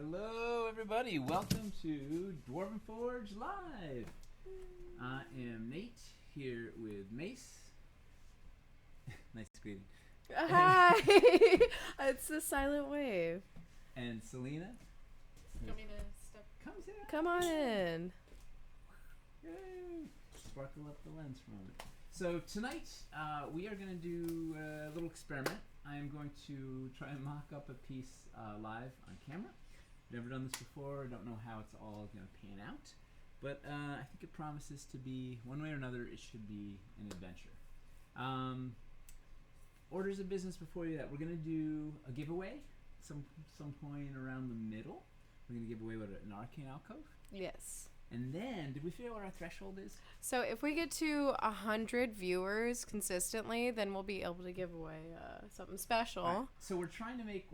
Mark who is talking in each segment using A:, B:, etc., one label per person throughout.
A: Hello, everybody. Welcome to Dwarven Forge Live. I am Nate here with Mace. Nice greeting.
B: Hi. It's the silent wave.
A: And Selena.
C: You want me to step?
B: Come on in.
A: Yay. Sparkle up the lens for a moment. So tonight we are going to do a little experiment. I am going to try and mock up a piece live on camera. Never done this before. Don't know how it's all going to pan out. But I think it promises to be, one way or another, it should be an adventure. Orders of business before you that. We're going to do a giveaway some point around the middle. We're going to give away an arcane alcove.
B: Yes.
A: And then, did we figure out what our threshold is?
B: So if we get to 100 viewers consistently, then we'll be able to give away something special.
A: Right. So we're trying to make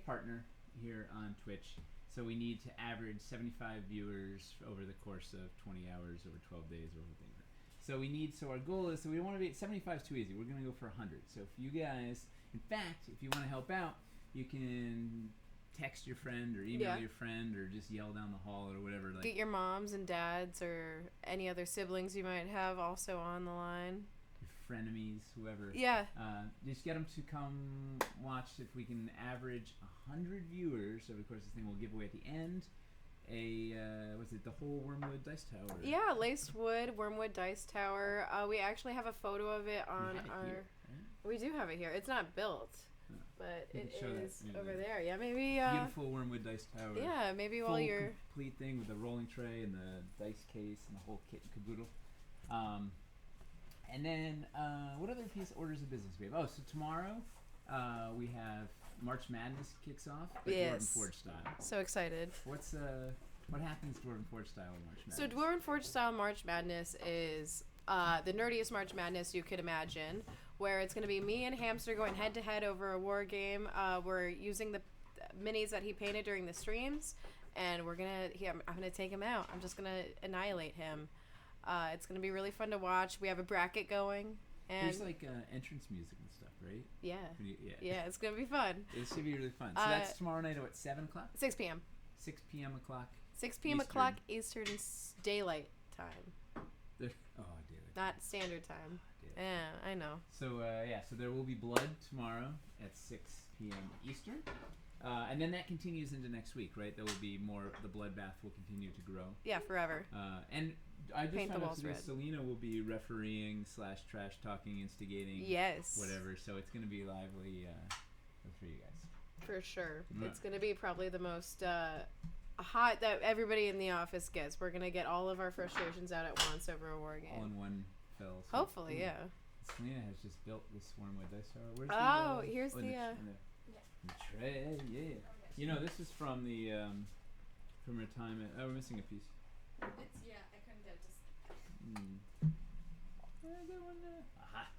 A: partner here on Twitch. So we need to average 75 viewers over the course of 20 hours over 12 days or something. So our goal is, we don't want to be, 75 is too easy. We're going to go for 100. So if you guys, in fact, if you want to help out, you can text your friend or email your friend or just yell down the hall or whatever. Like,
B: get your moms and dads or any other siblings you might have also on the line.
A: Your frenemies, whoever.
B: Yeah.
A: Just get them to come watch. If we can average 100 viewers over the course of this thing, we'll give away at the end the whole Wormwood Dice Tower?
B: Yeah, laced wood, Wormwood Dice Tower. We actually have a photo of it on our...
A: Here, right?
B: We do have it here. It's not built. But
A: you
B: it
A: is
B: over there. Yeah, maybe...
A: beautiful Wormwood Dice Tower.
B: Yeah, maybe while you're...
A: complete thing with the rolling tray and the dice case and the whole kit and caboodle. And then, what other orders of business we have? Oh, so tomorrow we have March Madness kicks off. Dwarven Forge style.
B: So excited.
A: What happens Dwarven Forge style in March Madness?
B: So Dwarven Forge style March Madness is the nerdiest March Madness you could imagine, where it's going to be me and Hamster going head to head over a war game. We're using the minis that he painted during the streams, and I'm gonna take him out. I'm just gonna annihilate him. It's gonna be really fun to watch. We have a bracket going, and
A: there's like entrance music and stuff, right?
B: Yeah.
A: Yeah.
B: Yeah, it's gonna be fun.
A: It should be really fun. So that's tomorrow night at what, 7 o'clock?
B: 6 p.m.
A: 6 p.m. o'clock.
B: 6 p.m. o'clock Eastern Daylight Time.
A: Daylight.
B: Not standard time. Yeah, I know.
A: So so there will be blood tomorrow at 6 p.m. Eastern, and then that continues into next week, right? There will be more. The bloodbath will continue to grow.
B: Yeah, forever.
A: And I just
B: paint
A: found
B: the
A: out
B: walls
A: today,
B: red.
A: Selena will be refereeing / trash talking, instigating.
B: Yes.
A: Whatever. So it's going to be lively for you guys.
B: For sure.
A: Yeah.
B: It's going to be probably the most hot that everybody in the office gets. We're going to get all of our frustrations out at once over a war game.
A: All in one fell swoop.
B: Hopefully, yeah.
A: Selena has just built this Wormwood Dice Tower. Where's
B: here's the
A: tray, yeah.
C: Okay.
A: You know, this is from the from her time at. Oh, we're missing a piece.
C: I couldn't get
A: Where's that one there? Aha.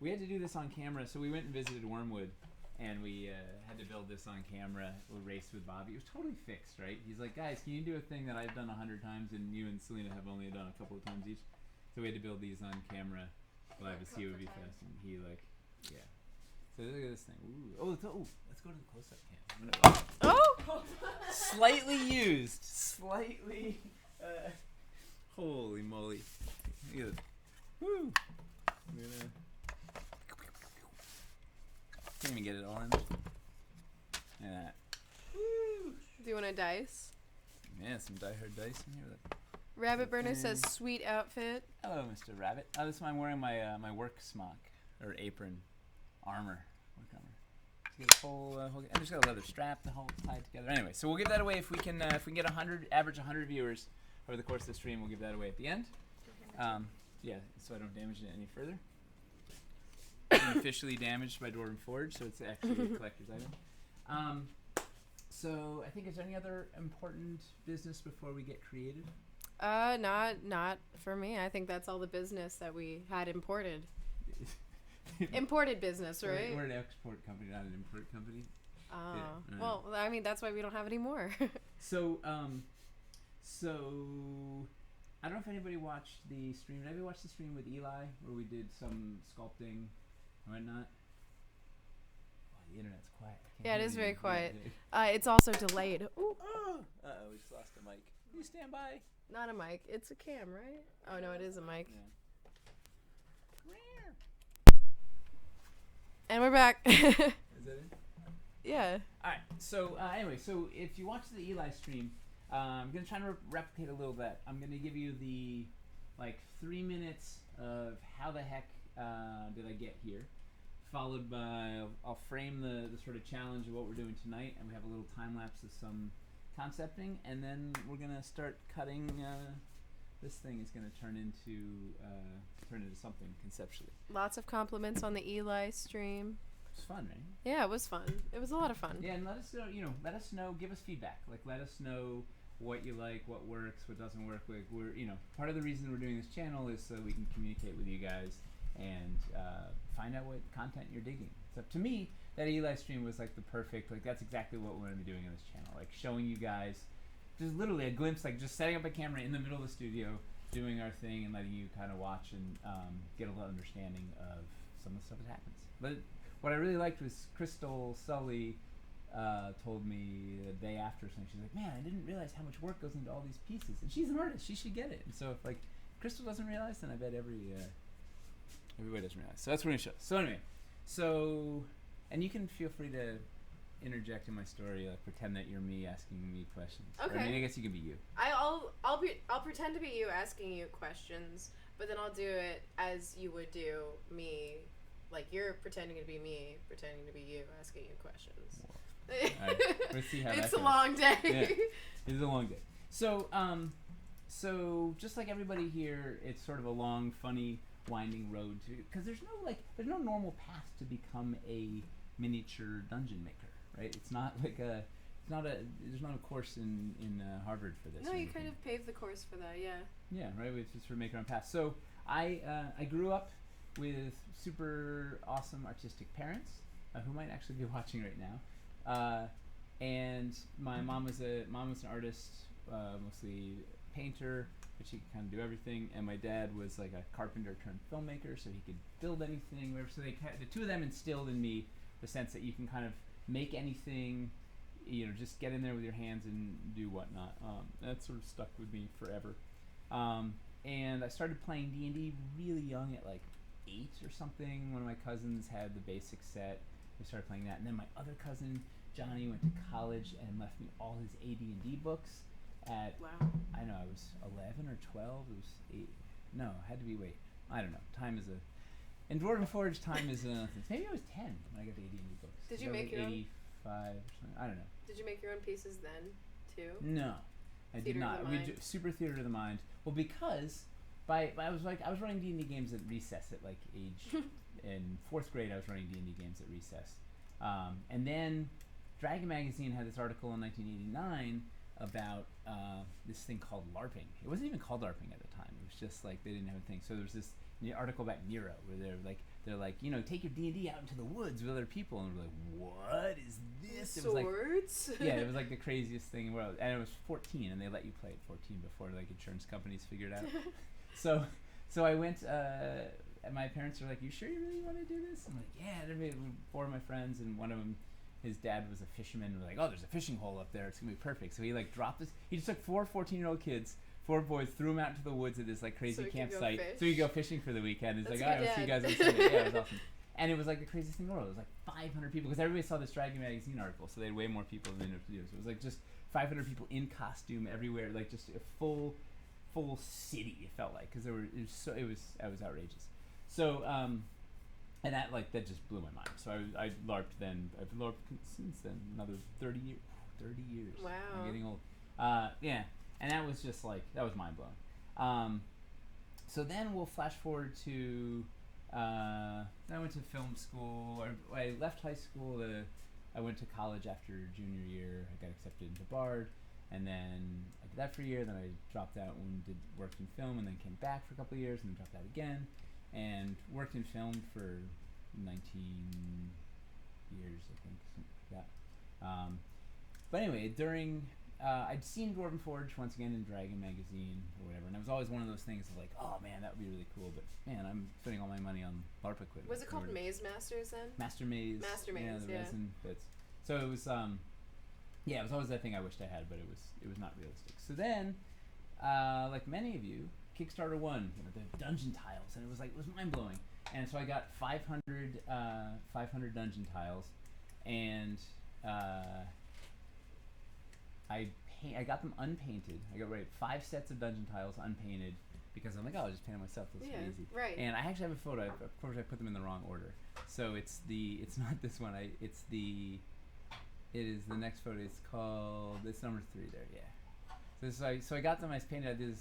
A: We had to do this on camera, so we went and visited Wormwood, and we had to build this on camera. We raced with Bobby. It was totally fixed, right? He's like, guys, can you do a thing that I've done 100 times, and you and Selena have only done a couple of times each? So we had to build these on camera live to see what would be fast, and he yeah. So look at this thing. Ooh. Let's go to the close-up cam.
B: Oh!
A: Slightly used. Slightly. Holy moly. Look at this. Woo. Can't even get it all in there. Look at that. Woo.
B: Do you want a dice?
A: Yeah, some die-hard dice in here.
B: Rabbit Burner says, sweet outfit.
A: Hello, Mr. Rabbit. Oh, this is I'm wearing my work smock. Or apron. Armor. Work armor. Get a whole, and there's got a leather strap to hold tied together. Anyway, so we'll give that away if we can get 100, average 100 viewers over the course of the stream. We'll give that away at the end. Yeah, so I don't damage it any further. It's officially damaged by Dwarven Forge, so it's actually a collector's item. So I think, is there any other important business before we get creative?
B: Not for me. I think that's all the business that we had imported. Imported business, right?
A: We're an export company, not an import company.
B: Oh.
A: Yeah,
B: well, I mean, that's why we don't have any more.
A: So I don't know if anybody watched the stream. Did anybody watch the stream with Eli where we did some sculpting and whatnot? Oh, the internet's quiet.
B: Yeah, it is very quiet. It's also delayed. Ooh.
A: We just lost a mic. Please stand by.
B: Not a mic. It's a cam, right? Oh no, it is a mic.
A: Yeah.
B: And we're back.
A: Is that it?
B: Yeah.
A: All right. So anyway, so if you watch the Eli stream, I'm gonna try to replicate a little bit. I'm gonna give you the 3 minutes of how the heck did I get here, followed by I'll frame the sort of challenge of what we're doing tonight, and we have a little time lapse of some concepting, and then we're gonna start cutting. This thing is gonna turn into something conceptually.
B: Lots of compliments on the Eli stream.
A: It's fun, right?
B: Yeah, it was fun. It was a lot of fun.
A: Yeah, and let us know. Let us know. Give us feedback. Let us know what you like, what works, what doesn't work. We're part of the reason we're doing this channel is so we can communicate with you guys and find out what content you're digging. So to me, that Eli stream was the perfect. That's exactly what we're gonna be doing in this channel. Showing you guys just literally a glimpse, just setting up a camera in the middle of the studio, doing our thing, and letting you kind of watch and get a little understanding of some of the stuff that happens. But what I really liked was Crystal Sully told me the day after something. She's like, "Man, I didn't realize how much work goes into all these pieces." And she's an artist; she should get it. And so if Crystal doesn't realize, then I bet everybody doesn't realize. So that's what we're gonna show. So anyway, and you can feel free to interject in my story, pretend that you're me asking me questions.
B: Okay.
A: Or, I guess you can be you.
B: I'll pretend to be you asking you questions, but then I'll do it as you would do me. You're pretending to be me, pretending to be you, asking you questions.
A: Alright, let's see how
B: It's
A: that
B: a
A: goes.
B: long day.
A: Yeah, it's a long day. So just like everybody here, it's sort of a long, funny, winding road to, because there's no normal path to become a miniature dungeon maker, right? It's not there's not a course in Harvard for this.
B: No, you kind of paved the course for that, yeah.
A: Yeah, right. We just sort of make our own path. So I grew up with super awesome artistic parents who might actually be watching right now, and my mom was an artist, mostly painter, but she could kind of do everything. And my dad was a carpenter turned filmmaker, so he could build anything, whatever. So the two of them instilled in me the sense that you can kind of make anything, just get in there with your hands and do whatnot. That sort of stuck with me forever. And I started playing D&D really young at 8 or something. One of my cousins had the basic set. I started playing that, and then my other cousin Johnny went to college and left me all his AD&D books. I was 11 or 12. It was 8. No, it had to be. I don't know. Time is in Dwarven Forge. Time is maybe I was 10 when I got the AD&D books.
B: Did you make your
A: 85 or something? I don't know.
B: Did you make your own pieces then, too?
A: No, I did
B: Theater
A: not.
B: of the Mind.
A: Super Theater of the Mind. Well, because I was running D&D games at recess at age in 4th grade. I was running D&D games at recess, and then Dragon Magazine had this article in 1989 about this thing called LARPing. It wasn't even called LARPing at the time. It was just they didn't have a thing. So there was this article about Nero where they're like, take your D&D out into the woods with other people, and we're like, what is this?
B: Swords?
A: It was yeah, it was the craziest thing in the world. And it was 14, and they let you play at 14 before insurance companies figured out. So I went, and my parents were like, you sure you really want to do this? I'm like, yeah. There were 4 of my friends, and one of them, his dad was a fisherman. We're like, oh, there's a fishing hole up there. It's going to be perfect. So he dropped this. He just took 4 14-year-old kids, 4 boys, threw them out into the woods at this crazy campsite. So you go fishing for the weekend. He's like, all right, we'll see you guys on Sunday. Yeah, it was awesome. And it was the craziest thing in the world. It was 500 people, because everybody saw this Dragon Magazine article, so they had way more people than they knew to do. So it was just 500 people in costume everywhere, just a full city. It felt like, because it was outrageous. So and that just blew my mind. So I LARPed then. I've LARPed since then, another 30 years. 30 years.
B: Wow.
A: I'm getting old. Yeah, and that was just that was mind blowing. So then we'll flash forward to. I went to film school. I left high school. I went to college after junior year. I got accepted into Bard, and then I did that for a year. Then I dropped out and worked in film, and then came back for a couple of years, and then dropped out again, and worked in film for 19 years, I think, something like that. But anyway, during I'd seen Dwarven Forge once again in Dragon Magazine or whatever, and it was always one of those things of oh man, that would be really cool, but man, I'm spending all my money on LARP equipment.
B: Was it called Maze Masters then?
A: Master Maze.
B: Master Maze,
A: yeah. The
B: yeah.
A: resin bits. So it was, Yeah, it was always that thing I wished I had, but it was not realistic. So then, like many of you, Kickstarter won, the dungeon tiles, and it was mind blowing. And so I got 500 dungeon tiles, and I got them unpainted. I got 5 sets of dungeon tiles unpainted because I'm like, oh, I'll just paint them myself. That's easy.
B: Right.
A: And I actually have a photo. Of course, I put them in the wrong order. So it's not this one. It is the next photo. It's called, it's number 3 there. Yeah. So I got them. I painted. I did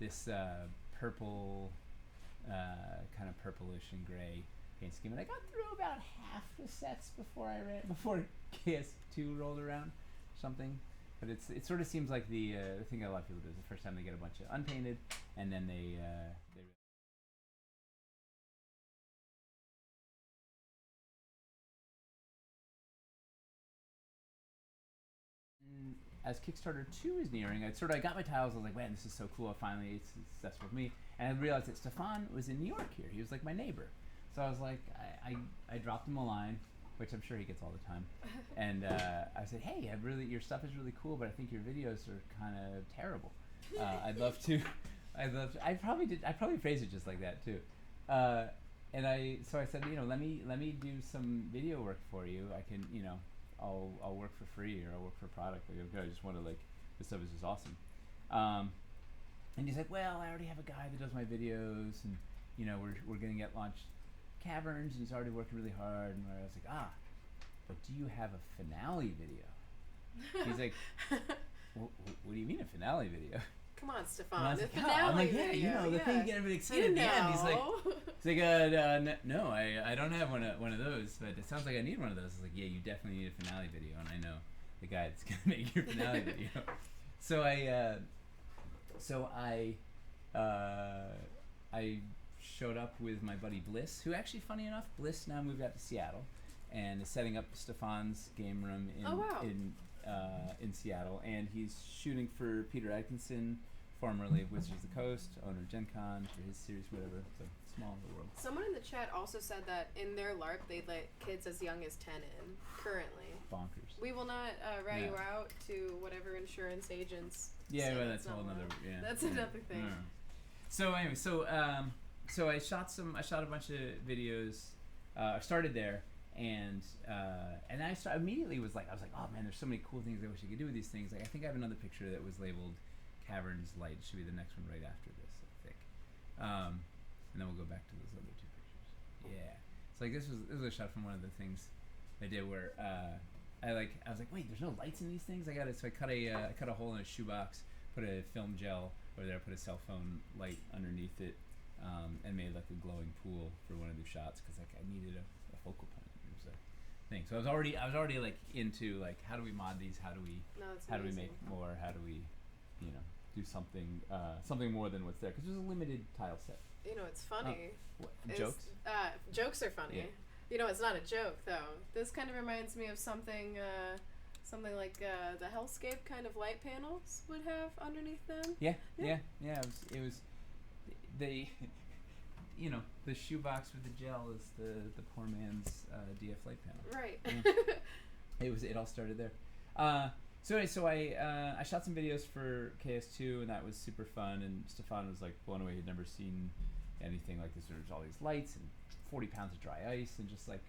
A: this purple, kind of purplish and gray paint scheme, and I got through about half the sets before KS2 rolled around, something. But it sort of seems like the thing that a lot of people do is the first time they get a bunch of unpainted, and then they as Kickstarter 2 is nearing, I got my tiles. I was like, man, this is so cool. Finally, it's successful with me. And I realized that Stefan was in New York here. He was like my neighbor. So I was like, I dropped him a line, which I'm sure he gets all the time. And I said, hey, your stuff is really cool, but I think your videos are kind of terrible. I'd probably phrased it just like that too. So I said, let me do some video work for you. I can, I'll work for free, or I'll work for a product. Like, okay, I just want to, this stuff is just awesome. And he's like, well, I already have a guy that does my videos, and we're gonna get launched Caverns, and he's already working really hard. And I was like, but do you have a finale video? He's like, what do you mean a finale video?
B: Come on, Stefan.
A: And I was
B: The
A: like,
B: finale
A: I'm like, yeah,
B: video.
A: the thing you get everybody excited at the end. He's like, no, I don't have one of those, but it sounds like I need one of those. I was like, yeah, you definitely need a finale video, and I know the guy that's gonna make your finale video. So I showed up with my buddy Bliss, who actually, funny enough, Bliss now moved out to Seattle and is setting up Stefan's game room in Seattle, and he's shooting for Peter Atkinson, formerly of Wizards of the Coast, owner of Gen Con, for his series, whatever. So small in the world.
B: Someone in the chat also said that in their LARP they'd let kids as young as 10 in currently.
A: Bonkers.
B: We will not rat you out to whatever insurance agents.
A: Yeah, well, that's a whole another. Yeah,
B: that's another thing.
A: Yeah. So anyway, so I shot a bunch of videos. I started there, and I immediately was like, oh man, there's so many cool things I wish I could do with these things. Like, I think I have another picture that was labeled Caverns Light. Should be the next one right after this, I think. And then we'll go back to those other 2 pictures. Yeah. So like this was a shot from one of the things I did where I was like, wait, there's no lights in these things. I cut a hole in a shoebox, put a film gel over there, put a cell phone light underneath it, and made like a glowing pool for one of the shots because like I needed a focal point. It was a thing. So I was already like into like, how do we mod these? How do we make more? How do we do something more than what's there? Because there's a limited tile set.
B: It's funny.
A: Jokes?
B: Jokes are funny.
A: Yeah.
B: It's not a joke though. This kind of reminds me of something like the Hellscape kind of light panels would have underneath them.
A: Yeah. It was the the shoebox with the gel is the poor man's DF light panel.
B: Right.
A: Yeah. It all started there. So I shot some videos for KS2, and that was super fun. And Stefan was like blown away. He'd never seen anything like this. There was all these lights and 40 pounds of dry ice, and just like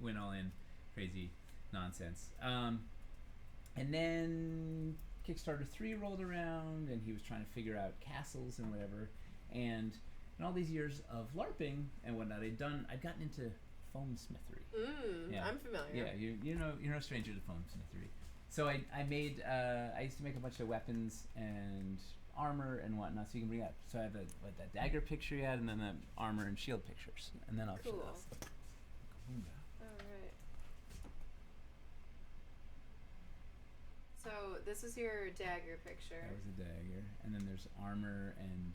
A: went all in, crazy nonsense. And then Kickstarter 3 rolled around, and he was trying to figure out castles and whatever. And in all these years of LARPing and whatnot, I'd gotten into foam smithery.
B: Yeah. I'm familiar.
A: Yeah, you're no stranger to foam smithery. So I used to make a bunch of weapons and armor and whatnot, so you can bring up. So I have that dagger picture you had, and then the armor and shield pictures, and then I'll show that stuff.
B: Alright. So this is your dagger picture.
A: That was a dagger, and then there's armor and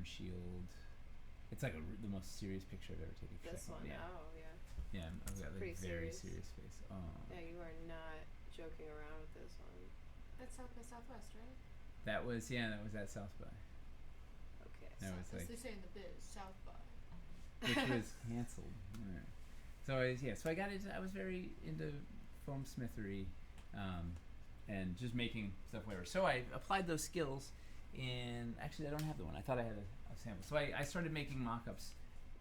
A: shield. It's like the most serious picture I've ever taken.
B: This one,
A: yeah.
B: Oh yeah.
A: Yeah, I've got like very serious face. Oh.
B: Yeah, you are not joking around with this one.
C: That's South by Southwest, right?
A: That was at South by.
B: Okay.
A: That was
C: As
A: like,
C: they say in the biz, South by.
A: which was canceled. Right. So I got into. I was very into foam smithery, and just making stuff whatever. So I applied those skills in. Actually, I don't have the one. I thought I had a sample. So I started making mock-ups.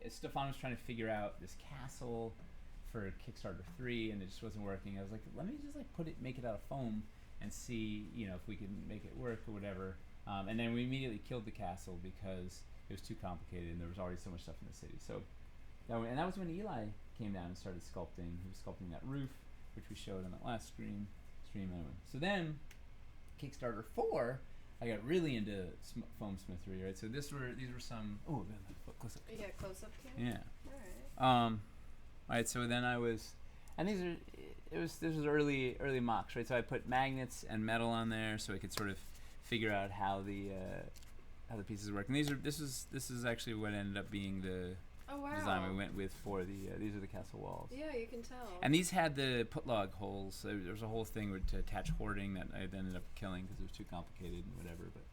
A: Stefan was trying to figure out this castle for Kickstarter 3, and it just wasn't working. I was like, let me just make it out of foam and see, if we can make it work or whatever. And then we immediately killed the castle because it was too complicated and there was already so much stuff in the city. So that was when Eli came down and started sculpting. He was sculpting that roof, which we showed on that last stream anyway. So then Kickstarter 4, I got really into foam smithery, right? So these were some. Oh, close up.
B: Yeah, close up cam.
A: Yeah.
B: All
A: All right. So then I was, and this was early mocks, right? So I put magnets and metal on there so I could sort of figure out how the pieces work. And this is actually what ended up being the design we went with for the these are the castle walls.
B: Yeah, you can tell.
A: And these had the put log holes. So there was a whole thing to attach hoarding that I ended up killing because it was too complicated and whatever. But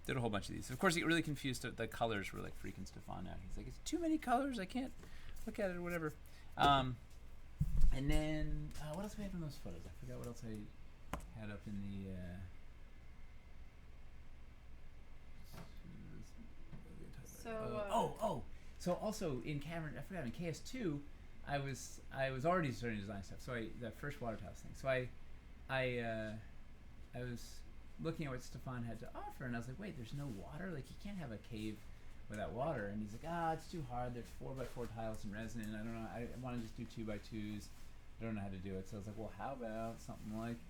A: did a whole bunch of these. Of course, it really confused. The colors were like freaking Stefan out. He's like, it's too many colors. I can't look at it or whatever. And then what else we had from those photos? I forgot what else I had up in the. So also in Cavern, I forgot in KS2, I was already starting to design stuff. So the first water tiles thing. So I was looking at what Stefan had to offer, and I was like, wait, there's no water. Like you can't have a cave without water. And he's like, it's too hard. There's 4x4 tiles in resin. I don't know. I want to just do 2x2s. I don't know how to do it. So I was like, well, how about something like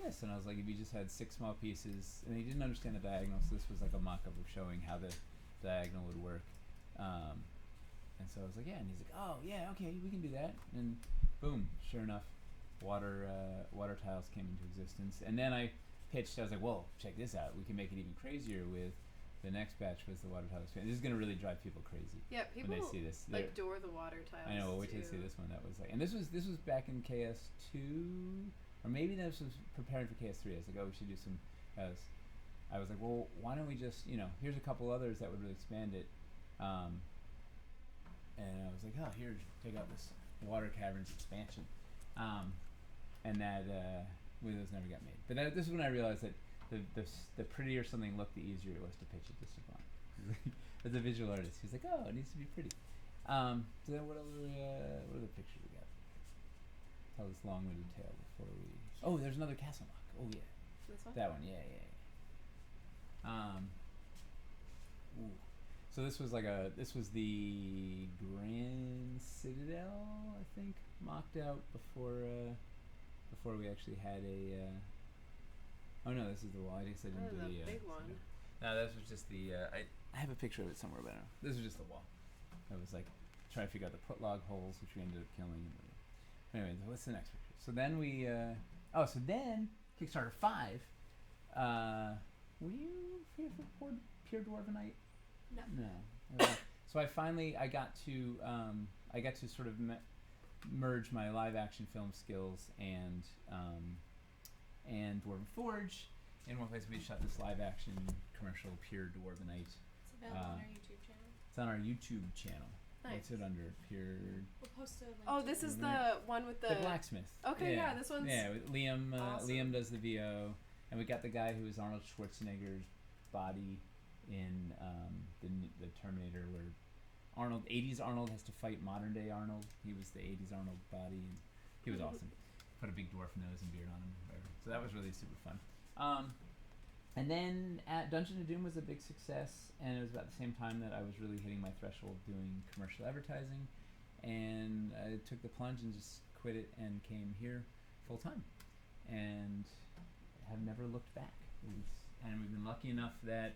A: this? And I was like, if you just had 6 small pieces, and he didn't understand the diagonal, so this was like a mock-up of showing how the diagonal would work. And so I was like, yeah, and he's like, oh yeah, okay, we can do that. And boom, sure enough, water tiles came into existence. And then I pitched, I was like, well, check this out. We can make it even crazier with the next batch was the water tiles. This is gonna really drive people crazy.
B: Yeah, people
A: when they see this.
B: adore the water tiles.
A: I know. Wait till they see this one. That was like, and this was back in KS2, or maybe this was preparing for KS3. I was like, oh, we should do some. I was like, well, why don't we just, here's a couple others that would really expand it. And I was like, oh, here, take out this water caverns expansion. And that, those never got made. But this is when I realized that the prettier something looked, the easier it was to pitch it to Stefan. As a visual artist, he's like, oh, it needs to be pretty. So then what other pictures we got? Tell this long-winded tale before we... Oh, there's another castle mock. Oh, yeah.
B: This one?
A: That one, yeah. Ooh. So this was the Grand Citadel, I think, mocked out before we actually had a. Oh no, this is the wall. I guess I didn't do the
B: big one.
A: No, this was just the. I have a picture of it somewhere, but I don't know. This was just the wall. I was like trying to figure out the put log holes, which we ended up killing. Anyway, what's the next picture? So then we. So then Kickstarter 5. Were you here for Pure Dwarvenite?
C: No.
A: Okay. So I got to sort of merge my live action film skills and Dwarven Forge in one place. We shot this live action commercial Pure Dwarvenite.
C: It's available on our YouTube channel.
A: It's on our YouTube channel.
B: Nice.
A: What's it under? Pure.
C: We'll post a link.
B: Oh, this is the one with the
A: blacksmith.
B: Okay, yeah, this one's.
A: Yeah, with Liam.
B: Awesome.
A: Liam does the VO, and we got the guy who was Arnold Schwarzenegger's body in the Terminator, where 80s Arnold has to fight modern day Arnold. He was the 80s Arnold body, and he was awesome. Put a big dwarf nose and beard on him, whatever. So that was really super fun. And then Dungeon of Doom was a big success, and it was about the same time that I was really hitting my threshold doing commercial advertising, and I took the plunge and just quit it and came here full time, and have never looked back. And we've been lucky enough that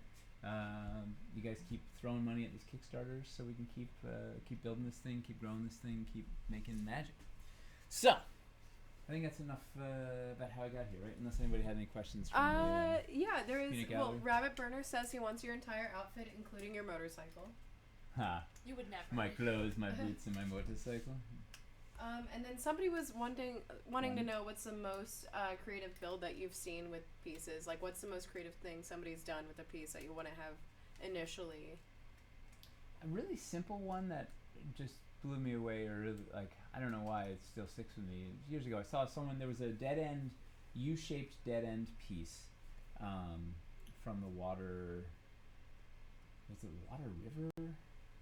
A: you guys keep throwing money at these Kickstarters, so we can keep building this thing, keep growing this thing, keep making magic. So, I think that's enough about how I got here, right? Unless anybody had any questions from
B: yeah, there is.
A: Community
B: Well,
A: gallery?
B: Rabbit Burner says he wants your entire outfit, including your motorcycle.
C: You would never.
A: My clothes, my boots, and my motorcycle.
B: And then somebody was wanting to know what's the most creative build that you've seen with pieces. Like, what's the most creative thing somebody's done with a piece that you want to have initially?
A: A really simple one that just blew me away, or really, like, I don't know why it still sticks with me. Years ago, I saw someone, there was a dead end, U-shaped dead end piece from the Water, was it Water River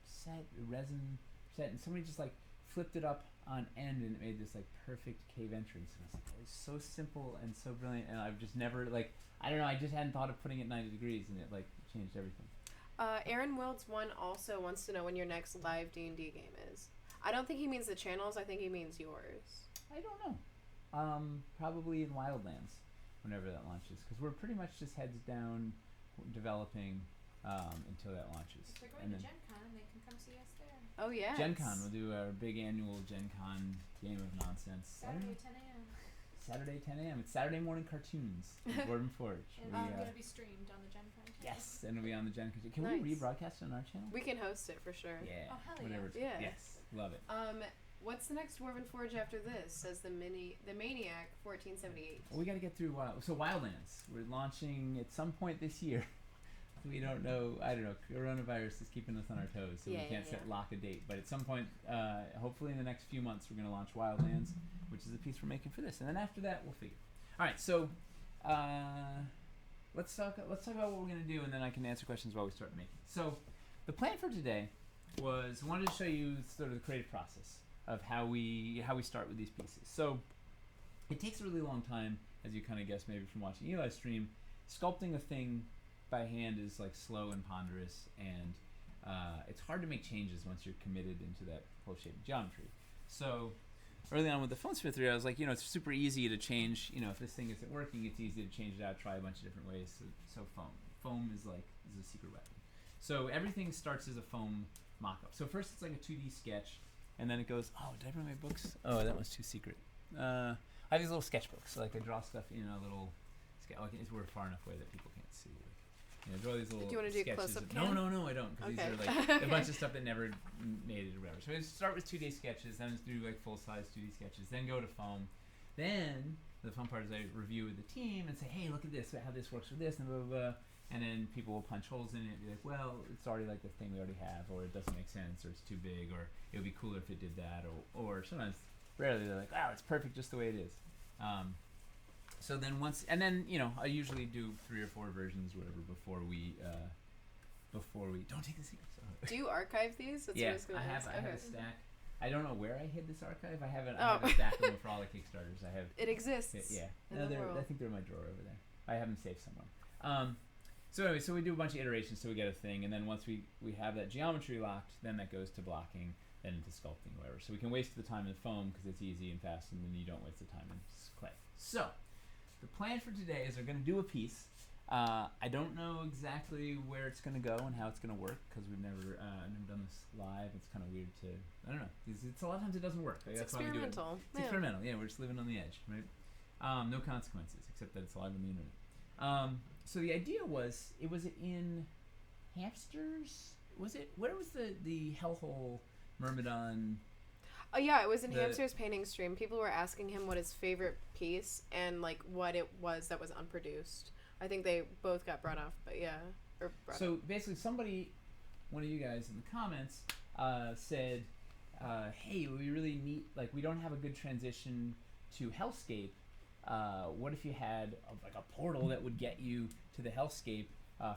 A: set, resin set, and somebody just like flipped it up on end and it made this like perfect cave entrance. And I was like, that is so simple and so brilliant, and I've just never, like, I don't know, I just hadn't thought of putting it 90 degrees, and it like changed everything.
B: Aaron Wilds 1 also wants to know when your next live D&D game is. I don't think he means the channels. I think he means yours.
A: I don't know. Probably in Wildlands, whenever that launches, because we're pretty much just heads down developing until that launches.
C: If they're going to Gen Con, they can come see us there.
B: Oh, yeah.
A: Gen Con, we'll do our big annual Gen Con game of nonsense.
C: Saturday, 10 a.m.
A: Saturday, 10 a.m. It's Saturday morning cartoons at Gordon Forge.
C: And it's going to be streamed on the Gen Con channel.
A: Yes, and it'll be on the Gen Con. Can
B: Nice.
A: we rebroadcast it on our channel?
B: We can host it for sure.
A: Yeah.
C: Oh, hell
A: whatever.
B: yeah.
A: Yes, love it.
B: What's the next Dwarven Forge after this? Says the Maniac 1478.
A: Well, we got to get through Wildlands. We're launching at some point this year. We don't know. I don't know. Coronavirus is keeping us on our toes, so we can't lock a date. But at some point, hopefully in the next few months, we're going to launch Wildlands, which is the piece we're making for this. And then after that, we'll figure. All right. So let's talk about what we're going to do, and then I can answer questions while we start making. So the plan for today was I wanted to show you sort of the creative process of how we start with these pieces. So it takes a really long time, as you kind of guessed maybe from watching Eli's stream. Sculpting a thing by hand is like slow and ponderous, and it's hard to make changes once you're committed into that whole shape of geometry. So early on with the Foam Sphere theory, I was like, it's super easy to change. If this thing isn't working, it's easy to change it out, try a bunch of different ways. So foam is a secret weapon. So everything starts as a foam mock-up. So first it's like a 2D sketch, and then it goes, oh, did I bring my books? Oh, that was too secret. I have these little sketchbooks. So like I draw stuff in a little sketch. We're far enough away that people can't see. I draw these little.
B: Do you want to do
A: sketches.
B: close-up
A: No,
B: cam?
A: I don't, because
B: Okay.
A: these are like a bunch of stuff that never made it or whatever. So I start with 2D sketches, then do like full-size 2D sketches, then go to foam. Then the fun part is I review with the team and say, hey, look at this, how this works with this, and blah, blah, blah. And then people will punch holes in it and be like, well, it's already like the thing we already have, or it doesn't make sense, or it's too big, or it would be cooler if it did that, or sometimes, rarely, they're like, wow, it's perfect just the way it is. So then I usually do 3 or 4 versions, whatever, before we don't take the secrets.
B: Do you archive these? That's what I was gonna ask.
A: I have a stack. I don't know where I hid this archive. I have a stack of them for all the Kickstarters. I have.
B: It exists.
A: Yeah.
B: In the world.
A: I think they're in my drawer over there. I have them saved somewhere. So anyway, so we do a bunch of iterations so we get a thing, and then once we have that geometry locked, then that goes to blocking, then into sculpting, whatever. So we can waste the time in foam because it's easy and fast, and then you don't waste the time in clay. So the plan for today is we're going to do a piece. I don't know exactly where it's going to go and how it's going to work because we've never done this live. It's kind of weird to, I don't know. It's a lot of times it doesn't work.
B: It's
A: That's why we do it.
B: experimental.
A: It's experimental. Yeah, we're just living on the edge, right? No consequences except that it's live on the internet. So the idea was, was it in Hamsters? Was it, where was the Hellhole Myrmidon?
B: Oh yeah, it was in Hamster's painting stream. People were asking him what his favorite piece and like what it was that was unproduced. I think they both got brought off, but yeah. So
A: basically one of you guys in the comments said, hey, we really need, like, we don't have a good transition to Hellscape. What if you had a portal that would get you to the Hellscape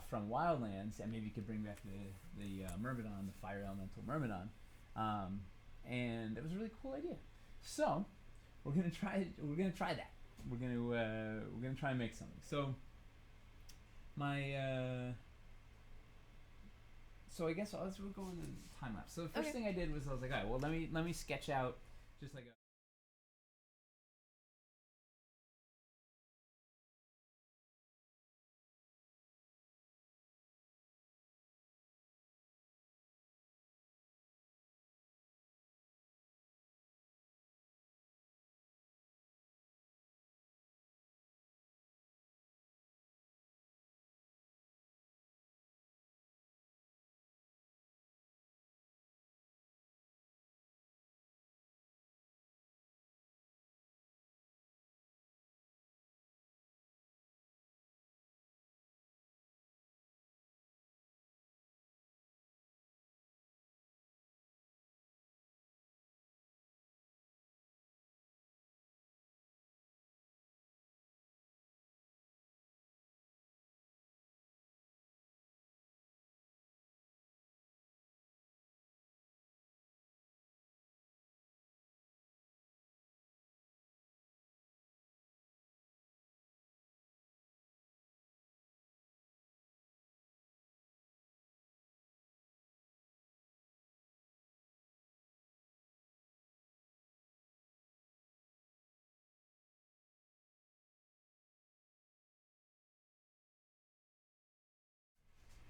A: from Wildlands, and maybe you could bring back the Myrmidon, the fire elemental Myrmidon. And it was a really cool idea. So we're gonna try that. We're gonna try and make something. So so I guess we'll go with the time lapse. So the first thing I did was I was like, all right, well let me sketch out just like a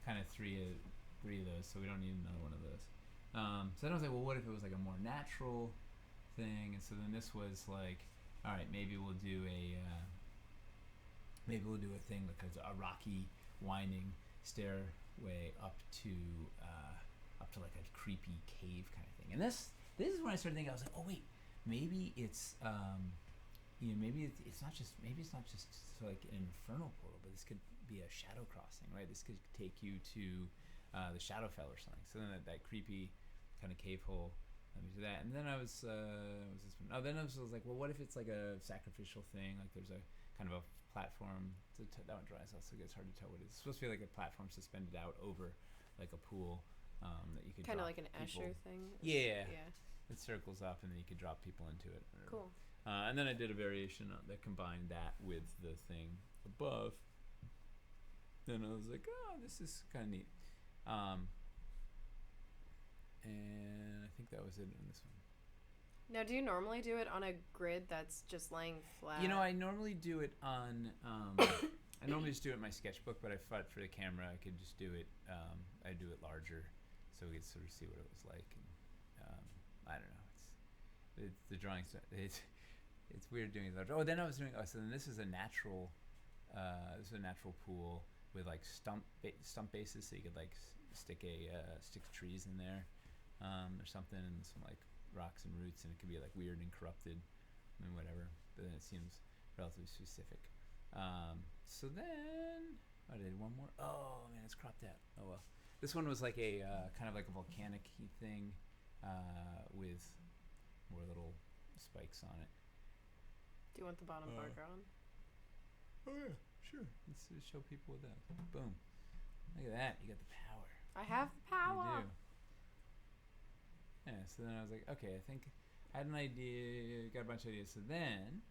A: kind of three of those, so we don't need another one of those. So then I was like, well, what if it was like a more natural thing? And so then this was like, all right, maybe we'll do a thing like a rocky, winding stairway up to like a creepy cave kind of thing. And this is when I started thinking. I was like, oh wait, maybe it's maybe it's not just like an infernal portal, but this could be a shadow crossing, right? This could take you to the Shadowfell or something. So then that creepy kind of cave hole. Let me do that. And then I was then I was like, well, what if it's like a sacrificial thing? Like there's a kind of a platform. That one dries out, so it's hard to tell what it is. It's supposed to be like a platform suspended out over like a pool that you could
B: Kind of
A: drop
B: like an
A: people.
B: Escher thing.
A: Yeah.
B: Yeah.
A: It circles up, and then you could drop people into it. Or
B: Cool.
A: and then I did a variation that combined that with the thing above. Then I was like, oh, this is kind of neat. And I think that was it in this one.
B: Now, do you normally do it on a grid that's just laying flat?
A: You know, I normally do it on. I normally just do it in my sketchbook, but I thought for the camera I could just do it. I do it larger, so we could sort of see what it was like. And I don't know. It's the drawings. It's weird doing it larger. Oh, then I was doing. Oh, so then this is a natural. This is a natural pool with like stump bases, so you could like stick trees in there, or something, and some like rocks and roots, and it could be like weird and corrupted, and whatever. But then it seems relatively specific. So then I did one more. Oh man, it's cropped out. Oh well. This one was like a kind of like a volcanic thing with more little spikes on it.
B: Do you want the bottom bar on?
A: Oh yeah, sure. Let's just show people with that. Boom. Look at that. You got the power.
B: I have the power.
A: You do. Yeah, so then I was like, okay, I think I had an idea, got a bunch of ideas. So then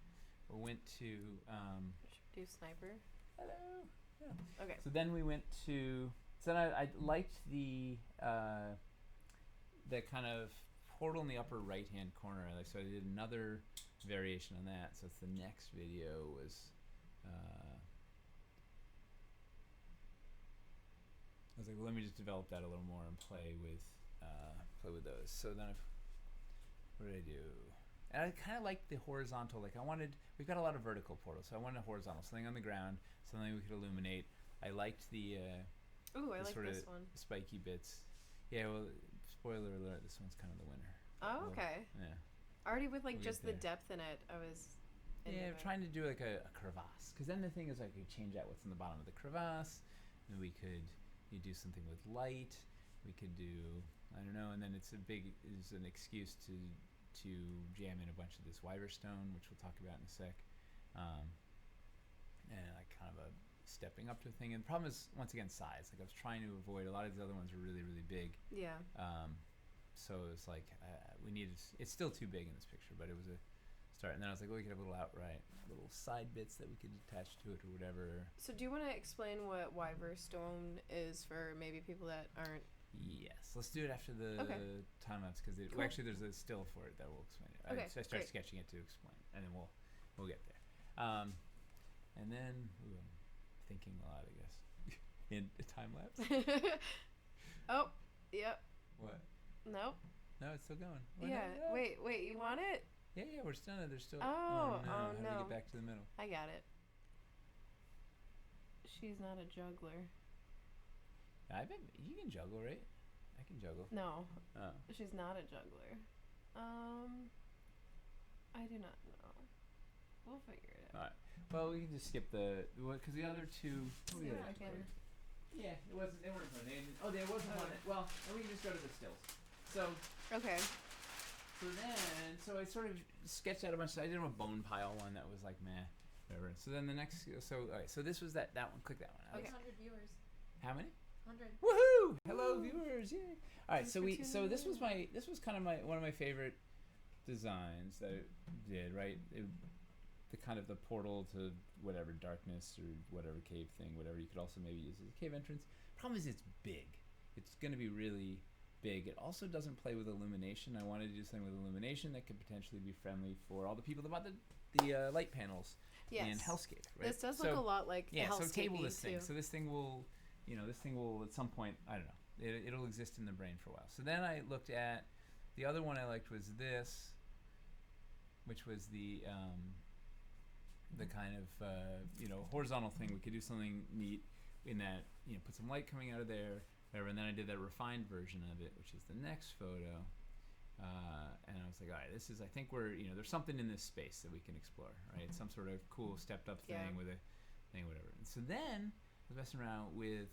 A: we went to
B: Should we do sniper?
A: hello. Yeah.
B: Okay.
A: So then we went to. So then I liked the kind of portal in the upper right hand corner. So I did another variation on that. So it's the next video was. I was like, well, let me just develop that a little more and play with those. So then what did I do? And I kind of liked the horizontal. Like we've got a lot of vertical portals, so I wanted a horizontal, something on the ground, something we could illuminate. I liked the
B: Ooh, I
A: the
B: like
A: sort
B: this
A: of
B: one.
A: spiky bits. Yeah, well, spoiler alert, this one's kind of the winner.
B: Oh,
A: Well,
B: okay.
A: Yeah.
B: Already with like
A: We'll
B: just
A: get
B: the
A: there.
B: depth in it, I was. into
A: Yeah,
B: it.
A: trying to do like a crevasse, because then the thing is, I could change out what's in the bottom of the crevasse, and we could do something with light. We could do, I don't know, and then it's an excuse to jam in a bunch of this Wyverstone, which we'll talk about in a sec, and like kind of a stepping up to the thing. And the problem is, once again, size. Like I was trying to avoid a lot of these other ones were really, really big.
B: Yeah.
A: So it was like we needed. It's still too big in this picture, but it was a start. And then I was like, well, we could have little side bits that we could attach to it or whatever.
B: So do you want to explain what Wyverstone is for maybe people that aren't?
A: Yes, let's do it after the time-lapse, because
B: Cool.
A: actually there's a still for it that will explain it.
B: Okay,
A: So I start
B: great.
A: sketching it to explain, and then we'll get there. And then I'm thinking a lot, I guess, in a time-lapse.
B: Oh, yep.
A: What?
B: Nope.
A: No, it's still going. What?
B: Yeah.
A: No.
B: Wait, you want it?
A: Yeah, we're still. There's still.
B: Oh,
A: no!
B: oh,
A: How do we
B: no.
A: get back to the middle?
B: I got it. She's not a juggler.
A: I bet you can juggle, right? I can juggle.
B: No,
A: Oh.
B: she's not a juggler. I do not know. We'll figure it
A: All
B: out.
A: right. Well, we can just skip because the other two.
B: See if I can.
A: Yeah, it wasn't. They weren't fun. There wasn't one. Well, and we can just go to the stills. So.
B: Okay.
A: So I sort of sketched out a bunch. I did a bone pile one that was like meh, whatever. So then the next. So this was that one. Click that one.
B: Okay.
C: 600 viewers.
A: How many?
C: 100.
A: Woohoo! Hello,
B: Woo.
A: viewers! Yay! All right,
B: Thanks
A: so
B: for tuning
A: this was
B: in.
A: kind of one of my favorite designs that it did. Right, the kind of the portal to whatever darkness or whatever cave thing, whatever you could also maybe use as a cave entrance. Problem is, it's big. It's going to be really big. It also doesn't play with illumination. I wanted to do something with illumination that could potentially be friendly for all the people that bought the light panels
B: Yes.
A: in Hellscape. Right?
B: This does look a lot like
A: yeah.
B: the
A: So table
B: Hellscape-y
A: this thing.
B: too.
A: So this thing will this thing will at some point, I don't know, it'll exist in the brain for a while. So then I looked at the other one I liked was this, which was the kind of horizontal thing. We could do something neat in that, put some light coming out of there, whatever. And then I did that refined version of it, which is the next photo. And I was like, all right, this is, I think there's something in this space that we can explore, right? Some sort of cool stepped up thing with a thing, whatever. And so then I was messing around with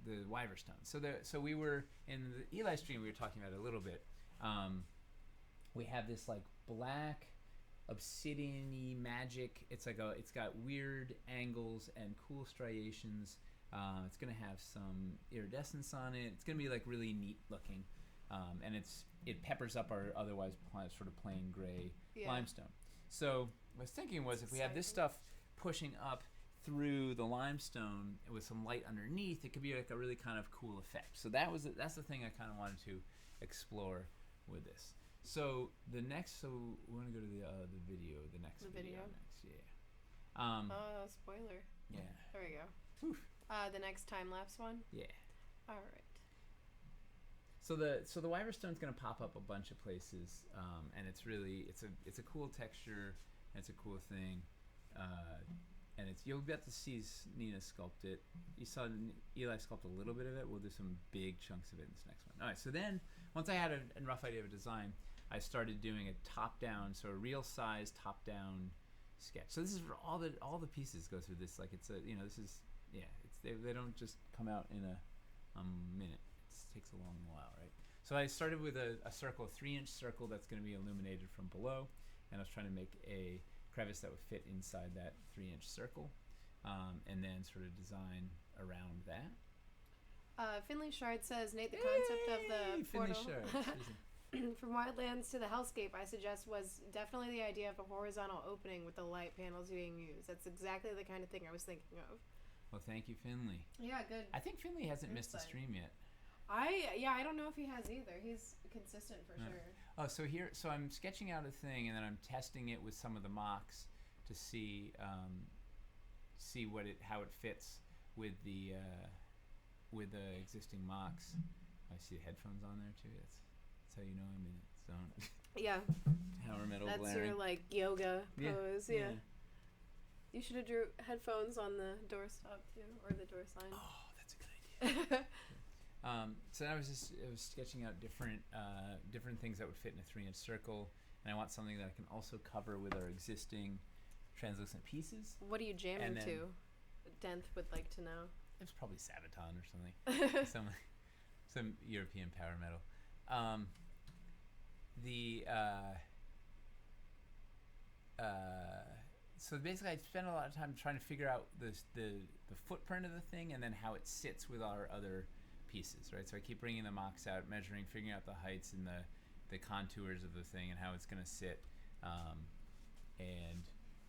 A: the Wyver Stone. So we were in the Eli stream, we were talking about it a little bit. We have this like black obsidian-y magic. It's got weird angles and cool striations. It's gonna have some iridescence on it. It's gonna be like really neat looking, and it peppers up our otherwise sort of plain gray limestone. So what I was thinking was, if we have this stuff pushing up through the limestone with some light underneath, it could be like a really kind of cool effect. So that's the thing I kind of wanted to explore with this. So we want to go to the video, the next video next, yeah.
B: Spoiler.
A: Yeah.
B: There we go.
A: Whew.
B: The next time lapse one.
A: Yeah.
B: All right.
A: So the Wyver Stone's gonna pop up a bunch of places, and it's a cool texture, and it's a cool thing, and you'll get to see Nina sculpt it. You saw Eli sculpt a little bit of it. We'll do some big chunks of it in this next one. All right. So then once I had a rough idea of a design, I started doing a top-down, so a real-size top-down sketch. So this is for all the pieces go through this. Like they don't just come out in a minute. It takes a long while, right? So I started with a circle, a 3-inch circle that's going to be illuminated from below, and I was trying to make a crevice that would fit inside that 3-inch circle, and then sort of design around that.
B: Finley Shard says, Nate, the concept of the portal from Wildlands to the Hellscape, I suggest, was definitely the idea of a horizontal opening with the light panels being used. That's exactly the kind of thing I was thinking of.
A: Well, thank you, Finley.
B: Yeah, good.
A: I think Finley hasn't missed a stream yet.
B: I don't know if he has either. He's consistent for sure.
A: Oh, so I'm sketching out a thing, and then I'm testing it with some of the mocks to see how it fits with the existing mocks. I see the headphones on there too. That's how you know I'm in it. So
B: yeah.
A: Power metal
B: That's
A: blaring.
B: your like yoga pose. Yeah.
A: Yeah.
B: You should have drew headphones on the doorstop too, or the door sign.
A: Oh, that's a good idea. So I was sketching out different things that would fit in a 3-inch circle, and I want something that I can also cover with our existing translucent pieces.
B: What are you jamming to? Denth would like to know.
A: It was probably Sabaton or something. some European power metal. So basically, I spent a lot of time trying to figure out the footprint of the thing, and then how it sits with our other pieces, right? So I keep bringing the mocks out, measuring, figuring out the heights and the contours of the thing and how it's going to sit, and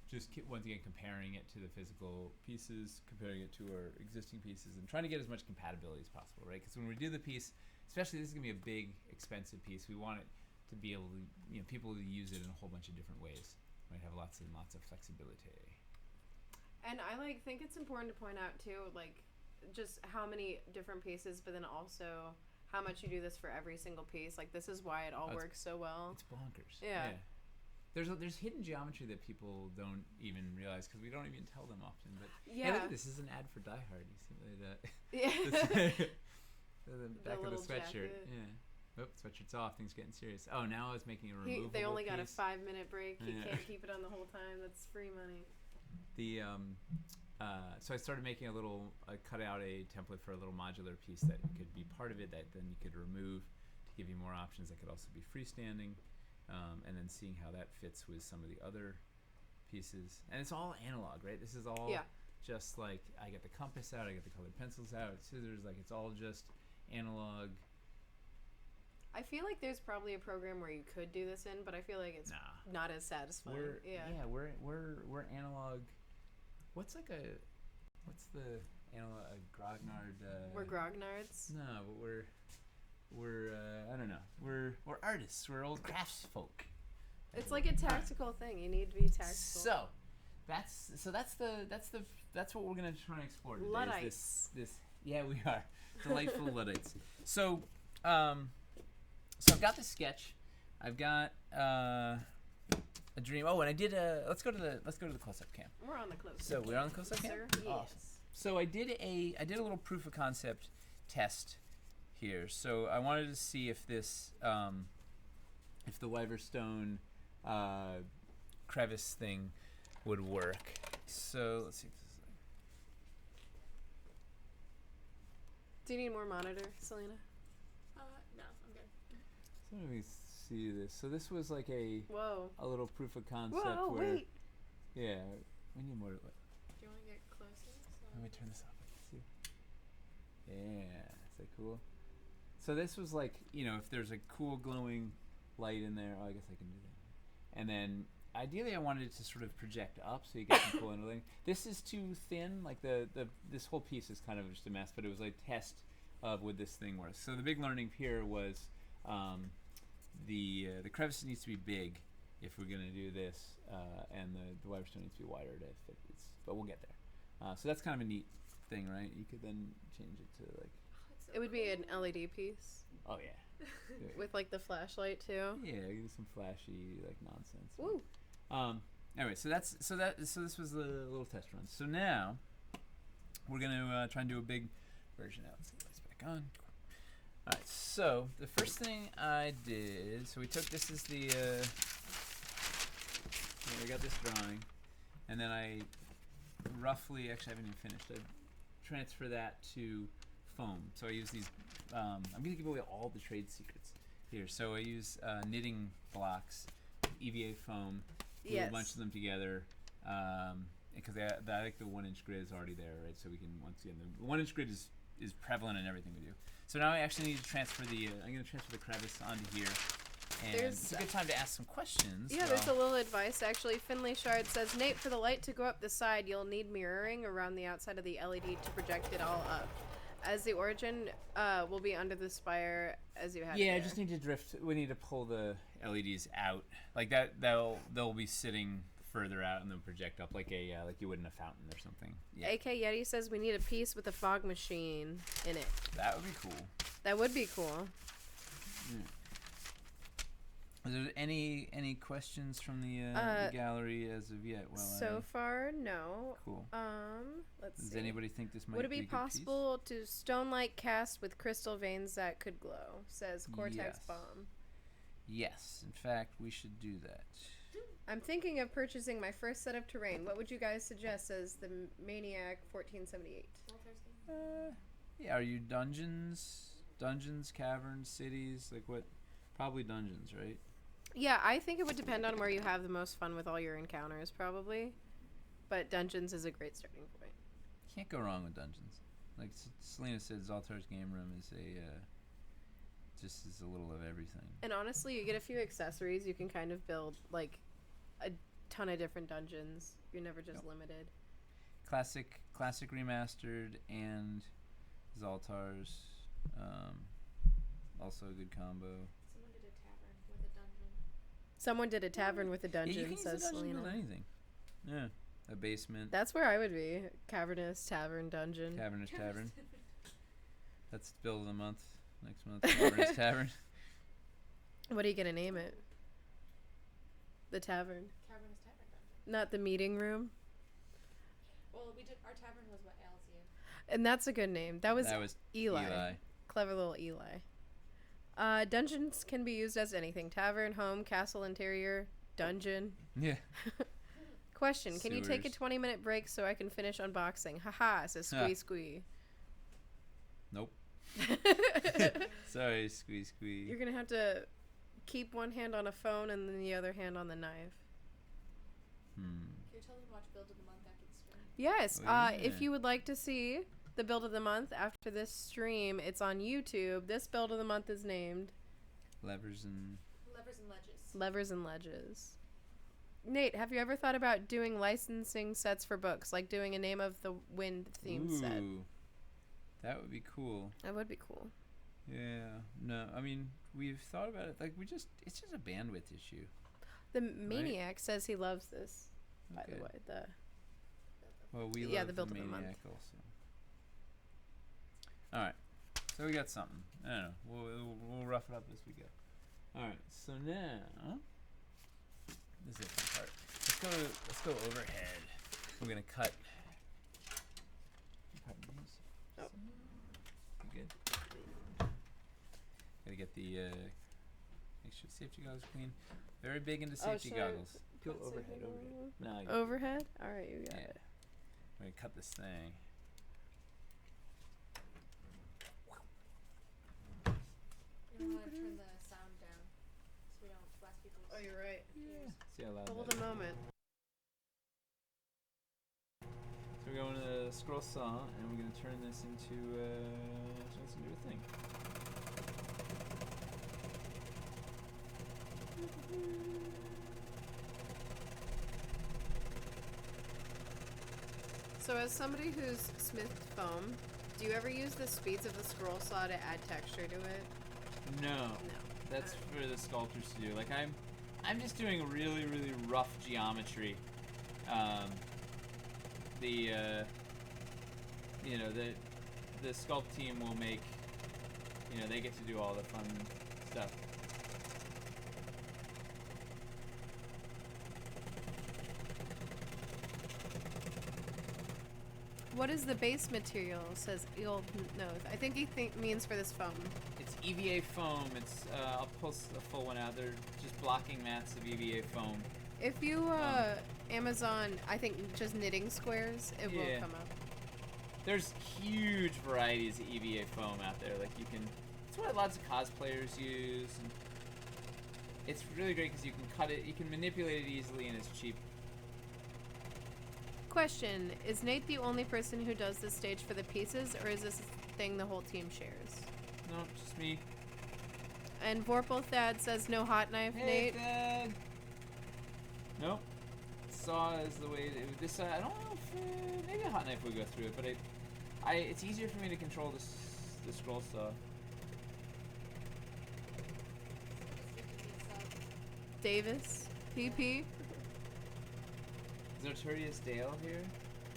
A: just once again comparing it to the physical pieces, comparing it to our existing pieces, and trying to get as much compatibility as possible, right? Because when we do the piece, especially this is going to be a big, expensive piece, we want it to be able to, people to use it in a whole bunch of different ways. Right? Have lots and lots of flexibility.
B: And I think it's important to point out too, just how many different pieces, but then also how much you do this for every single piece. Like, this is why it all works so well.
A: It's bonkers.
B: Yeah.
A: There's hidden geometry that people don't even realize because we don't even tell them often. But
B: yeah,
A: hey, look, this is an ad for Die Hard. You see that?
B: Yeah.
A: The back of the sweatshirt. Jacket. Yeah. Oh, sweatshirt's off. Things getting serious. Oh, now I was making a removable
B: They only got
A: piece.
B: a 5-minute break. He can't keep it on the whole time. That's free money.
A: So I started making I cut out a template for a little modular piece that could be part of it that then you could remove to give you more options. That could also be freestanding, and then seeing how that fits with some of the other pieces. And it's all analog, right? This is all just like I get the compass out, I get the colored pencils out, scissors, like it's all just analog.
B: I feel like there's probably a program where you could do this in, but I feel like it's not as satisfying.
A: We're analog. What's the analog? Grognard.
B: We're grognards.
A: No, but we're I don't know. We're artists. We're old crafts folk.
B: It's like a tactical thing. You need to be tactical.
A: So, that's what we're gonna try and explore today.
B: Luddites.
A: This yeah, we are delightful Luddites. So I've got this sketch. I've got a dream. Oh, and I did let's go to the close-up cam.
B: We're on the close.
A: So we're on the close-up cam.
B: Sir?
A: Awesome.
B: Yes.
A: So I did a little proof of concept test here. So I wanted to see if this if the Wyverstone crevice thing would work. So let's see if this is like.
B: Do you need more monitor, Selena?
C: No, I'm good.
A: So let me see this. So this was like a
B: Whoa.
A: little proof of concept
B: Whoa,
A: where
B: wait.
A: yeah, we need more.
C: Do you want to get closer?
A: Let me turn this off. See? Yeah, is that cool? So this was like, if there's a cool glowing light in there, I guess I can do that. And then ideally I wanted it to sort of project up so you get some cool underlaying. This is too thin, like this whole piece is kind of just a mess, but it was like test of would this thing work. So the big learning here was the crevice needs to be big if we're gonna do this, and the Wyverstone needs to be wider to fit this, but we'll get there. So that's kind of a neat thing, right? You could then change it to like.
B: It would be an LED piece
A: Oh yeah.
B: with like the flashlight too.
A: Yeah, do some flashy like nonsense.
B: Woo.
A: Anyway, so this was the little test run. So now we're gonna try and do a big version out. Let's get the lights back on. All right. So the first thing I did, so we took this is the we got this drawing, and then I roughly actually I haven't even finished. I transfer that to foam. So I use these. I'm gonna give away all the trade secrets here. So I use knitting blocks, EVA foam, glue a bunch of them together, because I think the 1-inch grid is already there, right? So we can once again the 1-inch grid is prevalent in everything we do. So now I actually need to transfer I'm gonna transfer the crevice onto here. And it's a good time to ask some questions.
B: Yeah, there's a little advice actually. Finley Shard says, Nate, for the light to go up the side, you'll need mirroring around the outside of the LED to project it all up. As the origin will be under the spire as you have.
A: Yeah, I just need to drift. We need to pull the LEDs out like that. They'll be sitting further out and then project up like you would in a fountain or something. Yeah.
B: AK Yeti says we need a piece with a fog machine in it.
A: That would be cool.
B: That would be cool.
A: Yeah. Is there any questions from the gallery as of yet?
B: So far, no.
A: Cool.
B: Let's see.
A: Does anybody think this might
B: Would it
A: be
B: be
A: a good
B: possible to stone light cast with crystal veins that could glow? Says Cortex
A: Yes.
B: Bomb.
A: Yes. In fact, we should do that.
B: I'm thinking of purchasing my first set of terrain. What would you guys suggest? Says the Maniac 1478.
A: Yeah. Are you dungeons, caverns, cities? Like what? Probably dungeons, right?
B: Yeah, I think it would depend on where you have the most fun with all your encounters, probably. But dungeons is a great starting point.
A: Can't go wrong with dungeons. Like Selena said, Zaltar's game room is just is a little of everything.
B: And honestly, you get a few accessories, you can kind of build like a ton of different dungeons. You're never just limited.
A: Classic remastered and Zaltar's, also a good combo.
B: Someone did a tavern with a dungeon.
A: Yeah, you can
B: says
A: use a dungeon
B: Selena.
A: with anything. Yeah, a basement.
B: That's where I would be. Cavernous tavern dungeon.
A: Cavernous Tavern. That's build of the month. Next month, Cavernous Tavern.
B: What are you gonna name it? The tavern.
C: Cavernous Tavern Dungeon.
B: Not the meeting room.
C: Well, our tavern was what ails you.
B: And that's a good name. That was Eli.
A: Eli.
B: Clever little Eli. Dungeons can be used as anything. Tavern, home, castle interior, dungeon.
A: Yeah.
B: Question, can you take a
A: Sewers.
B: 20-minute break so I can finish unboxing? Haha, says Squee Squee.
A: Nope. Sorry, Squee.
B: You're going to have to keep one hand on a phone and then the other hand on the knife.
C: Can you tell them to watch Build of the Month after the stream?
B: Yes,
A: Oh,
B: if
A: yeah.
B: you would like to see the build of the month after this stream, it's on YouTube. This build of the month is named
A: Levers and
C: Ledges.
B: Levers and Ledges. Nate, have you ever thought about doing licensing sets for books, like doing a Name of the Wind themed set?
A: That would be cool.
B: That would be cool.
A: Yeah. No, I mean, we've thought about it. Like, it's just a bandwidth issue.
B: The Maniac says he loves this. By
A: Okay.
B: the way,
A: Well, we
B: Yeah,
A: love
B: the build of the month.
A: Maniac also. All right, so we got something. I don't know. We'll rough it up as we go. All right, so now this is the fun part. Let's go overhead. We're gonna cut.
B: Oh.
A: You good? Gotta get the make sure the safety goggles are clean. Very big into safety
B: sure.
A: goggles. Go
B: Put
A: overhead,
B: safety
A: overhead.
B: goggles.
A: No, you
B: overhead. All right, you got
A: Yeah.
B: it.
A: I'm gonna cut this thing.
C: You want to turn the sound down so we don't blast people's
B: Oh, you're right.
C: ears.
A: See how loud
B: Hold
A: that
B: a
A: is.
B: moment.
A: So we're going to the scroll saw, and we're gonna turn this into a thing.
B: So, as somebody who's smithed foam, do you ever use the speeds of the scroll saw to add texture to it?
A: No,
B: No.
A: that's for the sculptors to do. Like I'm just doing a really rough geometry. You know, the sculpt team will make. You know, they get to do all the fun stuff.
B: What is the base material? Says you'll know. I think he means for this foam.
A: It's EVA foam. It's I'll post a full one out. They're just blocking mats of EVA foam.
B: If you Amazon, I think just knitting squares, it will
A: Yeah.
B: come up.
A: There's huge varieties of EVA foam out there. Like you can, it's what lots of cosplayers use. And it's really great because you can cut it, you can manipulate it easily, and it's cheap.
B: Question: is Nate the only person who does this stage for the pieces, or is this a thing the whole team shares?
A: No, just me.
B: And Vorpal Thad says no hot knife,
A: Hey,
B: Nate.
A: Dad. Nope. Saw is the way. This I don't know if maybe a hot knife would go through it, but it's easier for me to control the scroll saw.
B: Davis, PP.
A: Is Arturius Dale here?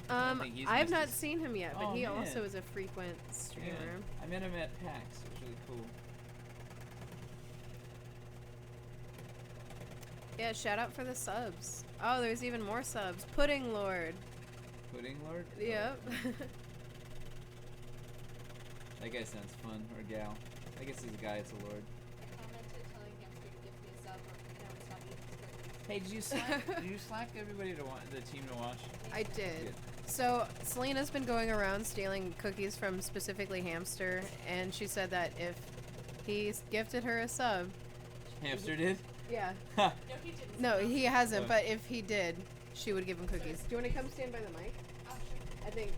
A: don't think he's
B: I have
A: missed
B: not
A: his-
B: seen him yet, but
A: Oh,
B: he
A: man.
B: also is a frequent streamer.
A: Yeah. I met him at PAX. It was really cool.
B: Yeah, shout out for the subs. Oh, there's even more subs. Pudding Lord.
A: Pudding Lord?
B: Yep.
A: That guy sounds fun. Or gal. I guess he's a guy, it's a lord.
C: I commented telling Hamster to gift me a sub or can I stop eating cookies.
A: Hey, did you slack everybody to the team to watch?
B: I did.
A: Good.
B: So Selena's been going around stealing cookies from specifically Hamster, and she said that if he gifted her a sub,
A: Hamster did?
B: yeah.
C: No, he didn't.
B: No, he hasn't.
A: Oh.
B: But if he did, she would give him cookies. Do you want to come stand by the mic?
C: Oh, sure.
B: I think.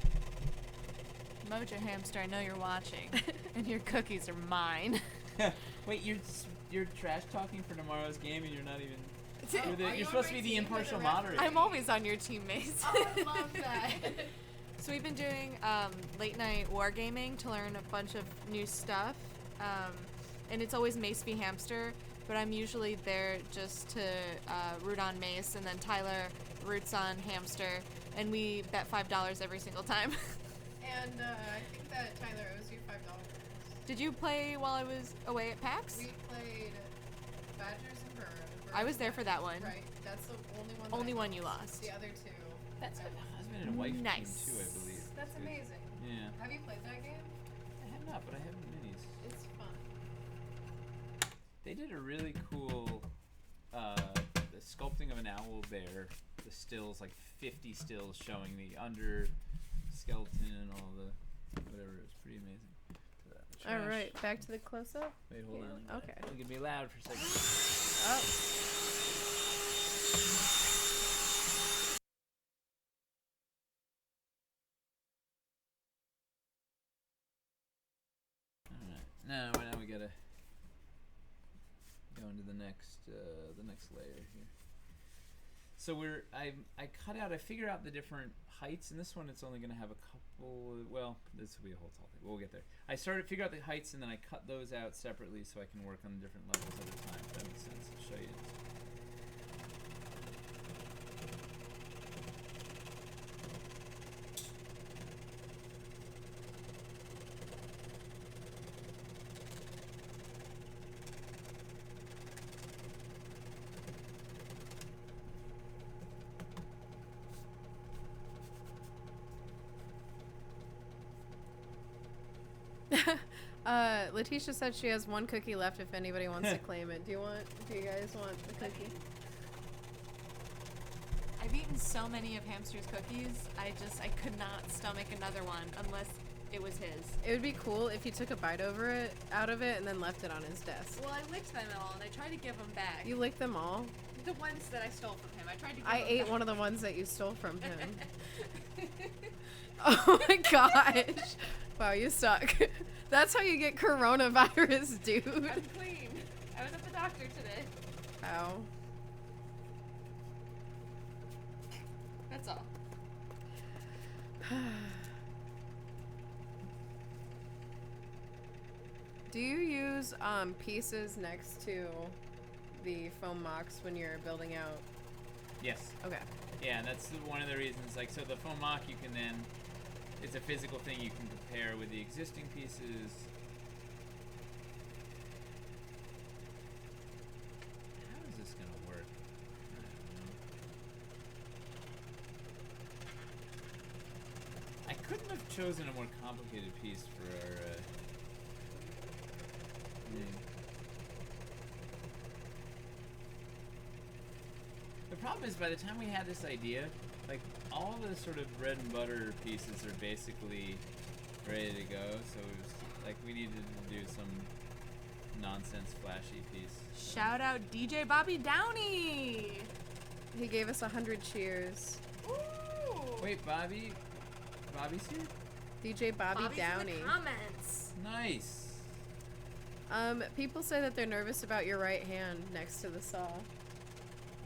D: Mojo Hamster, I know you're watching, and your cookies are mine.
A: Wait, you're trash talking for tomorrow's game and you're not even.
C: Oh, are you
A: You're
C: on
A: supposed to
C: my
A: be the
C: team?
A: impartial
C: You're the referee.
A: moderator.
D: I'm always on your team, Mace.
C: Oh, I love that.
D: So we've been doing late night wargaming to learn a bunch of new stuff, and it's always Mace v Hamster, but I'm usually there just to root on Mace, and then Tyler roots on Hamster, and we bet $5 every single time.
B: And I think that Tyler owes you $5.
D: Did you play while I was away at PAX?
B: We played Badgers and Burrows.
D: I was there for that one.
B: Right. That's the only one.
D: Only
B: that I
D: one you
B: lost.
D: lost.
B: The other two.
A: That's a husband and wife
D: Nice.
A: team too, I believe.
B: That's
A: Good.
B: amazing.
A: Yeah.
B: Have you played that game?
A: I have not, but I have minis.
B: It's fun.
A: They did a really cool the sculpting of an owl bear. The stills, like 50 stills showing the under skeleton and all the whatever. It was pretty amazing.
B: All
A: Trash.
B: right, back to the close-up.
A: Wait, hold on.
B: Okay.
A: It's gonna be loud for a second.
B: Oh.
A: Alright. Now we gotta go into the next layer here. So I figure out the different heights, and this one it's only gonna have a couple. Well, this will be a whole tall thing. We'll get there. I figure out the heights, and then I cut those out separately so I can work on different levels at a time. If that makes sense. I'll show you.
B: Letitia said she has one cookie left if anybody wants to claim it. Do you guys want the cookie?
D: I've eaten so many of Hamster's cookies, I could not stomach another one unless it was his.
B: It would be cool if he took a bite out of it, and then left it on his desk.
D: Well, I licked them all, and I tried to give them back.
B: You licked them all?
D: The ones that I stole from him. I tried to give
B: I
D: them
B: ate
D: back.
B: one of the ones that you stole from him. Oh my gosh. Wow, you suck. That's how you get coronavirus, dude.
D: I'm clean. I was at the doctor today.
B: How?
D: That's all.
B: Do you use pieces next to the foam mocks when you're building out?
A: Yes.
B: Okay.
A: Yeah, and that's one of the reasons. Like, so the foam mock, you can then, it's a physical thing you can compare with the existing pieces. How is this gonna work? I don't know. I couldn't have chosen a more complicated piece for our thing. The problem is, by the time we had this idea, like, all the sort of bread and butter pieces are basically ready to go, so it was, like, we needed to do some nonsense flashy piece.
D: Shout out DJ Bobby Downey!
B: He gave us 100 cheers.
D: Ooh!
A: Wait, Bobby's here?
B: DJ Bobby
D: Bobby's
B: Downey.
D: in the comments.
A: Nice!
B: People say that they're nervous about your right hand next to the saw.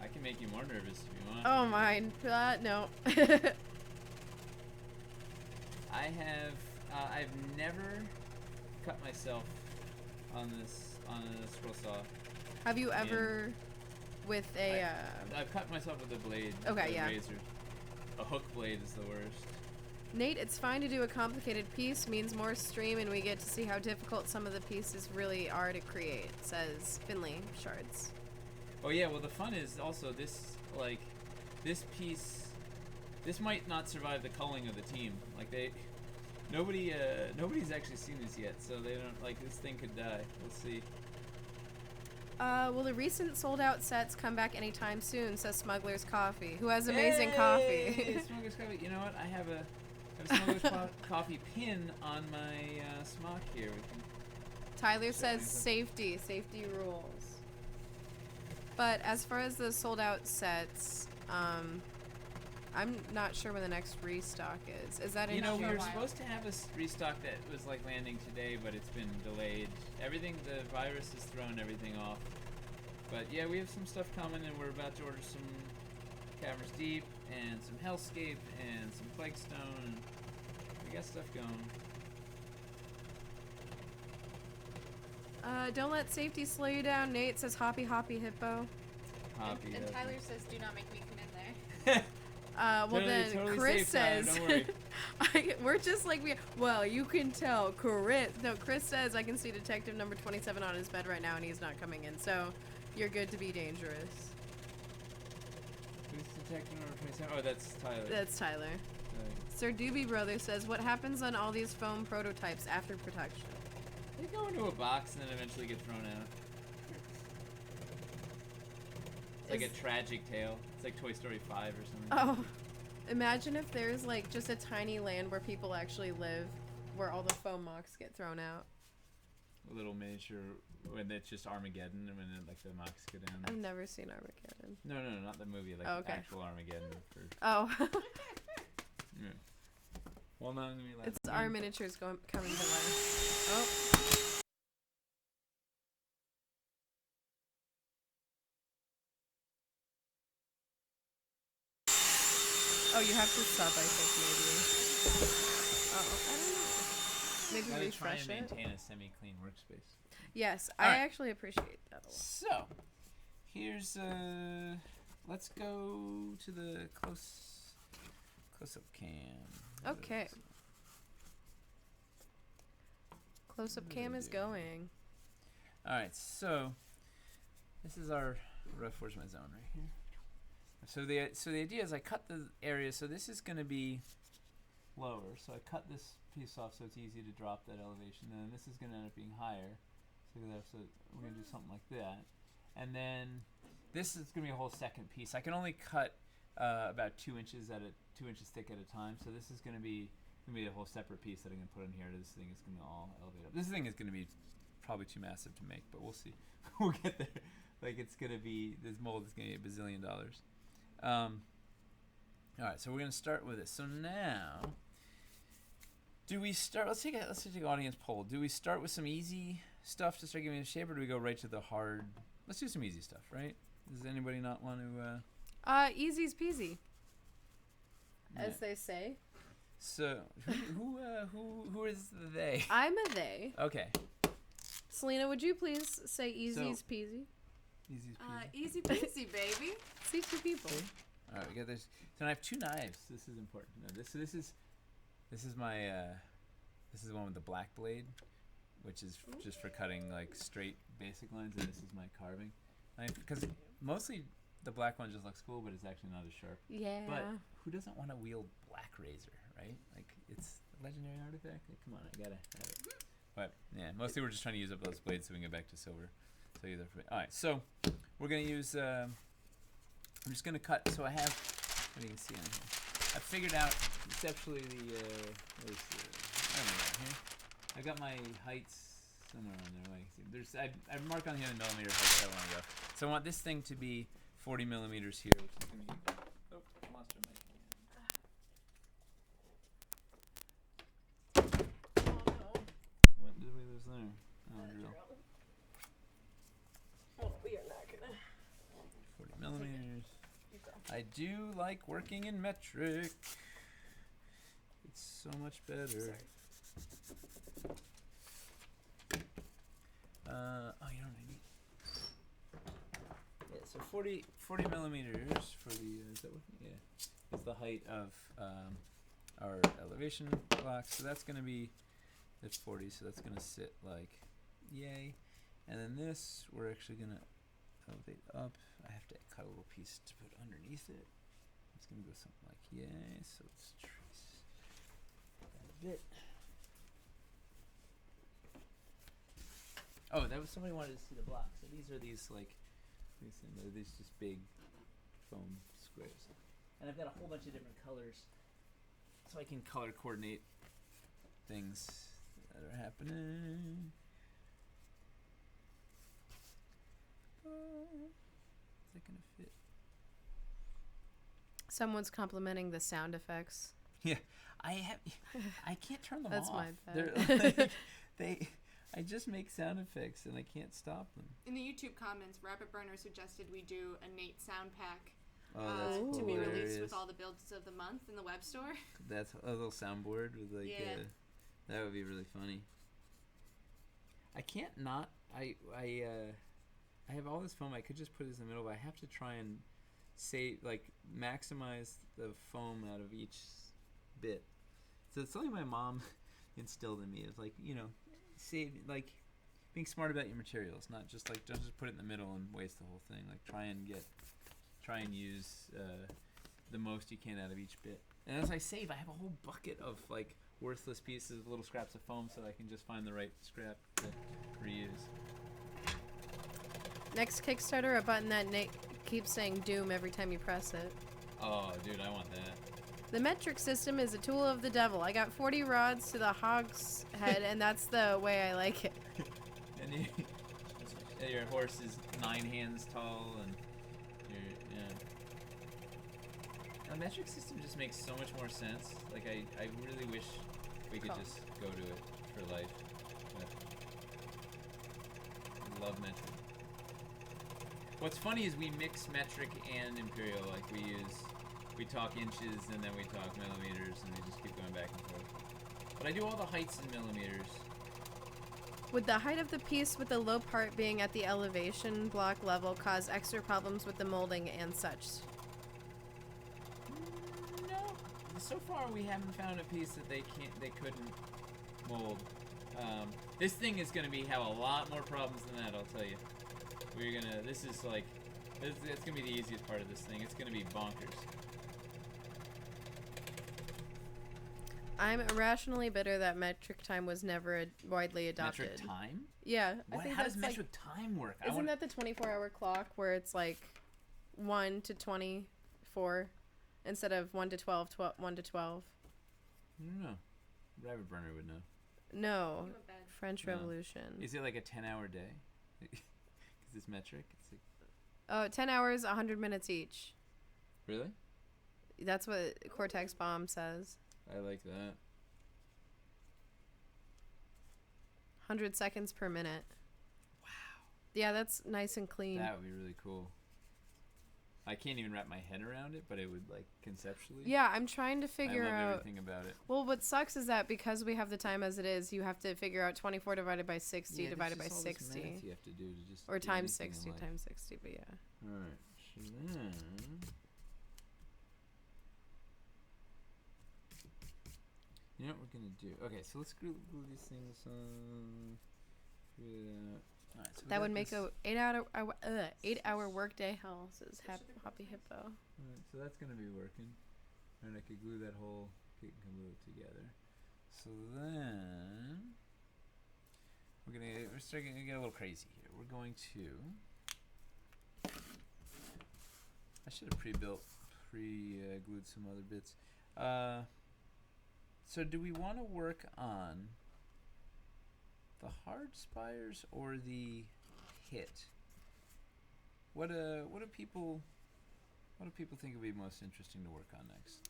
A: I can make you more nervous if you want.
B: Oh, mine. No.
A: I've never cut myself on a scroll saw.
B: Have you ever, with a,
A: I've cut myself with a blade.
B: Okay,
A: a
B: yeah.
A: razor. A hook blade is the worst.
B: Nate, it's fine to do a complicated piece, means more stream and we get to see how difficult some of the pieces really are to create, says Finley Shards.
A: Oh yeah, well the fun is also this, like, this piece, this might not survive the culling of the team. Like, nobody's actually seen this yet, so they don't, like, this thing could die. We'll see.
B: Will the recent sold out sets come back anytime soon, says Smuggler's Coffee, who has amazing coffee.
A: Smuggler's Coffee. You know what? I have a Smuggler's Coffee pin on my smock here. We can
B: Tyler says
A: anything.
B: safety rules. But as far as the sold out sets, I'm not sure when the next restock is. Is that in
A: You know, we
B: a
A: were
B: while?
A: supposed to have a restock that was like landing today, but it's been delayed. Everything, the virus has thrown everything off. But yeah, we have some stuff coming, and we're about to order some Caverns Deep and some Hellscape and some Plague Stone. And we got stuff going.
B: Don't let safety slow you down. Nate says hoppy hippo.
A: Hoppy.
C: And
A: that's
C: Tyler
A: it.
C: says, "Do not make me come in there."
B: Well then
A: totally
B: Chris
A: safe, Tyler,
B: says
A: don't worry.
B: we're just like well, you can tell Chris says I can see detective number 27 on his bed right now and he's not coming in, so you're good to be dangerous.
A: Who's detective number 27? Oh, that's Tyler.
B: That's Tyler.
A: Right.
B: Sir Doobie Brother says what happens on all these foam prototypes after production?
A: They go into a box and then eventually get thrown out. It's like a tragic tale. It's like Toy Story 5 or something.
B: Oh, imagine if there's like just a tiny land where people actually live, where all the foam mocks get thrown out.
A: A little miniature when it's just Armageddon and when like the mocks go down.
B: I've never seen Armageddon.
A: No, not the movie. Like
B: Oh, okay.
A: actual Armageddon.
B: Oh,
A: Yeah. Well, not gonna be loud.
B: it's our miniatures coming to life. Oh. Oh, you have to sub, I think, maybe. Oh, I don't know. Maybe
A: Gotta try
B: refresh
A: and
B: it.
A: maintain a semi-clean workspace.
B: Yes,
A: All
B: I
A: right.
B: actually appreciate that a lot.
A: So, here's let's go to the close-up cam.
B: Okay. Close-up cam is going.
A: All right, so this is our rough. Where's my zone right here? So the idea is I cut the area. So this is going to be lower. So I cut this piece off so it's easy to drop that elevation. And then this is going to end up being higher. So we're going to do something like that. And then this is going to be a whole second piece. I can only cut about 2 inches 2 inches thick at a time. So this is going to be a whole separate piece that I'm going to put in here. This thing is going to all elevate up. This thing is going to be probably too massive to make, but we'll see. We'll get there. Like it's going to be, this mold is going to be $1 bazillion. All right, so we're going to start with it. So now, do we start? Let's take an audience poll. Do we start with some easy stuff to start giving it a shape, or do we go right to the hard? Let's do some easy stuff, right? Does anybody not want to?
B: Easy's peasy,
A: Yeah.
B: as they say.
A: So who is the they?
B: I'm a they.
A: Okay.
B: Selena, would you please say easy's peasy?
A: Easy peasy.
D: Easy peasy, baby.
B: See two people.
A: Okay. All right, we got this. So I have 2 knives. This is important. No, this is my this is the one with the black blade, which is just for cutting like straight basic lines, and this is my carving knife, because mostly the black one just looks cool, but it's actually not as sharp.
B: Yeah.
A: But who doesn't want to wield black razor, right? Like it's a legendary artifact. Like, come on, I gotta have it. But yeah, mostly we're just trying to use up those blades so we can get back to silver. So either. All right, so we're gonna use. I'm just gonna cut. So I have. What do you can see on here? I figured out conceptually the. I don't know here. I got my heights somewhere on there. Like, there's. I mark on here the millimeter heights I want to go. So I want this thing to be 40 millimeters here, which is gonna be. Oh, lost my What did we lose there? Oh, drill.
B: Oh, we are not gonna.
A: 40 millimeters. I do like working in metric. It's so much better. Oh, you don't need. Yeah, so 40 millimeters for the. Is that what? Yeah, is the height of our elevation block. So that's gonna be. It's 40, so that's gonna sit like, yay. And then this, we're actually gonna elevate up. I have to cut a little piece to put underneath it. It's gonna go something like yay. So let's trace that a bit. Oh, that was somebody wanted to see the block. So these are these just big foam squares, and I've got a whole bunch of different colors, so I can color coordinate things that are happening. Is that gonna fit?
B: Someone's complimenting the sound effects.
A: Yeah, I can't turn them
B: That's
A: off.
B: my bad.
A: They're like, I just make sound effects and I can't stop them.
D: In the YouTube comments, Rabbit Burner suggested we do a Nate sound pack
A: Oh, that's
D: to be released
A: hilarious.
D: with all the builds of the month in the web store.
A: That's a little soundboard with like
D: Yeah.
A: that would be really funny. I can't not I have all this foam. I could just put this in the middle, but I have to try and maximize the foam out of each bit. So it's something my mom instilled in me. It's like, being smart about your materials, not just don't just put it in the middle and waste the whole thing. Like try and use the most you can out of each bit. And as I save, I have a whole bucket of like worthless pieces, little scraps of foam, so that I can just find the right scrap to reuse.
B: Next Kickstarter, a button that keeps saying Doom every time you press it.
A: Oh, dude, I want that.
B: The metric system is a tool of the devil. I got 40 rods to the hog's head, and that's the way I like it.
A: And your horse is 9 hands tall, and the metric system just makes so much more sense. Like I really wish we could just go to it for life. But I love metric. What's funny is we mix metric and imperial. Like we talk inches and then we talk millimeters, and we just keep going back and forth. But I do all the heights in millimeters.
B: Would the height of the piece with the low part being at the elevation block level cause extra problems with the molding and such?
A: No. So far we haven't found a piece that they couldn't mold. This thing is gonna have a lot more problems than that, I'll tell you. It's gonna be the easiest part of this thing. It's gonna be bonkers.
B: I'm irrationally bitter that metric time was never widely adopted.
A: Metric time?
B: Yeah, I
A: What?
B: think
A: How
B: that's
A: does
B: like,
A: metric time work?
B: isn't that the 24-hour clock where it's like 1 to 24 instead of 1 to 12, 1 to 12?
A: I don't know. Rabbit Burner would know.
B: No,
C: You went bad.
B: French
A: No.
B: Revolution.
A: Is it like a 10-hour day? Because it's metric. It's like,
B: Oh, 10 hours, 100 minutes each.
A: really?
B: That's what Cortex Bomb says.
A: I like that.
B: 100 seconds per minute.
A: Wow.
B: Yeah, that's nice and clean.
A: That would be really cool. I can't even wrap my head around it, but it would, like, conceptually.
B: Yeah, I'm trying to figure
A: I love
B: out.
A: everything about it.
B: Well, what sucks is that because we have the time as it is, you have to figure out 24 divided by 60 divided by 60.
A: You have to do to just
B: Or
A: do
B: times
A: anything in
B: 60
A: life.
B: times 60, but yeah.
A: All right. So then, you know what we're gonna do? Okay, so let's glue these things on. All right, so we
B: That
A: got
B: would make
A: this.
B: a 8-hour workday. Hell, says Hoppy Hippo.
A: Alright, so that's gonna be working. And I could glue that whole kit and glue it together. So then we're starting to get a little crazy here. We're going to I should have glued some other bits. So do we want to work on the hard spires or the pit? What do people think would be most interesting to work on next?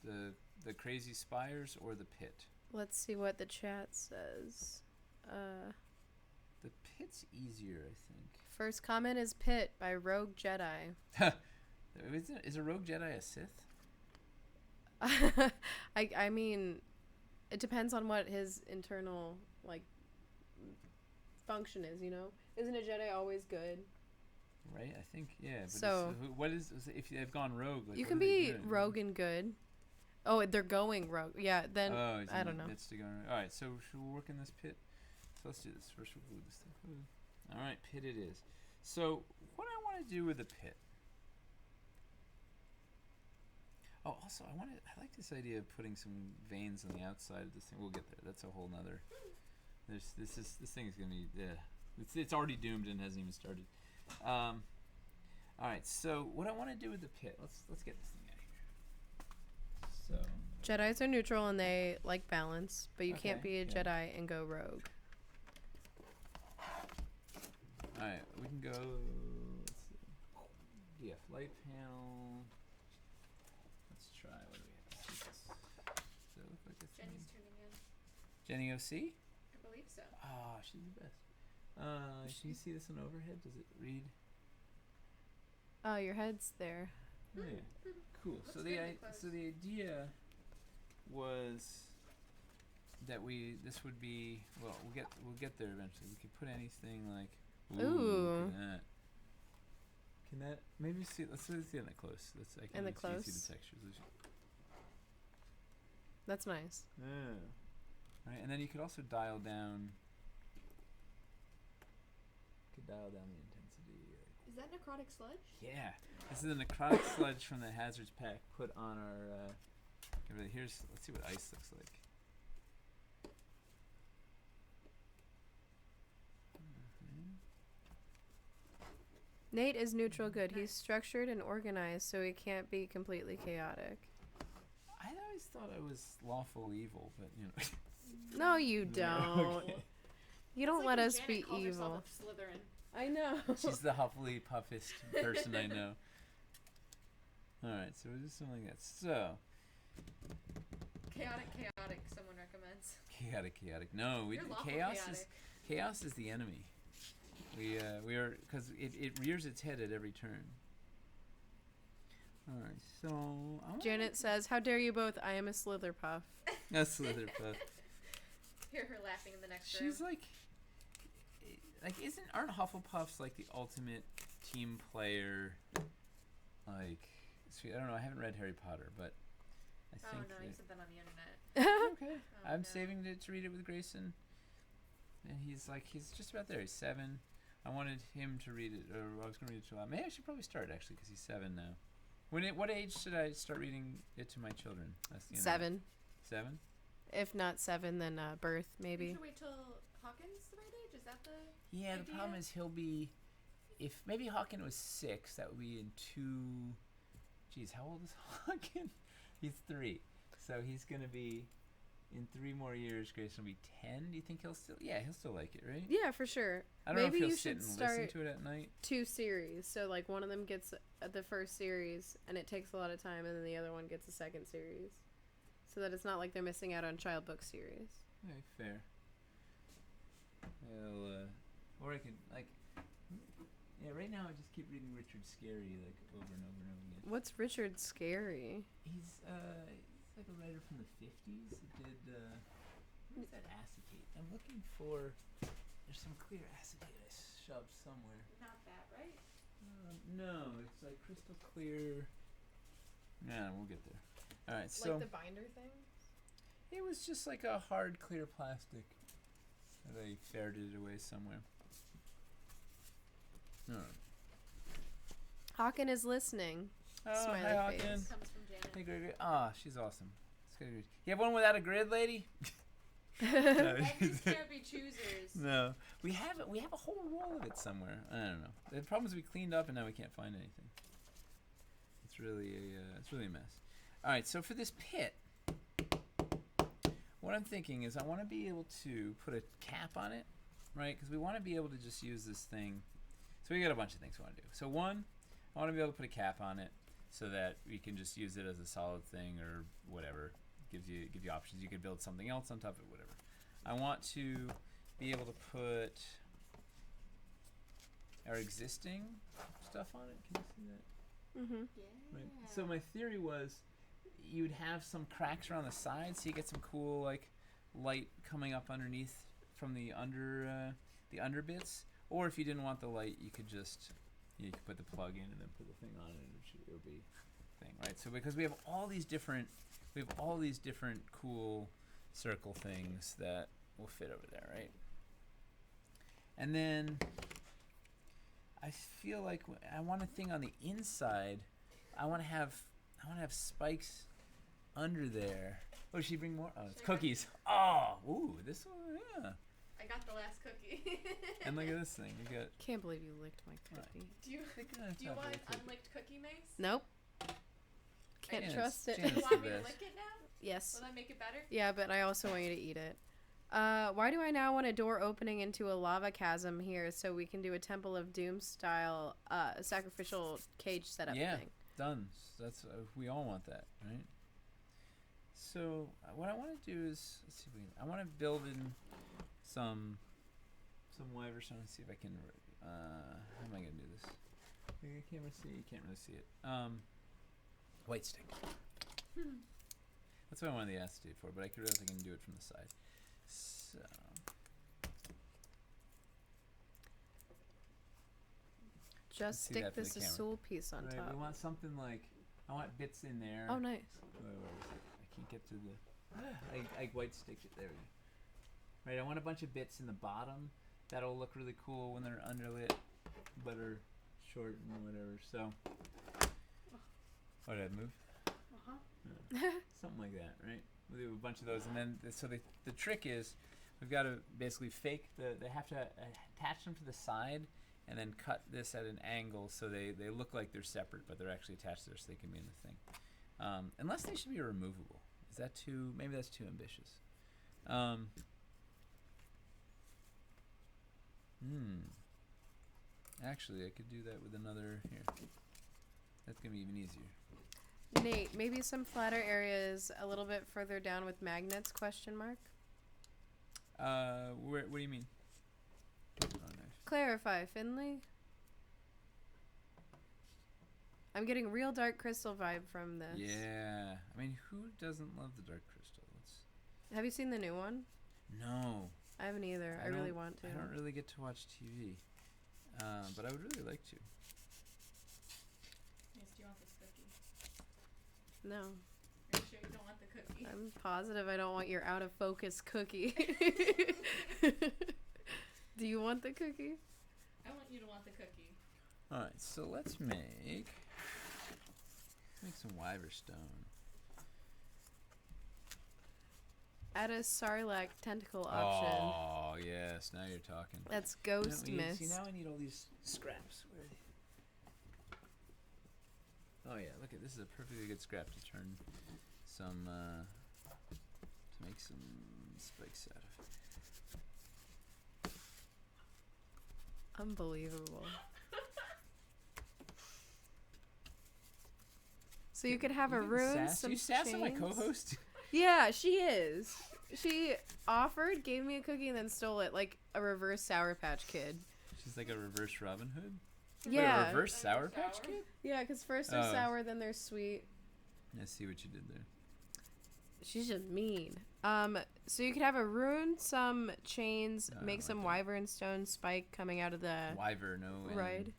A: The crazy spires or the pit?
B: Let's see what the chat says.
A: The pit's easier, I think.
B: First comment is Pit by Rogue Jedi.
A: Is a rogue Jedi a Sith?
B: I mean, it depends on what his internal like function is. You know, isn't a Jedi always good?
A: Right, I think but
B: So-
A: what is if they've gone rogue? Like,
B: You
A: what
B: can
A: are they
B: be
A: doing?
B: rogue and good. Oh, they're going rogue. Yeah, then
A: Oh,
B: I don't know.
A: It's to go. All right, so should we work in this pit? So let's do this first. We'll glue this thing. All right, pit it is. So what I want to do with the pit. Oh, also I like this idea of putting some veins on the outside of this thing. We'll get there. That's a whole nother. This thing is gonna be it's already doomed and hasn't even started. All right, so what I want to do with the pit. Let's get this thing out of here. So.
B: Jedis are neutral and they like balance, but you can't be a
A: Okay, yeah.
B: Jedi and go rogue.
A: Alright, we can go. Let's see. DF light panel. Let's try. What do we have? Does it look like it's
C: Jenny's tuning in.
A: Jenny OC?
C: I believe so.
A: Ah, she's the best. Can you see this on overhead? Does it read?
B: Oh, your head's there.
A: Oh, yeah. Cool.
C: Looks
A: So
C: good
A: the
C: in the
A: so the idea was that this would be we'll get there eventually. We could put anything like
B: Ooh.
A: Look at that. Can that maybe see? Let's see it in the close. I can
B: In the
A: see
B: close?
A: the textures.
B: That's nice.
A: Yeah. Right, and then you could also dial down. Could dial down the intensity.
C: Is that necrotic sludge?
A: Yeah, this is the necrotic sludge from the hazards pack put on our. Let's see what ice looks like.
B: Nate is neutral good. He's structured and organized, so he can't be completely chaotic.
A: I always thought I was lawful evil, but you know.
B: No, you don't.
A: Okay.
B: You don't
C: It's
B: let
C: like when
B: us
C: Janet
B: be
C: called herself
B: evil.
C: a Slytherin.
B: I know.
A: She's the huffily puffest person I know. Alright, so we'll do something like that. So.
C: Chaotic, someone recommends.
A: Chaotic. No,
C: You're lawful
A: chaos
C: chaotic.
A: chaos is the enemy. We are because it rears its head at every turn. All right, so I wanna
B: Janet says, "How dare you both? I am a Slitherpuff."
A: That's Slitherpuff.
C: Hear her laughing in the next
A: She's
C: room.
A: aren't Hufflepuffs like the ultimate team player? Like, I don't know. I haven't read Harry Potter, but I
C: Oh
A: think.
C: no, you
A: that-
C: said that on the internet.
A: Okay.
C: Oh,
A: I'm
C: no.
A: saving to read it with Grayson. And he's just about there. He's 7. I wanted him to read it, or I was going to read it to him. Maybe I should probably start, actually, because he's 7 now. What age should I start reading it to my children? That's the end of it.
B: 7.
A: 7?
B: If not 7, then birth
D: You
B: maybe.
D: should wait till Hawkins the right age. Is that the?
A: Yeah, the
D: idea?
A: problem is he'll be, if maybe Hawken was 6, that would be in 2. Geez, how old is Hawken? He's 3, so he's gonna be in 3 more years. Grayson will be 10. Do you think he'll still? Yeah, he'll still like it, right?
B: Yeah, for sure.
A: I don't know
B: Maybe
A: if he'll
B: you
A: sit
B: should
A: and
B: start
A: listen to it at night.
B: 2 series. So like one of them gets the first series and it takes a lot of time, and then the other one gets the second series, so that it's not like they're missing out on child book series.
A: Okay, fair. Well, or I could like. Yeah, right now I just keep reading Richard Scarry like over and over and over again.
B: What's Richard Scary?
A: He's like a writer from the 50s. He did what is that acetate? I'm looking for. There's some clear acetate I shoved somewhere.
D: Not that, right?
A: No, it's like crystal clear. Nah, we'll get there. All right, so
B: Like the binder thing?
A: it was just like a hard clear plastic that I ferreted away somewhere. All right.
B: Hawken is listening.
A: Oh,
B: Smiley
A: hi,
B: face.
A: Hawken.
D: Comes from Janet.
A: Hey, Gregory. Ah, she's awesome. It's got a grid. You have one without a grid, lady?
D: These can't be choosers.
A: No, we have it. We have a whole roll of it somewhere. I don't know. The problem is we cleaned up and now we can't find anything. It's really a mess. All right, so for this pit, what I'm thinking is I want to be able to put a cap on it, right? Because we want to be able to just use this thing. So we got a bunch of things we want to do. So one, I want to be able to put a cap on it so that we can just use it as a solid thing or whatever. Give you options. You could build something else on top of it, whatever. I want to be able to put our existing stuff on it. Can you see that?
B: Mm-hmm.
D: Yeah.
A: Right. So my theory was you'd have some cracks around the sides, so you get some cool like light coming up underneath from the under bits. Or if you didn't want the light, you could just you could put the plug in and then put the thing on it, and it would be thing, right? So because we have all these different cool circle things that will fit over there, right? And then I feel like I want a thing on the inside. I want to have spikes under there. Oh, did she bring more? Oh, it's
D: Should I
A: cookies. Oh, ooh, this one, yeah.
D: I got the last cookie.
A: And look at this thing. We got.
B: Can't believe you licked my cookie.
D: Do you want unlicked cookie mace?
B: Nope. Can't
A: Janet's-
B: trust it.
A: Janet's
D: You
A: the
D: want me to
A: best.
D: lick it now?
B: Yes.
D: Will that make it better?
B: Yeah, but I also want you to eat it. Why do I now want a door opening into a lava chasm here so we can do a Temple of Doom style sacrificial cage setup
A: Yeah.
B: thing?
A: Done. That's we all want that, right? So what I want to do is let's see if we can, I want to build in some wyverns. Let's see if I can. How am I gonna do this? You can't really see. You can't really see it. White stick. That's what I wanted the acetate for, but I could realize I can do it from the side. So.
B: Just
A: see that
B: stick
A: for the
B: this
A: camera.
B: Azul piece on
A: Right,
B: top.
A: we want something like I want bits in there.
B: Oh, nice.
A: Where is it? I can't get to the. I white sticked it. There we go. Right, I want a bunch of bits in the bottom that'll look really cool when they're underlit, but are short and whatever. So, what did I move?
D: Uh-huh.
A: Something like that, right? We'll do a bunch of those, and then so the trick is we've got to basically fake they have to attach them to the side and then cut this at an angle so they look like they're separate, but they're actually attached there so they can be in the thing. Unless they should be removable. Is that too? Maybe that's too ambitious. Actually, I could do that with another here. That's gonna be even easier.
B: Nate, maybe some flatter areas a little bit further down with magnets, question mark?
A: What do you mean? Oh, nice.
B: Clarify, Finley. I'm getting real dark crystal vibe from this.
A: Yeah. I mean, who doesn't love the dark crystal?
B: Have you seen the new one?
A: No.
B: I haven't either. I really
A: don't-
B: want to.
A: I don't really get to watch TV. But I would really like to.
D: Yes, do you want this cookie?
B: No.
D: Are you sure you don't want the cookie?
B: I'm positive I don't want your out of focus cookie. Do you want the cookie?
D: I want you to want the cookie.
A: Alright, so let's make some wyver stone.
B: Add a Sarlacc tentacle option.
A: Oh yes, now you're talking.
B: That's Ghost
A: See,
B: Mist.
A: now I need all these scraps. Where are they? Oh yeah, look at this is a perfectly good scrap to turn some to make some spikes out of.
B: Unbelievable. So you could have a rune, some
A: You sassing my
B: chains.
A: co-host?
B: Yeah, she is. She offered, gave me a cookie, and then stole it like a reverse Sour Patch Kid.
A: She's like a reverse Robin Hood.
B: Yeah.
A: Wait, a reverse Sour Patch Kid?
B: Yeah, because first they're
A: Oh.
B: sour, then they're sweet.
A: I see what you did there.
B: She's just mean. So you could have a rune, some chains,
A: I
B: make
A: like
B: some
A: that.
B: wyvern stone spike coming out of the
A: Wyvern, no.
B: right.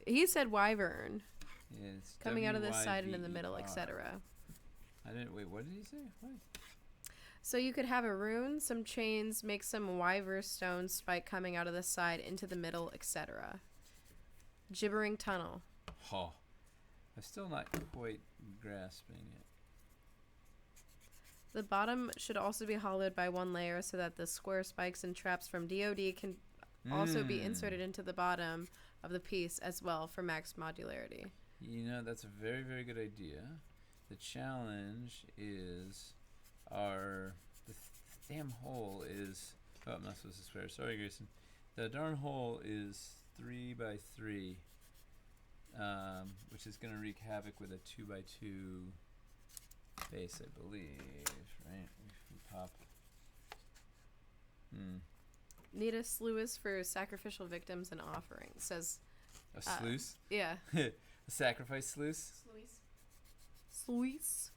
B: He said wyvern
A: Yeah, it's
B: coming out of the side and in the
A: WYVER.
B: middle, etc.
A: I didn't wait. What did he say? What?
B: So you could have a rune, some chains, make some wyvern stone spike coming out of the side into the middle, etc. Gibbering tunnel.
A: Oh, I'm still not quite grasping it.
B: The bottom should also be hollowed by one layer so that the square spikes and traps from DoD can also be inserted into the bottom of the piece as well for max modularity.
A: You know, that's a very, very good idea. The challenge is the damn hole is. Oh, I'm not supposed to swear. Sorry, Grayson. The darn hole is 3 by 3, which is going to wreak havoc with a 2 by 2 base, I believe. Right? If we pop.
B: Need a sluice for sacrificial victims and offerings. Says,
A: A sluice?
B: yeah.
A: A sacrifice sluice?
C: Sluice.
B: Sluice.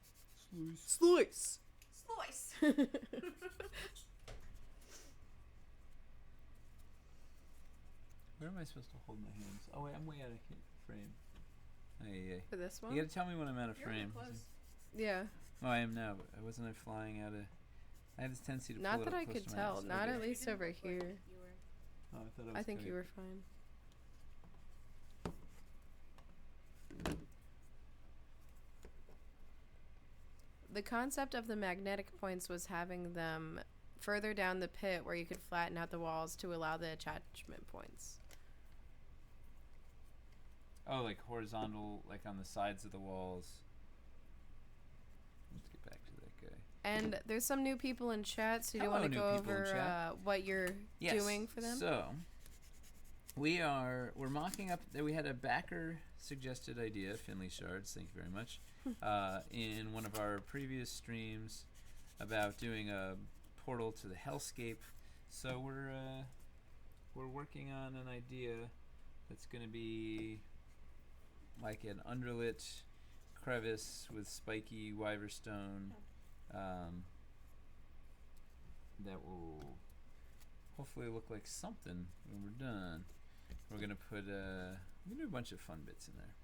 A: Sluice.
B: Sluice.
C: Sluice.
A: Where am I supposed to hold my hands? Oh, wait, I'm way out of frame. Ay,
B: For this
A: You
B: one?
A: gotta tell me when I'm out of
C: You're really
A: frame.
C: close.
B: Yeah.
A: Oh, I am now, but wasn't I flying out of... I have this tendency to pull
B: Not
A: it
B: that
A: up
B: I
A: close
B: could
A: to my
B: tell.
A: eyes.
B: Not
A: Okay.
B: at least
C: You didn't
B: over
C: look like
B: here.
C: you were.
A: Oh, I thought I was
B: I think you
A: tight.
B: were fine. The concept of the magnetic points was having them further down the pit where you could flatten out the walls to allow the attachment points.
A: Oh, like horizontal, like on the sides of the walls. Let's get back to that guy.
B: And there's some new people in chat, so you
A: Hello,
B: want to
A: new
B: go
A: people in
B: over
A: chat.
B: what you're
A: Yes.
B: doing for them?
A: So, we're mocking up, we had a backer suggested idea, Finley Shards, thank you very much, in one of our previous streams about doing a portal to the hellscape. So we're working on an idea that's going to be like an underlit crevice with spiky wyverstone that will hopefully look like something when we're done. We're gonna put we're gonna do a bunch of fun bits in there.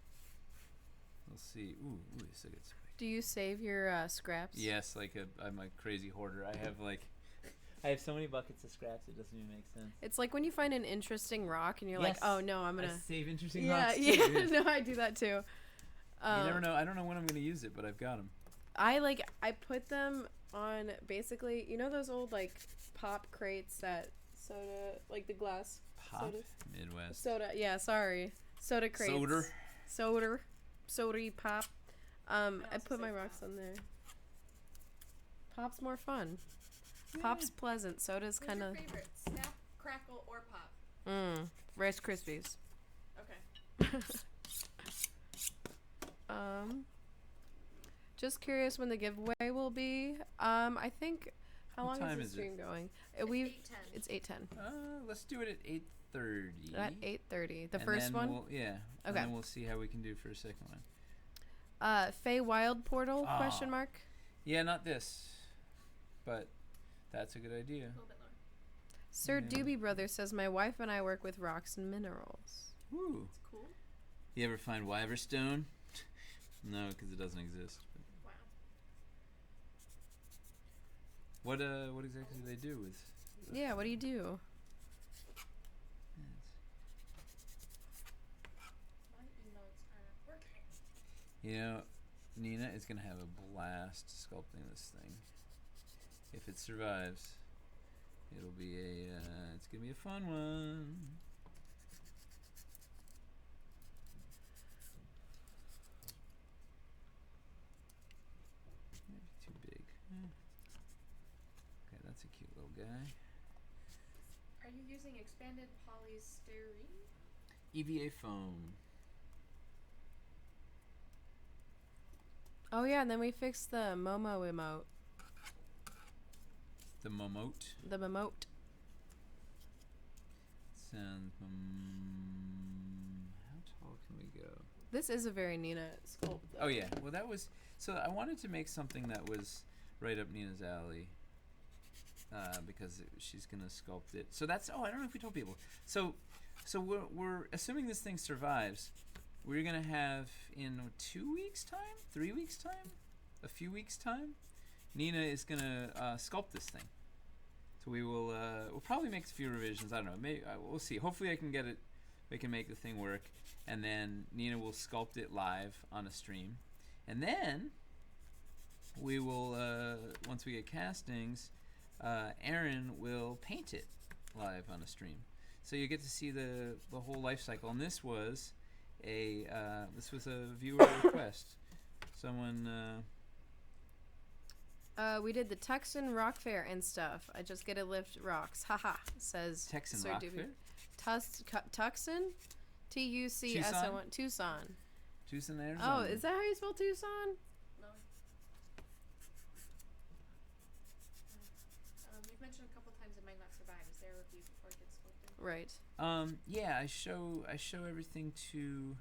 A: We'll see. Ooh, this will get spiky.
B: Do you save your scraps?
A: Yes, like I'm a crazy hoarder. I have so many buckets of scraps it doesn't even make sense.
B: It's like when you find an interesting rock and you're like,
A: Yes.
B: oh no, I'm
A: I
B: gonna.
A: save interesting
B: Yeah,
A: rocks too.
B: yeah.
A: Yes.
B: No, I do that too.
A: You never know. I don't know when I'm gonna use it, but I've got them.
B: I put them on basically, you know those old like pop crates that soda, like the glass
A: Pop
B: soda,
A: Midwest.
B: soda. Yeah, sorry, soda crates. Soda pop. I
C: also
B: put my
C: say
B: rocks
C: pop.
B: on there. Pop's more fun.
A: Yeah.
B: Pop's pleasant. Soda's
C: What's
B: kind
C: your
B: of
C: favorite? Snap, crackle, or pop?
B: Rice Krispies.
C: Okay.
B: Just curious when the giveaway will be. I think. How
A: What
B: long
A: time
B: is the
A: is it?
B: stream going?
C: It's 8:10.
B: It's 8:10.
A: Let's do it at 8:30.
B: At 8:30. The
A: And
B: first
A: then
B: one.
A: We'll, yeah. And
B: Okay.
A: then we'll see how we can do for a second one.
B: Fey Wild Portal?
A: Ah.
B: Question mark.
A: Yeah, not this, but that's a good idea.
C: A little bit lower.
B: Sir
A: Yeah.
B: Doobie Brother says my wife and I work with rocks and minerals.
A: Woo.
C: It's cool.
A: You ever find Wyverstone? No, because it doesn't exist.
C: Wow.
A: What exactly do they do with?
B: Yeah. What do you do?
C: My emotes aren't working.
A: You know, Nina is gonna have a blast sculpting this thing. If it survives, it'll be it's gonna be a fun one. Maybe too big. Okay, that's a cute little guy.
C: Are you using expanded polystyrene?
A: EVA foam.
B: Oh yeah, and then we fixed the Momo emote.
A: The Momote.
B: The Momote.
A: Sounds. How tall can we go?
B: This is a very Nina sculpt. Though.
A: Oh yeah. Well, that was. So I wanted to make something that was right up Nina's alley. Because she's gonna sculpt it. So that's. Oh, I don't know if we told people. So we're assuming this thing survives. We're gonna have in 2 weeks' time, 3 weeks' time, a few weeks' time. Nina is gonna sculpt this thing. So we'll probably make a few revisions. I don't know. Maybe we'll see. Hopefully I can get it. We can make the thing work, and then Nina will sculpt it live on a stream, and then we will once we get castings, Aaron will paint it live on a stream. So you get to see the whole life cycle. And this was a viewer request. Someone.
B: We did the Texan Rock Fair and stuff. I just get to lift rocks. Haha, says
A: Texan
B: Sir
A: Rock
B: Doobie.
A: Fair?
B: Tucson? Tucson? Tucson.
A: Tucson, Arizona.
B: Oh, is that how you spell Tucson?
C: No. You've mentioned a couple times it might not survive. Is there a review before it gets sculpted?
B: Right.
A: Yeah, I show everything to.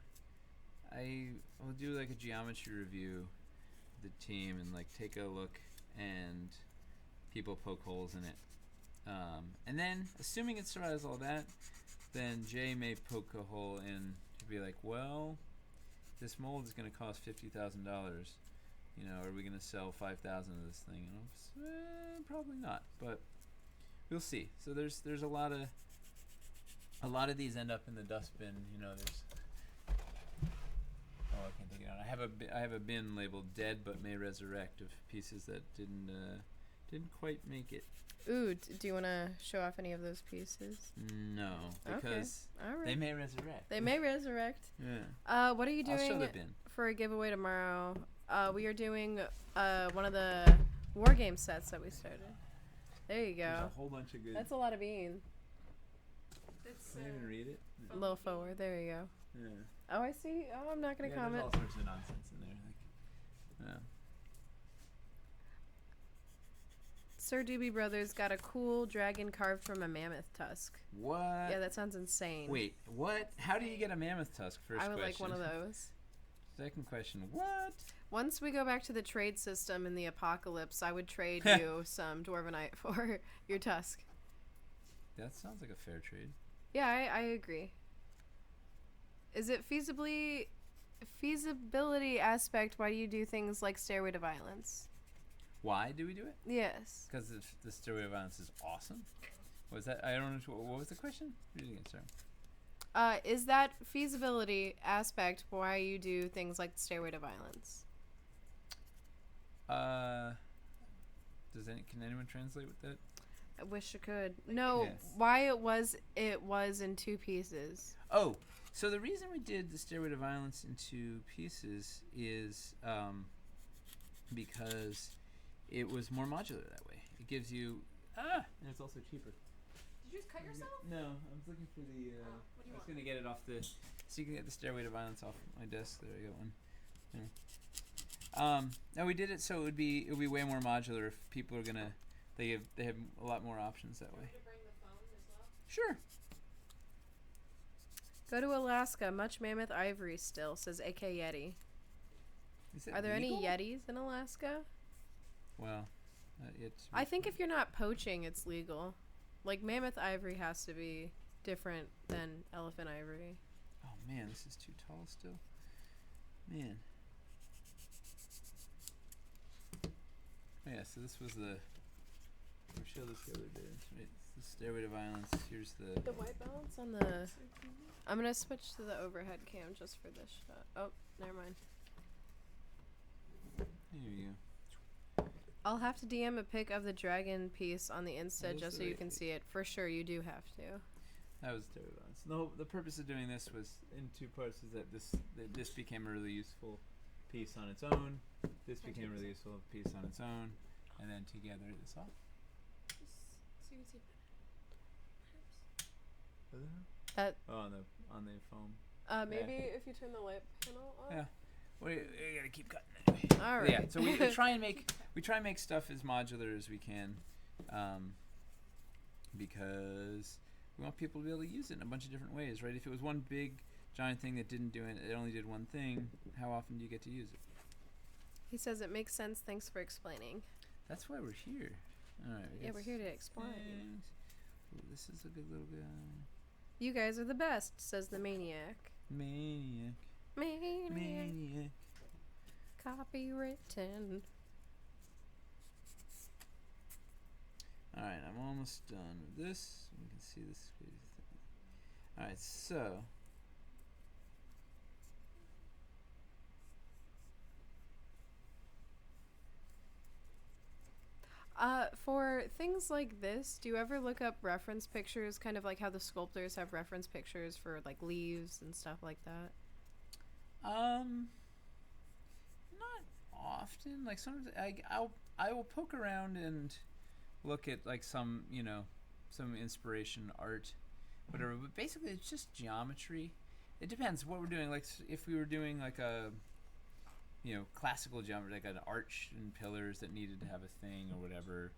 A: I'll do like a geometry review of the team and like take a look and people poke holes in it. And then assuming it survives all that, then Jay may poke a hole in to be like, well, this mold is going to cost $50,000. You know, are we going to sell 5,000 of this thing? And probably not, but we'll see. So there's a lot of these end up in the dustbin. You know, there's. Oh, I can't take it out. I have a bin labeled "Dead but May Resurrect" of pieces that didn't quite make it.
B: Ooh, do you want to show off any of those pieces?
A: No, because
B: All right.
A: they may resurrect.
B: They may resurrect.
A: Yeah.
B: What are you
A: I'll show
B: doing
A: the bin.
B: for a giveaway tomorrow? We are doing one of the war game sets that we started. There you
A: There's
B: go.
A: a whole bunch of good.
B: That's a lot of beans.
C: It's,
A: Can I even read it?
B: A little forward. There you go.
A: Yeah.
B: Oh, I see. Oh, I'm not gonna comment.
A: There's all sorts of nonsense in there. Like,
B: Sir Doobie Brothers got a cool dragon carved from a mammoth tusk.
A: what?
B: Yeah, that sounds insane.
A: Wait, what? How do you get a mammoth tusk? First
B: I would
A: question.
B: like one of those.
A: Second question, what?
B: Once we go back to the trade system in the apocalypse, I would trade you some Dwarvenite for your tusk.
A: That sounds like a fair trade.
B: Yeah, I agree. Is it feasibility aspect why do you do things like Stairway to Violence?
A: Why do we do it?
B: Yes.
A: Because the Stairway of Violence is awesome. Was that? I don't know. What was the question? Read it again, sorry.
B: Is that feasibility aspect why you do things like Stairway to Violence?
A: Can anyone translate with that?
B: I wish I could. No,
A: Yes.
B: why it was in two pieces.
A: Oh, so the reason we did the Stairway to Violence in two pieces is because it was more modular that way. It gives you and it's also cheaper.
C: Did you just cut yourself?
A: No, I was looking for the.
C: What do you
A: I was
C: want?
A: gonna get it off the. So you can get the Stairway to Violence off my desk. There, I got one. Yeah. No, we did it so it would be way more modular if people are gonna. They have a lot more options that way.
C: To bring the phone as well?
A: Sure.
B: Go to Alaska. Much mammoth ivory still, says AK Yeti.
A: Is it
B: Are there
A: legal?
B: any Yetis in Alaska?
A: Well,
B: I think if you're not poaching, it's legal. Like, mammoth ivory has to be different than elephant ivory.
A: Oh man, this is too tall still. Man. Oh yeah, so this was the. We showed this the other day. Right, it's the Stairway to Violence. Here's the.
B: The white balance on the... I'm gonna switch to the overhead cam just for this shot. Oh, never mind.
A: Here you go.
B: I'll have to DM a pic of the dragon piece on the Insta
A: That is
B: just so
A: the
B: you
A: right
B: can
A: pic.
B: see it. For sure, you do have to.
A: That was terrible. So the purpose of doing this was in two parts. Is that this became a really useful piece on its own. This became a really useful piece on its own, and then together this all.
C: So you can see.
B: That
A: Oh, on the foam.
B: maybe if you turn the light panel on.
A: Yeah. We gotta keep cutting it.
B: All right.
A: Yeah. So we try and make stuff as modular as we can, because we want people to be able to use it in a bunch of different ways, right? If it was one big giant thing that didn't do it, it only did one thing. How often do you get to use it?
B: He says it makes sense. Thanks for explaining.
A: That's why we're here. All right.
B: Yeah, we're here to explain.
A: Ooh, this is a good little guy.
B: You guys are the best, says the maniac.
A: Maniac.
B: Maniac.
A: Maniac.
B: Copywritten.
A: Alright, I'm almost done with this. We can see this crazy thing. Alright, so.
B: For things like this, do you ever look up reference pictures, kind of like how the sculptors have reference pictures for like leaves and stuff like that?
A: Not often. Like sometimes I will poke around and look at like some inspiration art, whatever. But basically, it's just geometry. It depends what we're doing. Like if we were doing like a classical geometry, like an arch and pillars that needed to have a thing or whatever,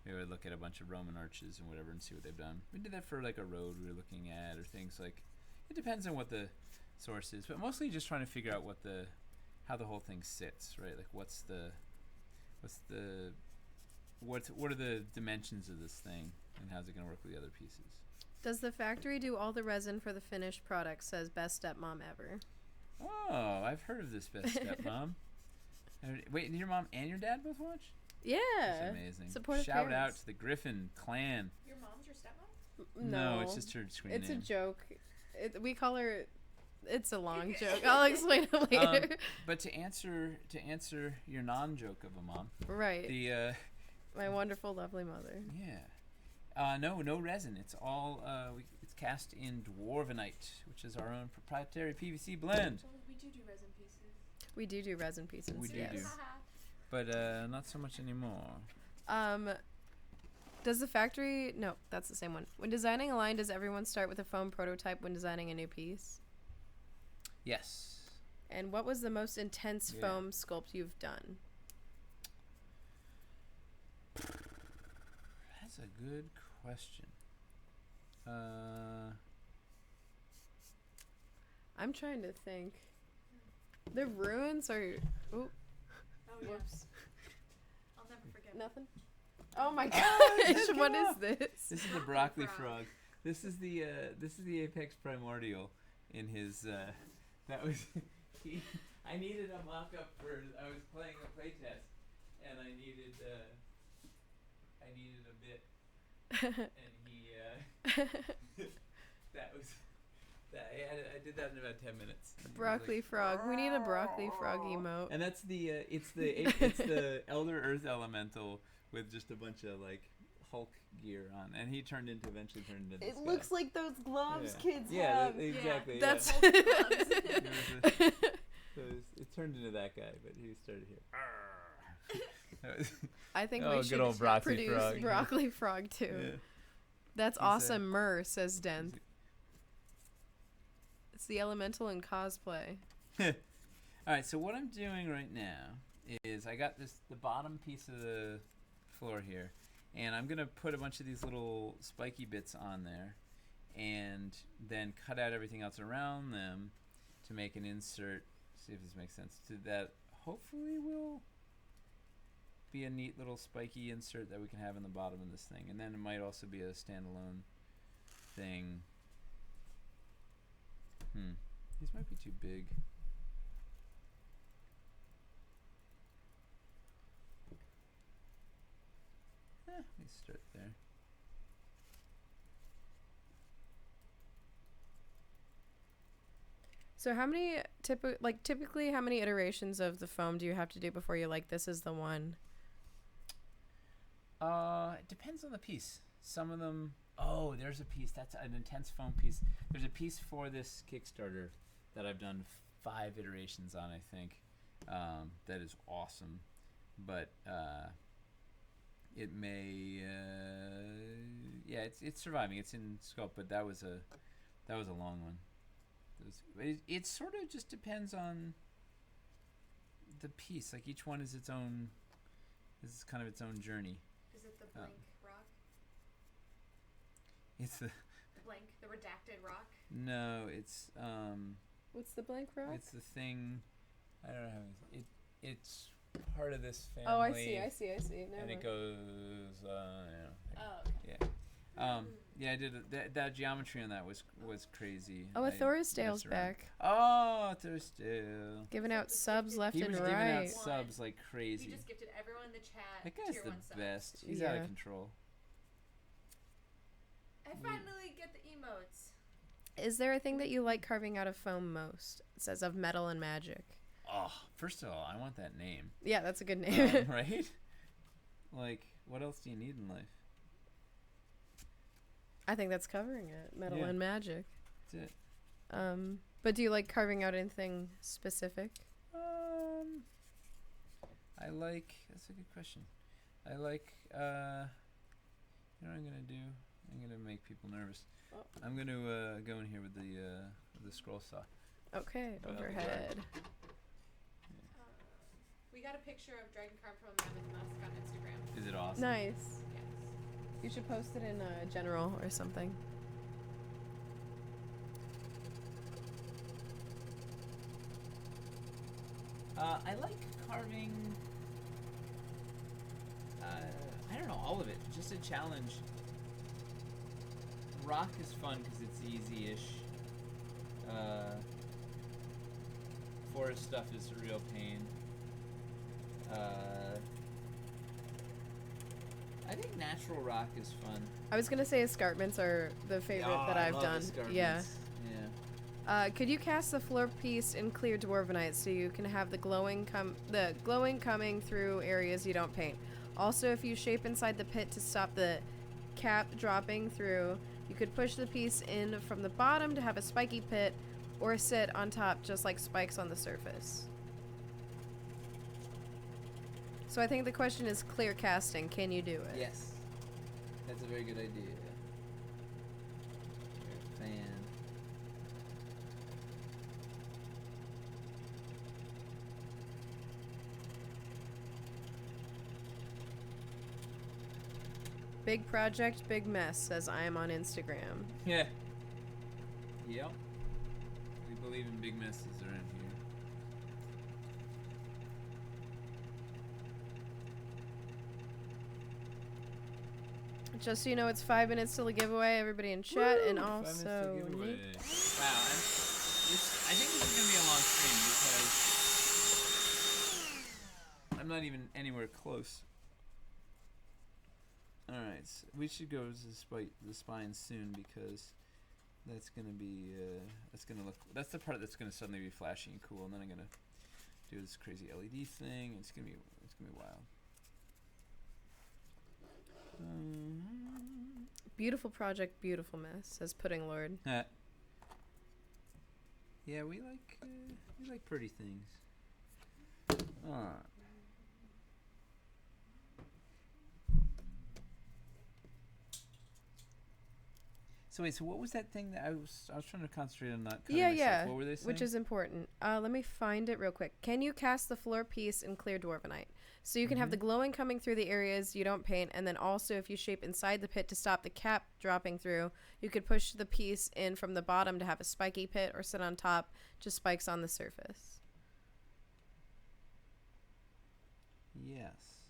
A: we would look at a bunch of Roman arches and whatever and see what they've done. We did that for like a road we were looking at or things like. It depends on what the source is, but mostly just trying to figure out how the whole thing sits, right? Like what are the dimensions of this thing and how's it going to work with the other pieces?
B: Does the factory do all the resin for the finished product, says best stepmom ever?
A: Oh, I've heard of this best stepmom. Wait, did your mom and your dad both watch?
B: Yeah.
A: That's amazing.
B: Supportive
A: Shout out
B: parents.
A: to the Griffin clan.
C: Your mom's your stepmom?
B: No,
A: it's just her screen
B: It's
A: name.
B: a joke. We call her. It's a long joke. I'll explain it later.
A: But to answer your non-joke of a mom,
B: Right.
A: the
B: My wonderful, lovely mother.
A: yeah, no resin. It's all it's cast in dwarvenite, which is our own proprietary PVC blend.
C: Well, we do resin pieces.
B: We do resin pieces.
A: We do
B: yes.
A: do. But not so much anymore.
B: Does the factory? No, that's the same one. When designing a line, does everyone start with a foam prototype when designing a new piece?
A: Yes.
B: And what was the most intense
A: Yeah.
B: foam sculpt you've done?
A: That's a good question.
B: I'm trying to think. The ruins are. Ooh,
C: Oh, yeah.
B: whoops.
C: I'll never forget.
B: Nothing. Oh my
A: it's
B: gosh! What
A: come
B: is
A: up.
B: this?
A: This is the broccoli frog. This is the apex primordial in his that was I needed a mock-up for I was playing a playtest and I needed a bit and he that was that I did that in about 10 minutes. It was
B: Broccoli
A: like,
B: frog. We need a broccoli frog emote.
A: and that's it's the Elder Earth Elemental with just a bunch of like Hulk gear on, and he eventually turned into this
B: It
A: guy.
B: looks like those gloves
A: Yeah.
B: kids
A: Yeah,
B: have.
A: exactly. yeah.
B: That's.
A: So it turned into that guy, but he started here. That was-
B: I think
A: Oh,
B: we
A: good
B: should
A: old broccoli
B: produce
A: frog.
B: broccoli frog too.
A: yeah.
B: That's
A: He's a-
B: awesome, Myrrh, says Denth. It's the elemental in cosplay.
A: All right, so what I'm doing right now is I got the bottom piece of the floor here, and I'm gonna put a bunch of these little spiky bits on there, and then cut out everything else around them to make an insert. See if this makes sense. To that, hopefully will be a neat little spiky insert that we can have in the bottom of this thing, and then it might also be a standalone thing. These might be too big. Let me start there.
B: So how many typically how many iterations of the foam do you have to do before you're like, this is the one?
A: It depends on the piece. Some of them. Oh, there's a piece. That's an intense foam piece. There's a piece for this Kickstarter that I've done 5 iterations on, I think. That is awesome, but it may. Yeah, it's surviving. It's in scope, but that was a long one. It sort of just depends on the piece. Like each one is its own. Is kind of its own journey.
C: Is it the blank rock?
A: It's the
C: Blank, the redacted rock?
A: no. It's
B: What's the blank rock?
A: It's the thing. I don't know how it's part of this family.
B: Oh, I see. Never
A: And
B: mind.
A: it goes.
C: Oh, okay.
A: Yeah, I did that geometry on that was crazy.
B: Oh,
A: I
B: Thorisdale's
A: messed around.
B: back.
A: Oh, Thorisdale.
B: Giving out subs left
A: He
B: and
A: was giving out
B: right.
A: subs like
C: He
A: crazy.
C: just gifted everyone in the chat.
A: That guy's
C: tier
A: the
C: 1 subs.
A: best. He's out
B: Yeah.
A: of control.
C: I finally get the emotes.
B: Is there a thing that you like carving out of foam most? It says of metal and magic.
A: Oh, first of all, I want that name.
B: Yeah, that's a good name.
A: Right? Like, what else do you need in life?
B: I think that's covering it. Metal
A: Yeah.
B: and magic.
A: That's it.
B: But do you like carving out anything specific?
A: I like. That's a good question. I like. You know what I'm gonna do? I'm gonna make people nervous.
B: Oh.
A: I'm gonna go in here with the scroll saw.
B: Okay,
A: But I'll be
B: overhead.
C: We got a picture of Dragon Carp from Mammoth Musk on Instagram.
A: Is it awesome?
B: Nice.
C: Yes.
B: You should post it in general or something.
A: I like carving. I don't know, all of it. Just a challenge. Rock is fun because it's easy-ish. Forest stuff is a real pain. I think natural rock is fun.
B: I was gonna say escarpments are the favorite that
A: I
B: I've
A: love
B: done.
A: escarpments.
B: Yeah.
A: Yeah.
B: Could you cast the floor piece in clear dwarvenite so you can have the glowing coming through areas you don't paint? Also, if you shape inside the pit to stop the cap dropping through, you could push the piece in from the bottom to have a spiky pit, or sit on top just like spikes on the surface. So I think the question is clear casting. Can you do it?
A: Yes. That's a very good idea. You're a fan.
B: Big project, big mess, says I am on Instagram.
A: Yeah. Yep. We believe in big messes around here.
B: Just so you know, it's 5 minutes till the giveaway. Everybody in chat, and
A: 5 minutes to
B: also
A: give away.
B: Nick.
A: Wow, I think this is gonna be a long stream because I'm not even anywhere close. All right, so we should go to the spine soon because that's gonna be that's the part that's gonna suddenly be flashy and cool, and then I'm gonna do this crazy LED thing. It's gonna be wild.
B: Beautiful project, beautiful mess, says Pudding Lord.
A: Yeah, we like pretty things. So wait, so what was that thing that I was trying to concentrate on not cutting myself.
B: Yeah,
A: What were they saying?
B: which is important. Let me find it real quick. Can you cast the floor piece in clear dwarvenite? So you can have the glowing coming through the areas you don't paint, and then also if you shape inside the pit to stop the cap dropping through, you could push the piece in from the bottom to have a spiky pit, or sit on top, just spikes on the surface.
A: Yes.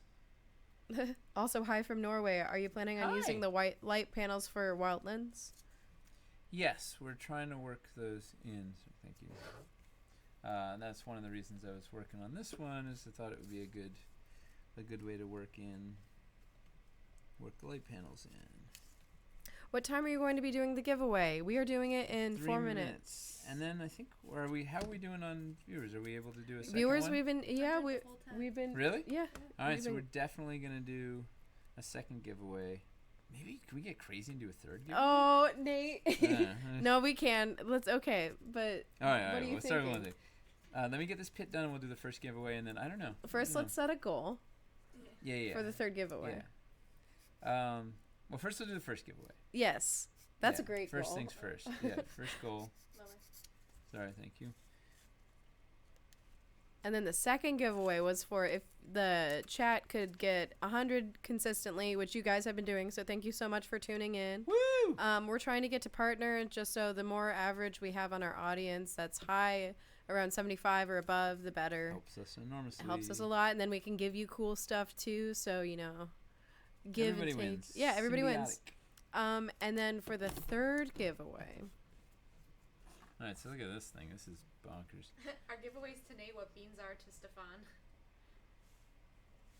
B: Also, hi from Norway. Are you planning on using
A: Hi.
B: the white light panels for wildlands?
A: Yes, we're trying to work those in. So thank you. And that's one of the reasons I was working on this one, is I thought it would be a good way to work the light panels in.
B: What time are you going to be doing the giveaway? We are doing it in
A: 3
B: 4 minutes.
A: And then I think, how are we doing on viewers? Are we able to do a second
B: Viewers,
A: one?
B: we've been
C: I did the whole time.
B: we've been
A: Really?
B: yeah.
A: All right,
B: we've
A: so
B: been-
A: we're definitely gonna do a second giveaway. Maybe can we get crazy and do a third giveaway?
B: Oh, Nate.
A: Yeah.
B: No, we can. Let's. Okay, but
A: All right.
B: what are you
A: We'll start with
B: thinking?
A: one thing. Let me get this pit done, and we'll do the first giveaway, and then I don't know.
B: First, let's set a goal
A: Yeah.
B: for the third giveaway.
A: Yeah. Well, first we'll do the first giveaway.
B: Yes, that's a
A: Yeah,
B: great
A: first
B: goal.
A: things first. Yeah. First goal.
C: Lower.
A: Sorry. Thank you.
B: And then the second giveaway was for if the chat could get 100 consistently, which you guys have been doing. So thank you so much for tuning in.
A: Woo!
B: We're trying to get to partner, just so the more average we have on our audience that's high, around 75 or above, the better.
A: Helps us enormously.
B: It helps us a lot, and then we can give you cool stuff too. So give
A: Everybody
B: and take.
A: wins.
B: Yeah, everybody wins.
A: Symbiotic.
B: And then for the third giveaway,
A: All right. So look at this thing. This is bonkers.
D: Our giveaways to Nate, what beans are to Stefan.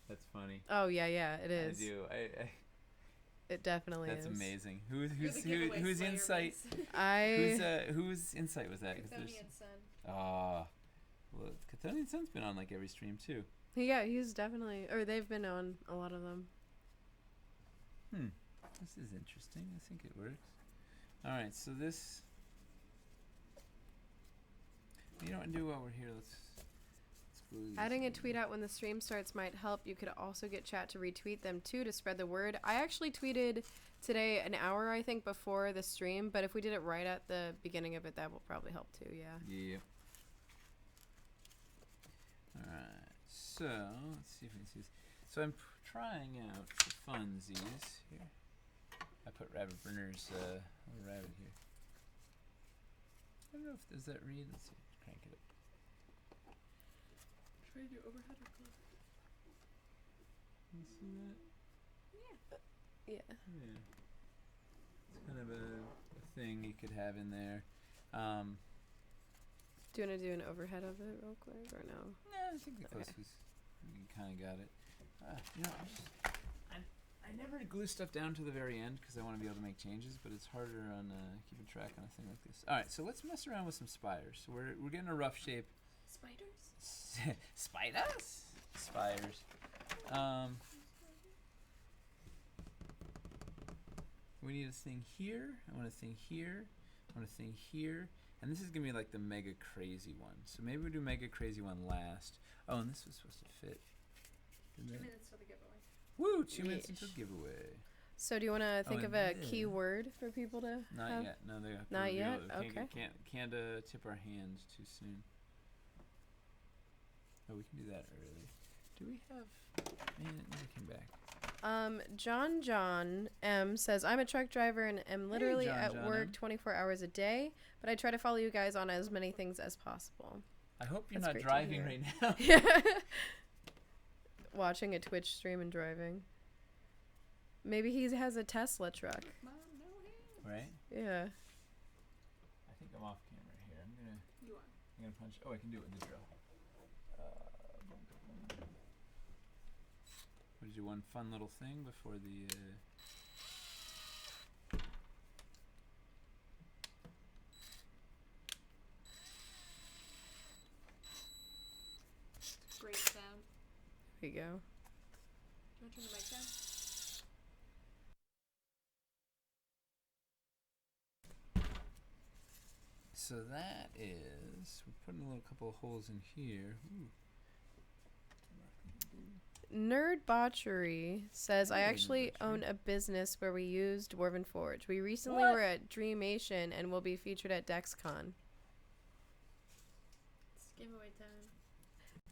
A: That's funny.
B: oh yeah, it is.
A: I do.
B: It definitely
A: That's
B: is.
A: amazing.
D: You're the giveaway
A: Whose
D: slayer,
A: insight?
B: I
A: Whose insight was that? 'Cause there's-
C: Chthonian sun.
A: Ah, well, Chthonian Sun's been on like every stream too.
B: he's definitely, or they've been on a lot of them.
A: This is interesting. I think it works. All right, so this. You know what to do while we're here? Let's glue these
B: Adding a
A: together.
B: tweet out when the stream starts might help. You could also get chat to retweet them too to spread the word. I actually tweeted today an hour, I think, before the stream, but if we did it right at the beginning of it, that will probably help too, yeah.
A: Yeah. All right. So let's see if we can see this. So I'm trying out the funsies here. I put Rabbit Burner's little rabbit here. I don't know if does that read. Let's see. Crank it up.
D: Try to do overhead or close.
A: You see that?
B: Yeah.
A: Yeah. It's kind of a thing you could have in there.
B: Do you want to do an overhead of it real quick or no?
A: No, I think the close was. You kind of got it. You know, I never glue stuff down to the very end because I want to be able to make changes, but it's harder on keeping track on a thing like this. All right, so let's mess around with some spiders. So we're getting a rough shape.
D: Spiders?
A: Spiders? Spiders. We need a thing here. I want a thing here. I want a thing here. And this is going to be like the mega crazy one. So maybe we do mega crazy one last. Oh, and this was supposed to fit.
C: 2 minutes for the giveaway.
A: Woo! 2 minutes
B: Yeesh.
A: until giveaway.
B: So do you want to think
A: and
B: of a
A: then-
B: key word for people to
A: Not
B: have?
A: yet. No, they have to
B: Not
A: reveal
B: yet?
A: it.
B: Okay.
A: Can't tip our hands too soon. Oh, we can do that early. Do we have? Man, it never came back.
B: John M says, I'm a truck driver and am literally
A: John
B: at work
A: M.
B: 24 hours a day, but I try to follow you guys on as many things as possible.
A: I hope you're
B: That's
A: not
B: great to
A: driving
B: hear.
A: right now.
B: Watching a Twitch stream and driving. Maybe he has a Tesla truck.
C: Mom, no hands.
A: Right?
B: Yeah.
A: I think I'm off camera here.
C: You are.
A: I'm gonna punch. Oh, I can do it with the drill. What did you one fun little thing before the?
C: Great sound.
B: There you go.
C: Do you want to turn the mic down?
A: So that is. We're putting a little couple of holes in here. Ooh.
B: Nerd Botchery says, I
A: Hey, Nerd
B: actually
A: Botchery.
B: own a business where we use Dwarven Forge. We recently
A: What?
B: were at Dreamation and will be featured at DexCon.
C: It's giveaway time.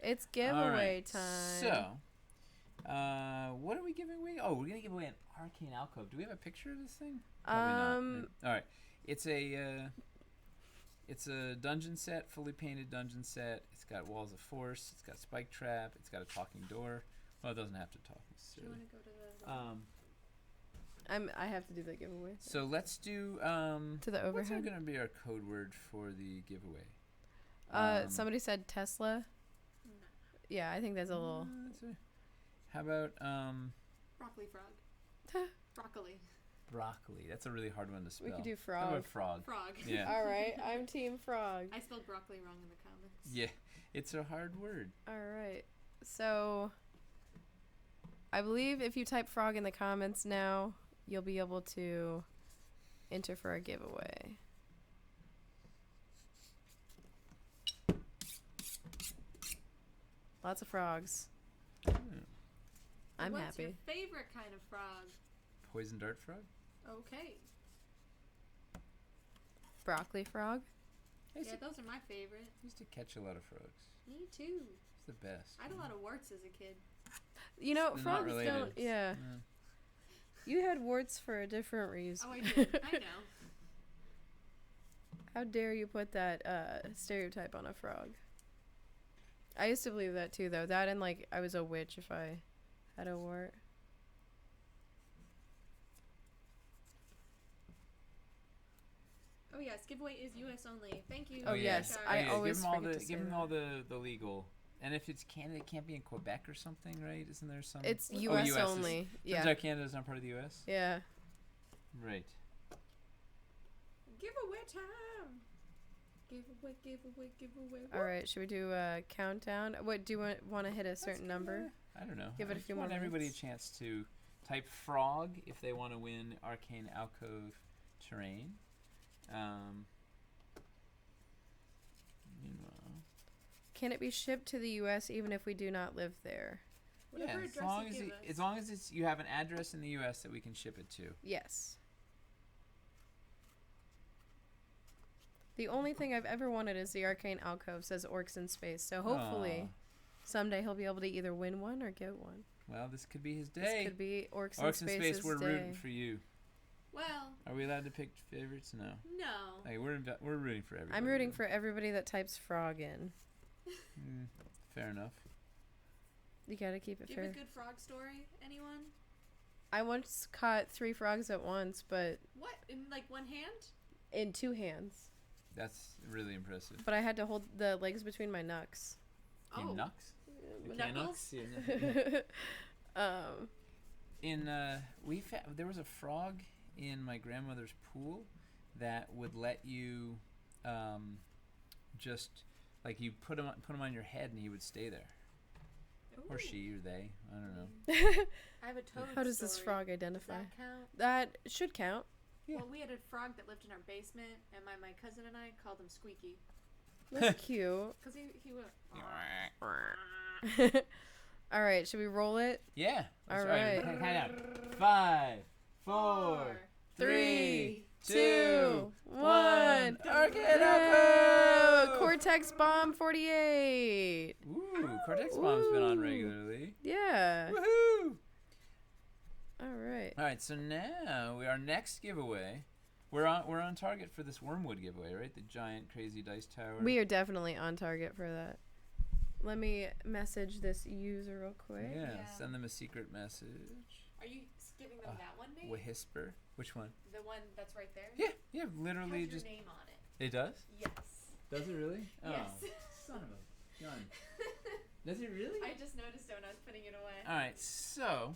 B: It's
A: All
B: giveaway
A: right,
B: time.
A: So, what are we giving away? Oh, we're gonna give away an arcane alcove. Do we have a picture of this thing? Probably not. Maybe. All right, it's a dungeon set, fully painted dungeon set. It's got walls of force. It's got spike trap. It's got a talking door. Well, it doesn't have to talk
C: Do you
A: necessarily.
C: want to go to the...
B: I have to do the giveaway.
A: So let's do
B: To the
A: what's
B: overhead?
A: gonna be our code word for the giveaway?
B: Somebody said Tesla.
C: No.
B: Yeah, I think that's a little.
A: How about
C: Broccoli frog. Broccoli.
A: broccoli? That's a really hard one to spell.
B: We could do
A: How
B: frog.
A: about frog?
C: Frog.
A: Yeah.
B: All right, I'm Team Frog.
C: I spelled broccoli wrong in the comments.
A: Yeah, it's a hard word.
B: All right, so I believe if you type frog in the comments now, you'll be able to enter for a giveaway. Lots of frogs. I'm
D: What's
B: happy.
D: your favorite kind of frog?
A: Poison dart frog?
D: Okay.
B: Broccoli frog.
A: I used,
D: Yeah,
A: to,
D: those are my favorite.
A: used to catch a lot of frogs.
D: Me too.
A: It's the best.
D: I had a lot of warts as a kid.
B: You know,
A: They're not
B: frogs
A: related.
B: don't. Yeah. You had warts for a different reason.
D: Oh, I did. I know.
B: How dare you put that stereotype on a frog? I used to believe that too, though. That and like I was a witch if I had a wart.
D: Oh yes, giveaway is U.S. only. Thank you.
B: Oh, yes,
D: Richard.
B: I always
A: give them all
B: forget
A: the
B: to say
A: give them
B: that.
A: all the legal. And if it's Canada, it can't be in Quebec or something, right? Isn't there some?
B: It's
A: Oh,
B: U.S.
A: is-
B: only.
A: Turns
B: Yeah.
A: out Canada's not part of the U.S.
B: Yeah.
A: Right.
D: Giveaway time. Giveaway, giveaway, giveaway.
B: All right. Should we do a countdown? What do you want to hit a certain number?
A: I don't know.
B: Give it a
A: I just
B: few
A: want
B: more
A: everybody a
B: minutes.
A: chance to type frog if they want to win Arcane Alcove terrain. Meanwhile,
B: Can it be shipped to the U.S. even if we do not live there?
D: Whatever
A: yeah,
D: address you give us.
A: as long as it's you have an address in the U.S. that we can ship it to.
B: Yes. The only thing I've ever wanted is the Arcane Alcove, says Orcs in Space. So hopefully
A: Aw.
B: someday he'll be able to either win one or get one.
A: Well, this could be his
B: This
A: day.
B: could be Orcs in
A: Orcs in
B: Space's
A: Space, we're
B: day.
A: rooting for you.
D: Well,
A: Are we allowed to pick favorites? No.
D: no.
A: Hey, we're rooting for everybody.
B: I'm rooting for everybody that types frog in.
A: Fair enough.
B: You gotta keep it
D: Do you have
B: fair.
D: a good frog story? Anyone?
B: I once caught 3 frogs at once, but
D: What? In like one hand?
B: in 2 hands.
A: That's really impressive.
B: But I had to hold the legs between my knucks.
A: In
D: Oh.
A: Nux?
D: Knuckles?
A: There was a frog in my grandmother's pool that would let you just like you put him on your head and he would stay there, or
D: Ooh.
A: she or they, I don't know.
D: I have a toad
B: How does this
D: story.
B: frog
D: Does
B: identify?
D: that count?
B: That should count.
A: Yeah.
D: Well, we had a frog that lived in our basement, and my cousin and I called him Squeaky.
B: That's cute.
D: Because he went...
B: All right, should we roll it?
A: Yeah.
B: All
A: right.
B: right.
A: Count out. 5, 4, 3, 2, 1. Arcade Alcove!
B: Cortex Bomb 48.
A: Ooh, Cortex Bomb's been on regularly.
B: Yeah.
A: Woohoo!
B: All right.
A: All right, so now our next giveaway. We're on target for this Wormwood giveaway, right? The giant crazy dice tower.
B: We are definitely on target for that. Let me message this user real quick.
A: Yeah,
D: Yeah.
A: send them a secret message.
D: Are you giving them that one, Nate?
A: Whisper. Which one?
D: The one that's right there?
A: Yeah, literally
D: Has your
A: just.
D: name on it.
A: It does?
D: Yes.
A: Does it really? Oh,
D: Yes.
A: son of a gun. Does it really?
D: I just noticed it when I was putting it away.
A: All right, so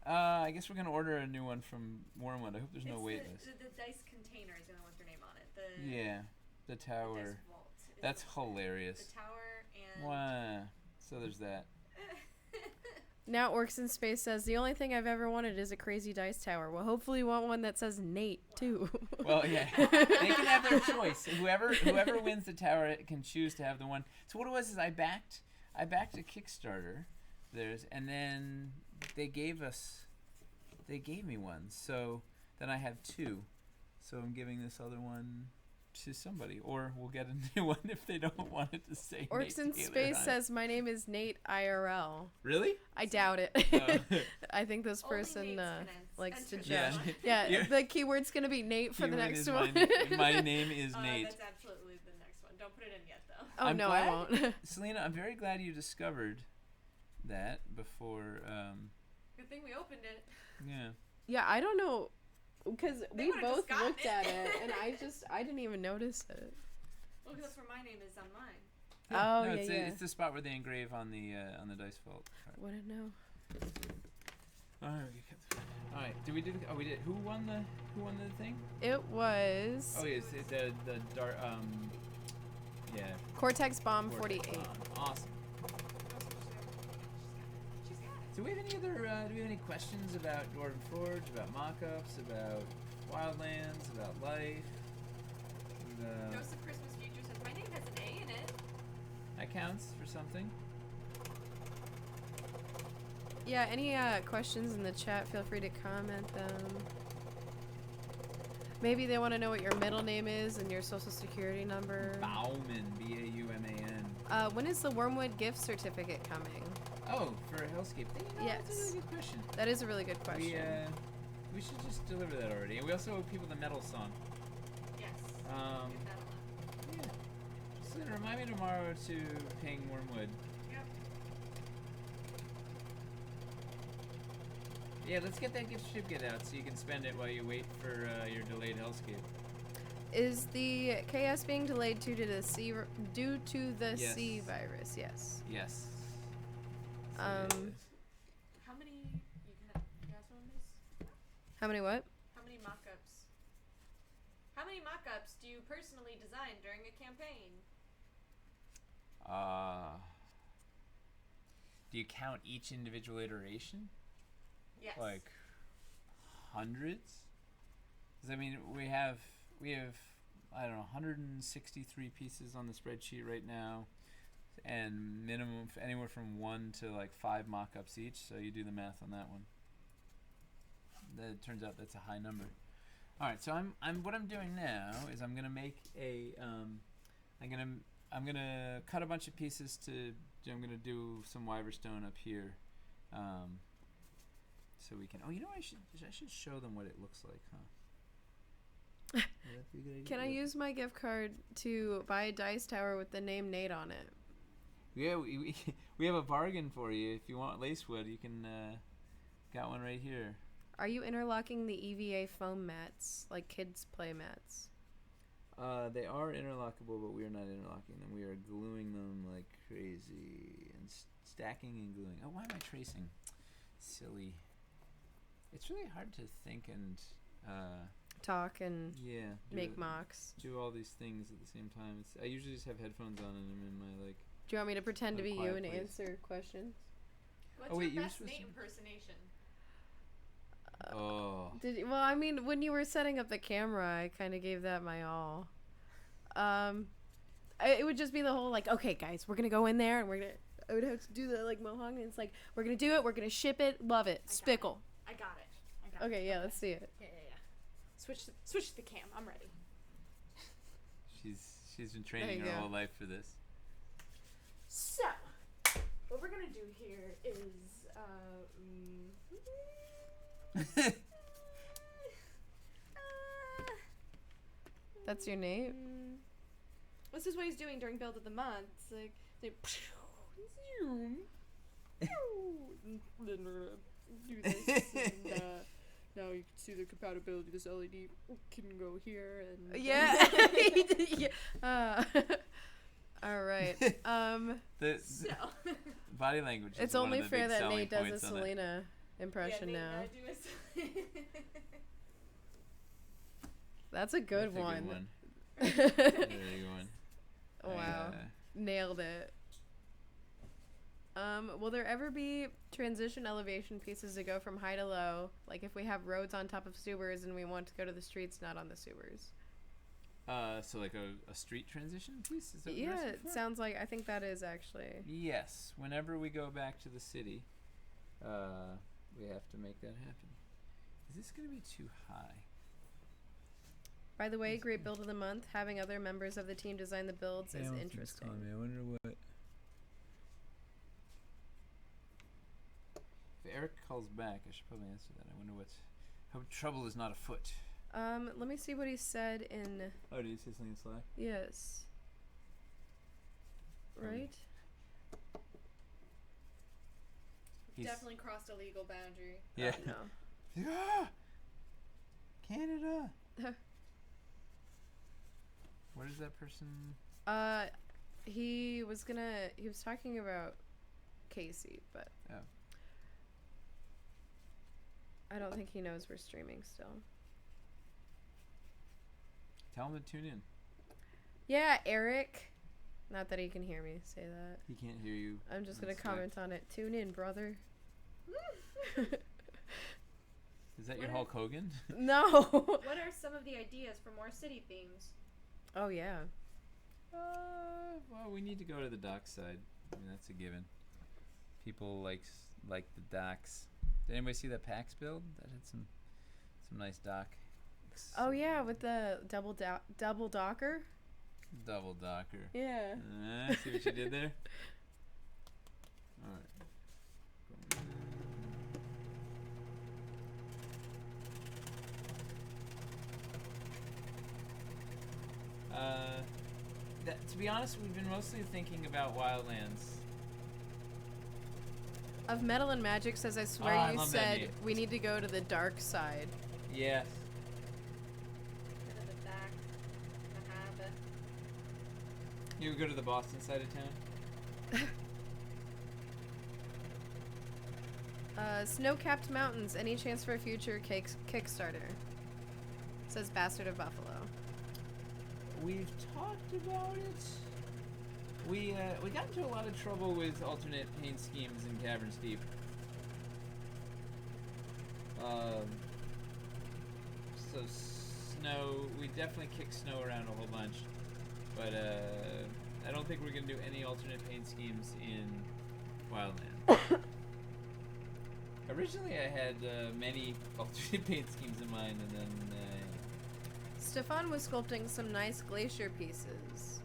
A: I guess we're gonna order a new one from Wormwood. I hope there's no
D: It's
A: wait
D: the,
A: list.
D: The dice container is the one with their name on it.
A: Yeah, the
D: The
A: tower.
D: dice vault. is
A: That's
D: the
A: hilarious.
D: tower and...
A: Wow. So there's that.
B: Now Orcs in Space says, the only thing I've ever wanted is a crazy dice tower. Well, hopefully you want one that says Nate, too.
A: Well, yeah, they can have their choice. Whoever wins the tower can choose to have the one. So what it was is I backed a Kickstarter, and then they gave me one. So then I have 2. So I'm giving this other one to somebody, or we'll get a new one if they don't want it to say
B: Orcs
A: Nate
B: in
A: Taylor
B: Space
A: on it.
B: says, my name is Nate IRL.
A: Really?
B: I doubt it.
A: Oh.
B: I think this
D: Only
B: person
D: Nate's gonna
B: likes to
D: enter
A: Yeah.
B: judge.
D: this one.
B: Yeah,
A: Yeah.
B: the keyword's going to be Nate for the
A: Keyword
B: next
A: is
B: one.
A: My name is Nate.
D: That's absolutely the next one. Don't put it in yet, though.
B: Oh,
A: I'm
B: no, I
A: glad-
B: won't.
A: Selena, I'm very glad you discovered that before.
D: Good thing we opened it.
A: Yeah.
B: Yeah, I don't know, because
D: They
B: we
D: would've just
B: both
D: gotten
B: looked
D: it.
B: at it, and I didn't even notice it.
D: Well, because that's where my name is on mine.
B: Oh,
A: no,
B: yeah,
A: it's,
B: yeah.
A: it's the spot where they engrave on the dice vault.
B: Wouldn't know.
A: All right. Did we do? We did. Who won the thing?
B: It was
A: Oh, yes, the dart. Yeah.
B: Cortex Bomb
A: Vortex
B: 48.
A: bomb. Awesome.
D: She's got it.
A: Do we have any other? Do we have any questions about Dwarven Forge, about mock-ups, about Wildlands, about life?
D: Ghost of Christmas Future says my name has an A in it.
A: That counts for something.
B: Yeah, any questions in the chat, feel free to comment them. Maybe they want to know what your middle name is and your social security number.
A: Bauman, B-A-U-M-A-N.
B: When is the Wormwood gift certificate coming?
A: Oh, for Hellscape.
B: Yes.
A: That's a really good question.
B: That is a really good question.
A: We should just deliver that already. And we also owe people the metal song.
D: Yes.
A: Yeah. Just remind me tomorrow to ping Wormwood.
D: Yep.
A: Yeah, let's get that gift certificate out so you can spend it while you wait for your delayed Hellscape.
B: Is the KS being delayed due to the
A: Yes.
B: C virus? Yes.
A: Yes.
B: Um,
D: How many? You can ask one of these.
B: How many what?
D: How many mock-ups? How many mock-ups do you personally design during a campaign?
A: Do you count each individual iteration?
D: Yes.
A: Like hundreds? 'Cause I mean, we have I don't know 163 pieces on the spreadsheet right now, and minimum anywhere from 1 to like 5 mock-ups each. So you do the math on that one. That turns out that's a high number. All right, so what I'm doing now is I'm gonna make a I'm gonna cut a bunch of pieces I'm gonna do some Wyverstone up here, so we can. Oh, you know, I should show them what it looks like, huh? Would that be a good idea?
B: Can I use my gift card to buy a dice tower with the name Nate on it?
A: Yeah, we have a bargain for you. If you want lacewood, you can got one right here.
B: Are you interlocking the EVA foam mats like kids play mats?
A: They are interlockable, but we are not interlocking them. We are gluing them like crazy and stacking and gluing. Oh, why am I tracing? Silly. It's really hard to think and
B: Talk and make
A: do
B: mocks.
A: Do all these things at the same time. I usually just have headphones on and I'm in my like.
B: Do you want me to pretend to be you
A: quiet
B: and
A: place.
B: answer questions?
D: What's
A: Oh, wait, you
D: your
A: were
D: best
A: supposed
D: Nate
A: to-
D: impersonation?
A: Oh.
B: Well, I mean, when you were setting up the camera, I kind of gave that my all. It would just be the whole like, okay, guys, we're gonna go in there and I would have to do the like mohawk, and it's like, we're gonna do it, we're gonna ship it, love it, spickle.
D: I got it.
B: Okay, yeah, let's see it.
D: Yeah. Switch the cam. I'm ready.
A: She's been
B: There
A: training
B: you
A: her
B: go.
A: whole life for this.
D: So, what we're gonna do here is,
B: That's your name?
D: this is what he's doing during build of the month. It's like, zoom, and then we're gonna do this, and now you can see the compatibility. This LED can go here, and
B: Yeah. yeah. All right.
D: So,
A: Body language.
B: It's
A: is one
B: only
A: of the
B: fair
A: big
B: that
A: selling
B: Nate does a
A: points on it.
B: Selena impression
D: yeah,
B: now.
D: Nate, I do
B: That's a good
A: That's a
B: one.
A: good one. Very good one.
B: Wow. Nailed it. Will there ever be transition elevation pieces to go from high to low? Like if we have roads on top of sewers and we want to go to the streets, not on the sewers.
A: So like a street transition piece? Is that what you're
B: Yeah,
A: asking
B: it
A: for?
B: sounds like, I think that is actually.
A: Yes. Whenever we go back to the city, we have to make that happen. Is this going to be too high?
B: By the way, great build of the month. Having other members of the team design the builds is interesting.
A: I wonder what. If Eric calls back, I should probably answer that. I wonder what's. Hope trouble is not afoot.
B: Let me see what he said in.
A: Oh, did he say something in Slack?
B: Yes. Right?
A: He's-
D: definitely crossed a legal boundary.
A: Yeah.
B: No.
A: Ah! Canada. What is that person?
B: He was talking about Casey, but
A: Oh.
B: I don't think he knows we're streaming still.
A: Tell him to tune in.
B: Yeah, Eric. Not that he can hear me say that.
A: He can't hear you.
B: I'm just
A: on
B: gonna
A: Slack.
B: comment on it. Tune in, brother.
A: Is that your
C: What
A: Hulk Hogan?
B: No.
C: What are some of the ideas for more city themes?
B: Oh yeah.
A: Well, we need to go to the dock side. I mean, that's a given. People like the docks. Did anybody see that PAX build? That had some nice dock.
B: Oh yeah, with the double docker.
A: Double docker.
B: Yeah.
A: See what you did there? All right. To be honest, we've been mostly thinking about Wildlands.
B: Of Metal and Magic says, I swear
A: I
B: you
A: love that
B: said
A: name.
B: we need to go to the dark side.
A: Yes.
C: Bit of the back. Mahaba.
A: You would go to the Boston side of town?
B: Snow-capped mountains. Any chance for a future Kickstarter? Says Bastard of Buffalo.
A: We've talked about it. We got into a lot of trouble with alternate paint schemes in Caverns Deep. So snow, we definitely kicked snow around a whole bunch, but I don't think we're gonna do any alternate paint schemes in Wildlands. Originally, I had many alternate paint schemes in mind, and then
B: Stefan was sculpting some nice glacier pieces.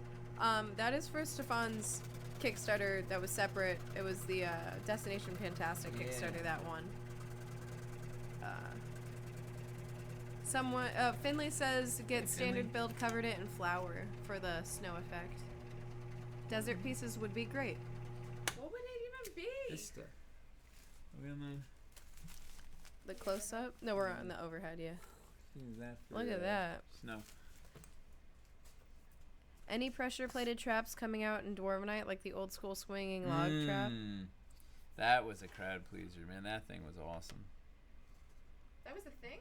B: That is for Stefan's Kickstarter that was separate. It was the Destination Fantastic
A: Yeah.
B: Kickstarter, that one. Someone, Finley says, get
A: Hey,
B: standard
A: Finley.
B: build, covered it in flour for the snow effect. Desert pieces would be great.
C: What would it even be?
A: this stuff. Are we on
B: The close up? No, we're on the overhead, yeah.
A: that for,
B: Look at that.
A: Snow.
B: Any pressure plated traps coming out in Dwarvenite, like the old school swinging log trap?
A: That was a crowd pleaser, man. That thing was awesome.
C: That was a thing?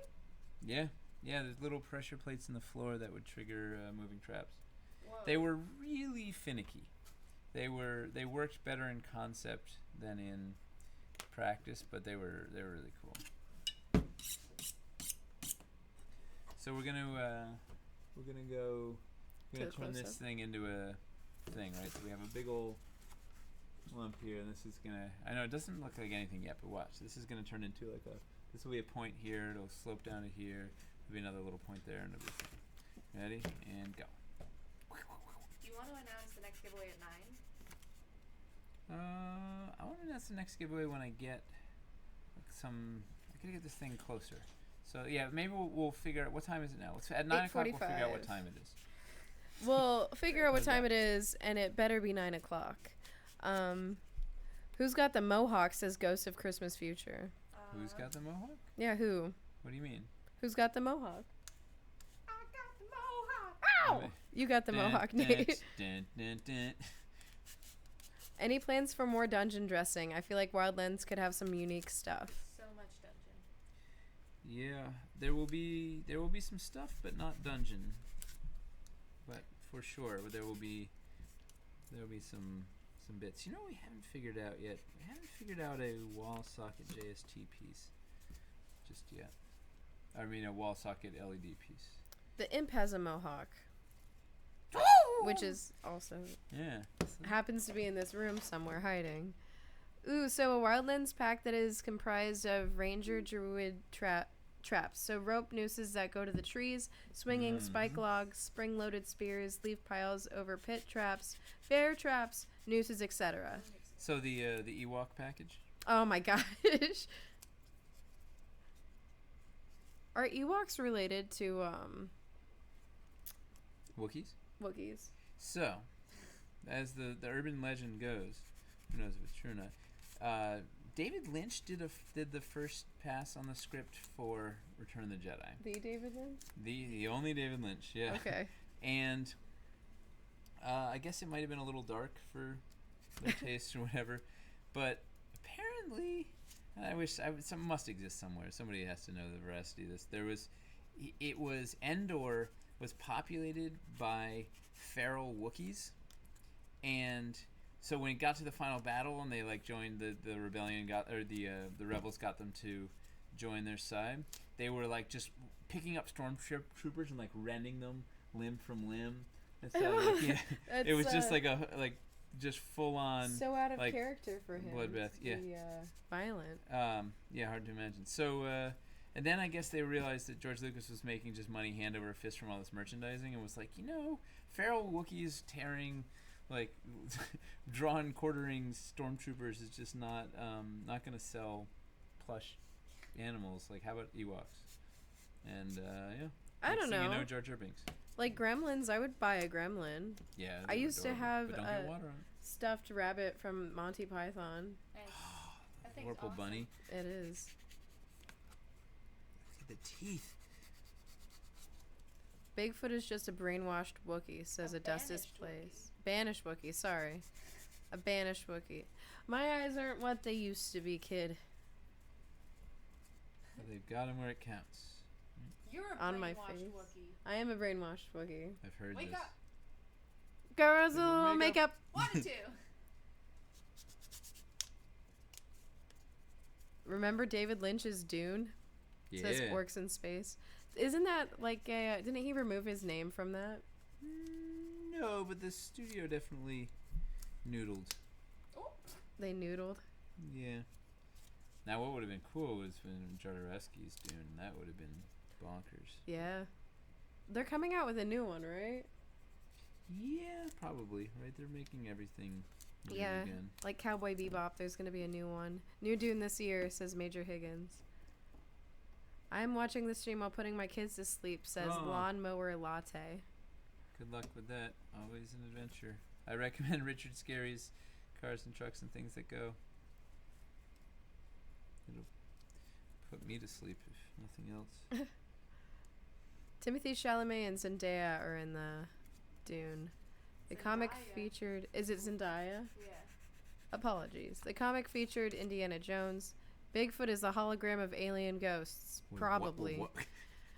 A: Yeah, there's little pressure plates in the floor that would trigger moving traps.
C: Whoa.
A: They were really finicky. They worked better in concept than in practice, but they were really cool. So we're gonna
B: To the
A: turn this
B: close-up?
A: thing into a thing, right? So we have a big old lump here, and this is gonna. I know it doesn't look like anything yet, but watch. This is gonna turn into like a. This will be a point here. It'll slope down to here. There'll be another little point there, and it'll be. Ready and go.
C: Do you want to announce the next giveaway at 9?
A: I want to announce the next giveaway when I get some. I gotta get this thing closer. So yeah, maybe we'll figure out what time is it now. At 9 o'clock, we'll figure out what
B: 8:45.
A: time it is.
B: We'll figure out what time it is, and it better be 9 o'clock. Who's got the mohawk, says Ghost of Christmas Future.
A: Who's got the mohawk?
B: Yeah, who?
A: What do you mean?
B: Who's got the mohawk?
C: I got the mohawk.
B: Ow! You got the mohawk, Nate.
A: Dun, dun, dun.
B: Any plans for more dungeon dressing? I feel like Wildlands could have some unique stuff.
C: So much dungeon.
A: Yeah, there will be some stuff, but not dungeon. But for sure, there will be some bits. You know, we haven't figured out yet. We haven't figured out a wall socket JST piece just yet. I mean, a wall socket LED piece.
B: The imp has a mohawk, which is also
A: Yeah.
B: happens to be in this room somewhere hiding. Ooh, so a Wildlands pack that is comprised of Ranger Druid traps. So rope nooses that go to the trees, swinging spike logs, spring-loaded spears, leaf piles over pit traps, bear traps, nooses, etc.
A: So the Ewok package.
B: Oh my gosh. Are Ewoks related to
A: Wookiees.
B: Wookiees?
A: So, as the urban legend goes, who knows if it's true or not? David Lynch did the first pass on the script for Return of the Jedi.
B: The David Lynch?
A: The only David Lynch, yeah.
B: Okay.
A: And I guess it might have been a little dark for their taste or whatever, but apparently, and I wish something must exist somewhere. Somebody has to know the veracity of this. Endor was populated by feral Wookiees, and so when it got to the final battle and they like joined the rebellion, the rebels got them to join their side, they were like just picking up stormtroopers and like rending them limb from limb. And so like, yeah, it was just like just full on.
B: So out of
A: like,
B: character for him.
A: bloodbath.
B: To
A: Yeah.
B: be, violent.
A: Yeah, hard to imagine. So, and then I guess they realized that George Lucas was making just money hand over fist from all this merchandising, and was like, feral Wookiees tearing, like, drawn quartering stormtroopers is just not gonna sell plush animals. Like, how about Ewoks? And yeah.
B: I don't know.
A: Jar Jar Binks.
B: Like gremlins, I would buy a gremlin.
A: Yeah.
B: I used to have
A: but don't
B: a
A: get water on it.
B: stuffed rabbit from Monty Python.
C: Nice. That thing's
A: Purple
C: awesome.
A: bunny.
B: It is.
A: Look at the teeth.
B: Bigfoot is just a brainwashed Wookiee, says
C: A
B: Augustus
C: banished
B: Place. Banished Wookiee, sorry. A banished Wookiee. My eyes aren't what they used to be, kid.
A: They've got him where it counts.
C: You're a
B: On my
C: brainwashed
B: face.
C: Wookiee.
B: I am a brainwashed Wookiee.
A: I've heard
C: Wake
A: this.
C: up.
B: Girls
A: Is it
B: will
A: makeup?
B: makeup.
C: Wanted to.
B: Remember David Lynch's Dune? It
A: Yeah.
B: says orcs in space. Isn't that like a, didn't he remove his name from that?
A: No, but the studio definitely noodled.
C: Oh,
B: They noodled.
A: Yeah. Now, what would have been cool was when Jodorowsky's Dune. That would have been bonkers.
B: Yeah. They're coming out with a new one, right?
A: Yeah, probably. Right? They're making everything new
B: Yeah.
A: again.
B: Like Cowboy Bebop, there's going to be a new one. New Dune this year, says Major Higgins. I'm watching the stream while putting my kids to sleep, says
A: Oh.
B: Lawnmower Latte.
A: Good luck with that. Always an adventure. I recommend Richard Scarry's Cars and Trucks and Things That Go. It'll put me to sleep if nothing else.
B: Timothy Chalamet and Zendaya are in the Dune. The comic
C: Zendaya.
B: featured... Is it Zendaya?
C: yeah.
B: Apologies. The comic featured Indiana Jones. Bigfoot is a hologram of alien ghosts.
A: Wait,
B: Probably.
A: what?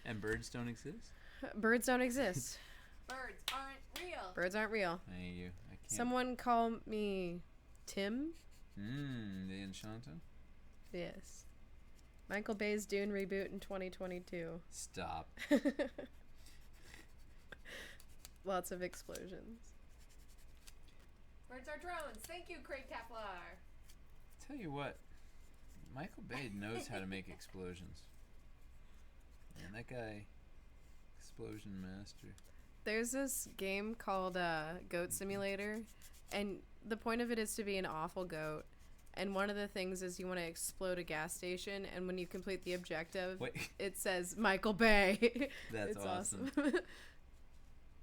A: And birds don't exist?
B: Birds don't exist.
C: Birds aren't real.
B: Birds aren't real.
A: I can't.
B: Someone call me Tim?
A: The Enchanto?
B: Yes. Michael Bay's Dune reboot in 2022.
A: Stop.
B: Lots of explosions.
C: Birds are drones. Thank you, Craig Kaplar.
A: Tell you what, Michael Bay knows how to make explosions. Man, that guy, explosion master.
B: There's this game called Goat Simulator, and the point of it is to be an awful goat. And one of the things is you want to explode a gas station, and when you complete the objective,
A: Wait,
B: it says Michael Bay.
A: that's
B: It's
A: awesome.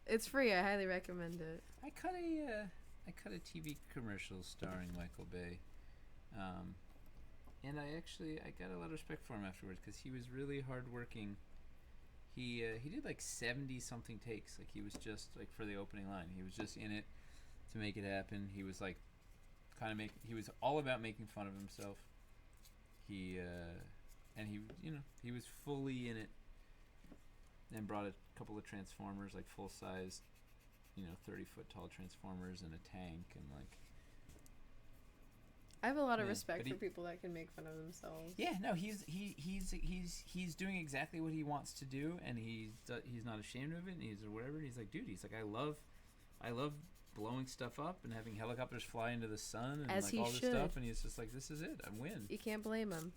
B: It's free. I highly recommend it.
A: I cut a TV commercial starring Michael Bay, and I got a lot of respect for him afterwards because he was really hardworking. He did like 70 something takes. Like he was just like for the opening line. He was just in it to make it happen. He was like he was all about making fun of himself. He was fully in it, and brought a couple of Transformers, like full size, 30-foot tall Transformers and a tank, and like.
B: I have a lot of
A: Yeah,
B: respect
A: but
B: for people that can make fun of themselves.
A: Yeah, no, he's doing exactly what he wants to do, and he's not ashamed of it. And he's whatever. He's like, dude, I love blowing stuff up and having helicopters fly into the sun and
B: As
A: like
B: he
A: all this
B: should.
A: stuff. And he's just like, this is it. I win.
B: You can't blame him.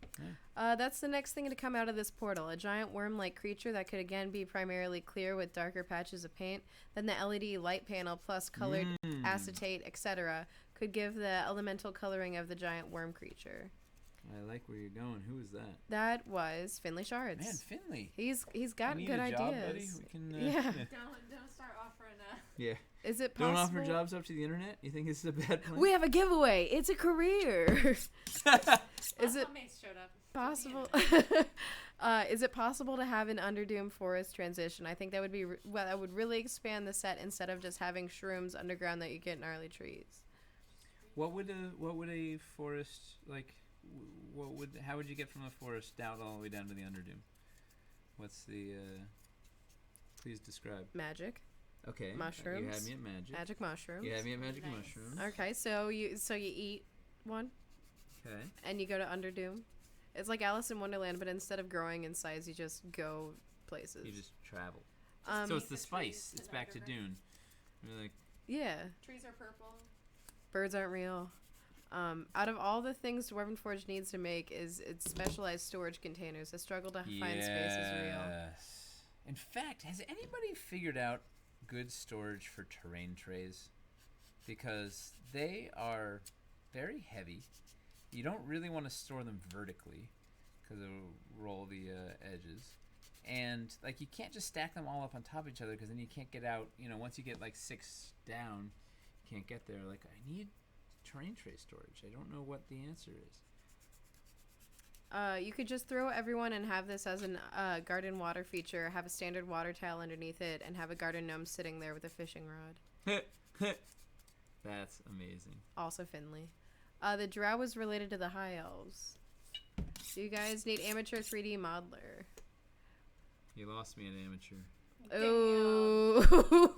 A: Yeah.
B: That's the next thing to come out of this portal. A giant worm-like creature that could again be primarily clear with darker patches of paint. Then the LED light panel plus colored acetate, etc. could give the elemental coloring of the giant worm creature.
A: I like where you're going. Who is that?
B: That was Finley Shards.
A: Man, Finley.
B: He's got
A: We need
B: good
A: a job,
B: ideas.
A: buddy. We can.
B: Yeah.
C: Don't start offering
A: Yeah.
B: Is it
A: Don't
B: possible?
A: offer jobs up to the internet. You think this is a bad plan?
B: We have a giveaway. It's a career. Is it
C: Mace showed up.
B: possible? Is it possible to have an Underdoom forest transition? I think that would be that would really expand the set instead of just having shrooms underground that you get gnarly trees.
A: What would a forest like? How would you get from the forest down all the way down to the Underdoom? What's the? Please describe.
B: Magic.
A: Okay.
B: Mushrooms.
A: You had me at magic.
B: Magic mushrooms.
A: You had me at magic
C: Nice.
A: mushrooms.
B: Okay, so you eat one
A: Okay.
B: and you go to Underdoom. It's like Alice in Wonderland, but instead of growing in size, you just go places.
A: You just travel.
B: Um,
A: So it's the
C: the
A: spice.
C: trees
A: It's
C: to
A: back to
C: Niagara.
A: Dune. You're like,
B: yeah.
C: Trees are purple.
B: Birds aren't real. Out of all the things Dwarven Forge needs to make is its specialized storage containers. The struggle to find space is real.
A: yes. In fact, has anybody figured out good storage for terrain trays? Because they are very heavy. You don't really want to store them vertically because it'll roll the edges. And like you can't just stack them all up on top of each other because then you can't get out. You know, once you get like 6 down, you can't get there. Like I need terrain tray storage. I don't know what the answer is.
B: You could just throw everyone and have this as an garden water feature. Have a standard water towel underneath it, and have a garden gnome sitting there with a fishing rod.
A: That's amazing.
B: Also Finley. The drow was related to the high elves. So you guys need amateur 3D modeler.
A: You lost me at amateur.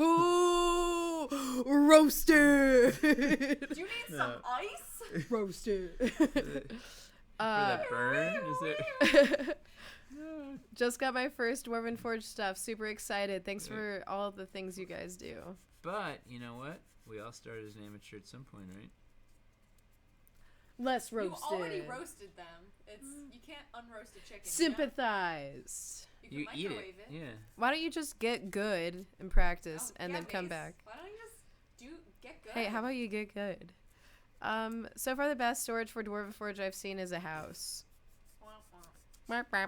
B: Oh, roasted.
C: Do you need some ice?
B: Roasted.
A: For that burn? Is it?
B: Just got my first Dwarven Forge stuff. Super excited. Thanks for all of the things you guys do.
A: But you know what? We all started as an amateur at some point, right?
B: Less roasted.
C: You already roasted them. It's you can't unroast a chicken.
B: Sympathize.
C: You can
A: eat
C: microwave
A: it.
C: it.
A: Yeah.
B: Why don't you just get good and practice
C: Oh,
B: and
C: yeah,
B: then come
C: Mace.
B: back?
C: Why don't you just get good?
B: Hey, how about you get good? So far the best storage for Dwarven Forge I've seen is a house. Wah, wah.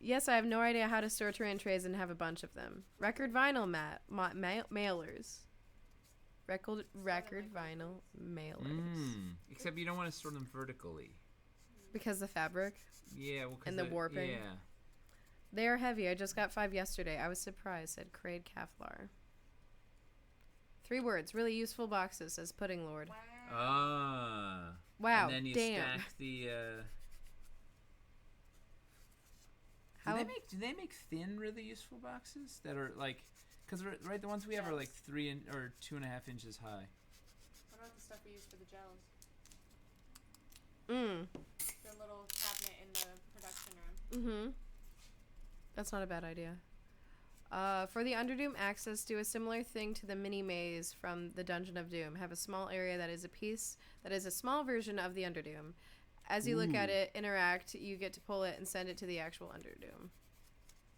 B: Yes, I have no idea how to store terrain trays and have a bunch of them. Record vinyl mailers. Record vinyl mailers.
A: Except you don't want to store them vertically.
B: Because the fabric.
A: Yeah, well, 'cause
B: And the warping.
A: Yeah.
B: They are heavy. I just got 5 yesterday. I was surprised, said Craig Kaflar. 3 words. Really useful boxes, says Pudding Lord.
C: Wow.
A: Ah.
B: Wow,
A: And then you
B: damn.
A: stack the.
B: How-
A: Do they make thin, really useful boxes that are like, because right, the ones we have are like 3 or 2.5 inches high.
C: What about the stuff we use for the gels?
B: Mm.
C: The little cabinet in the production room.
B: Mm-hmm. That's not a bad idea. For the Underdoom access, do a similar thing to the mini maze from the Dungeon of Doom. Have a small area that is a small version of the Underdoom. As you look at
A: Ooh.
B: it, interact, you get to pull it and send it to the actual Underdoom.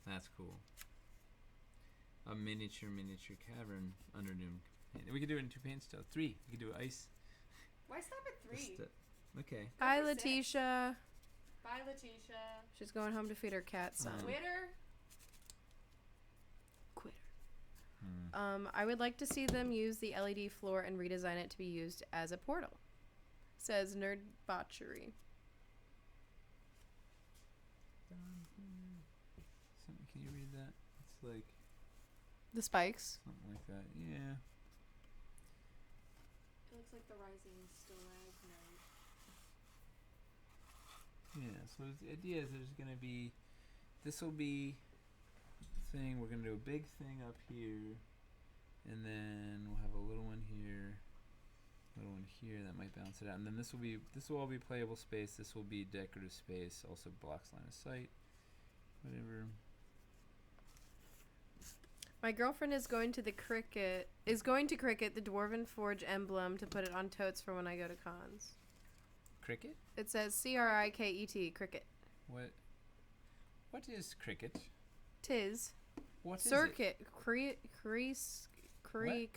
A: That's cool. A miniature cavern Underdoom. We could do it in 2 paints still. 3. We could do ice.
C: Why stop at 3?
A: Okay.
B: Hi,
C: for 6.
B: Letitia.
C: Bye, Letitia.
B: She's going home to feed her cat son.
C: Twitter.
A: Hmm.
B: I would like to see them use the LED floor and redesign it to be used as a portal. Says Nerd Botchery.
A: Something, can you read that? It's like
B: The spikes.
A: something like that. Yeah.
C: It looks like the rising stalag nerd.
A: Yeah. So the idea is there's gonna be, this will be thing. We're gonna do a big thing up here, and then we'll have a little one here, little one here that might balance it out, and then this will all be playable space. This will be decorative space. Also blocks line of sight. Whatever.
B: My girlfriend is going to cricket the Dwarven Forge emblem to put it on totes for when I go to cons.
A: Cricket?
B: It says CRIKET, cricket.
A: What is cricket?
B: Tis.
A: What is it?
B: Circuit. Crecut.
C: Cricket.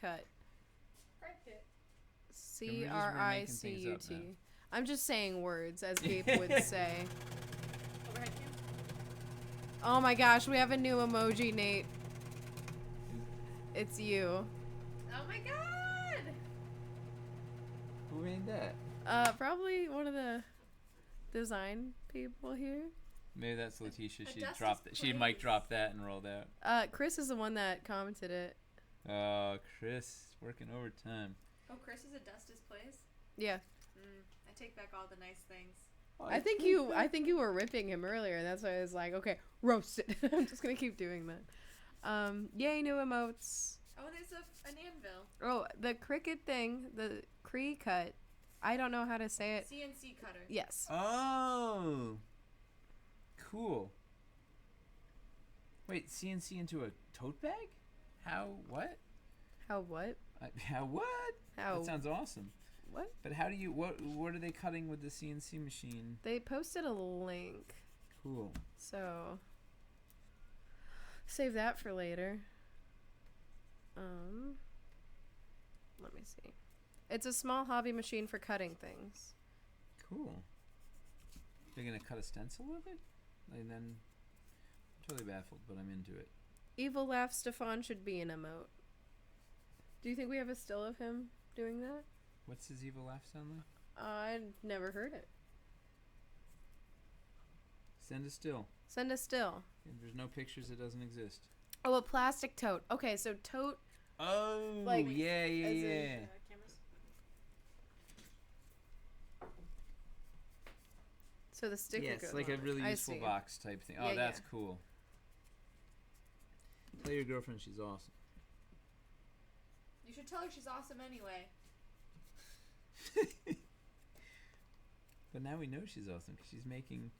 B: CRICUT. I'm just saying words, as people would say.
C: Overhead cam.
B: Oh my gosh, we have a new emoji, Nate. It's you.
C: Oh my god!
A: Who made that?
B: Probably one of the design people here.
A: Maybe that's Letitia. She
C: Adjust
A: dropped
C: his
A: it. She mic
C: place.
A: dropped that and rolled out.
B: Chris is the one that commented it.
A: Oh, Chris, working overtime.
C: Oh, Chris is a dust his place?
B: Yeah.
C: I take back all the nice things.
B: I think you were ripping him earlier, and that's why I was like, okay, roast it. I'm just gonna keep doing that. Yay, new emotes.
D: Oh, there's an anvil.
B: Oh, the cricket thing, the Cree cut. I don't know how to say it.
D: CNC cutter.
B: Yes.
A: Oh. Cool. Wait, CNC into a tote bag? How? What?
B: How what?
A: How what?
B: How
A: That sounds awesome.
B: what?
A: But how do you? What are they cutting with the CNC machine?
B: They posted a link,
A: Cool.
B: so save that for later. Let me see. It's a small hobby machine for cutting things.
A: Cool. They're gonna cut a stencil with it, and then I'm totally baffled, but I'm into it.
B: Evil Laugh Stefan should be an emote. Do you think we have a still of him doing that?
A: What's his evil laugh sound like?
B: I'd never heard it.
A: Send a still.
B: Send a still.
A: If there's no pictures, it doesn't exist.
B: Oh, a plastic tote. Okay, so tote.
A: Oh,
B: Like,
A: yeah.
B: as in-
D: Cameras.
B: So the sticker
A: Yeah,
B: goes
A: it's like
B: on
A: a
B: it.
A: really
B: I
A: useful
B: see.
A: box type thing. Oh,
B: Yeah,
A: that's
B: yeah.
A: cool. Tell your girlfriend she's awesome.
D: You should tell her she's awesome anyway.
A: But now we know she's awesome because she's making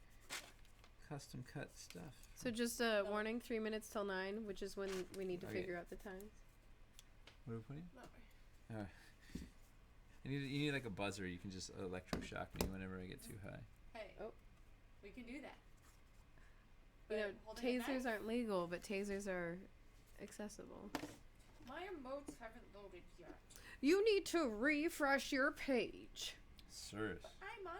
A: custom cut stuff.
B: So just a warning: 3 minutes till 9, which is when we need to
A: Okay.
B: figure out the times.
A: What are we putting?
D: Lower.
A: You need like a buzzer. You can just electroshock me whenever I get too high.
D: Hey.
B: Oh.
D: We can do that.
B: You know,
D: But holding a
B: tasers
D: knife?
B: aren't legal, but tasers are accessible.
D: My emotes haven't loaded yet.
B: You need to refresh your page.
A: Sirs.
D: I'm on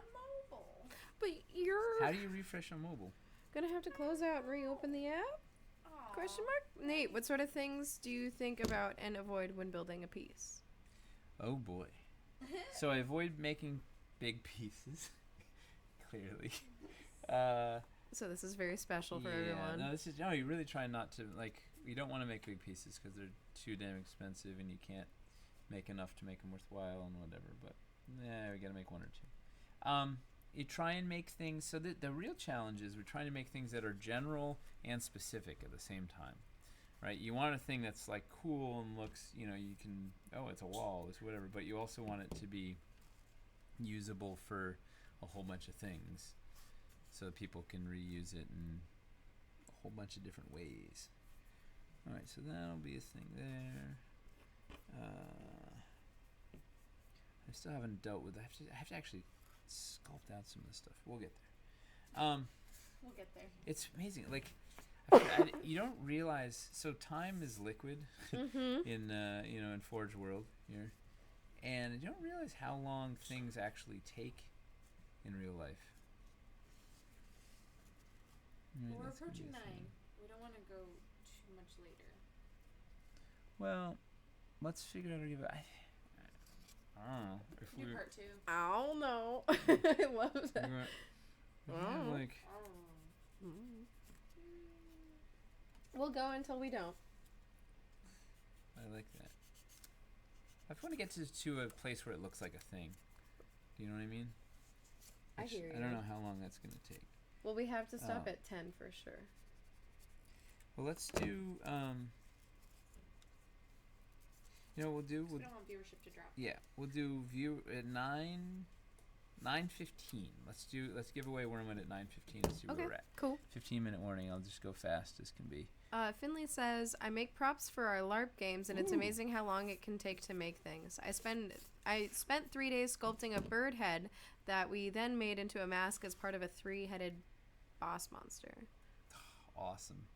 D: mobile.
B: But you're
A: How do you refresh on mobile?
B: gonna have to close out and reopen the app?
D: Aw.
B: Question mark? Nate, what sort of things do you think about and avoid when building a piece?
A: Oh boy. So I avoid making big pieces. Clearly.
B: So this is very special for
A: yeah,
B: everyone.
A: no, this is no. You really try not to like. You don't want to make big pieces because they're too damn expensive, and you can't make enough to make them worthwhile and whatever. But yeah, we gotta make one or two. You try and make things so that the real challenge is we're trying to make things that are general and specific at the same time, right? You want a thing that's like cool and looks, you can. Oh, it's a wall, it's whatever. But you also want it to be usable for a whole bunch of things, so that people can reuse it in a whole bunch of different ways. Alright, so that'll be a thing there. I still haven't dealt with. I have to actually sculpt out some of this stuff. We'll get there.
D: We'll get there.
A: It's amazing. Like, you don't realize. So time is liquid
B: Mm-hmm.
A: in Forge World here, and you don't realize how long things actually take in real life. Alright,
D: We're
A: that's gonna be
D: approaching
A: a
D: 9.
A: thing.
D: We don't want to go too much later.
A: Well, let's figure out our give. I don't know if
D: Do
A: we.
D: part 2.
B: I don't know. I love that. Oh.
A: Like
D: Oh.
B: We'll go until we don't.
A: I like that. I want to get to a place where it looks like a thing. Do you know what I mean?
B: I
A: Which
B: hear
A: I don't
B: you.
A: know how long that's gonna take.
B: Well, we have to stop
A: Oh.
B: at 10 for sure.
A: Well, let's do. We'll do.
D: We don't want viewership to drop.
A: Yeah, we'll do view at 9:15. Let's give away Wormwood at 9:15 and see
B: Okay.
A: where we're at.
B: Cool.
A: 15-minute warning. I'll just go fast as can be.
B: Finley says, I make props for our LARP games, and it's
A: Ooh.
B: amazing how long it can take to make things. I spent 3 days sculpting a bird head that we then made into a mask as part of a 3-headed boss monster.
A: Awesome.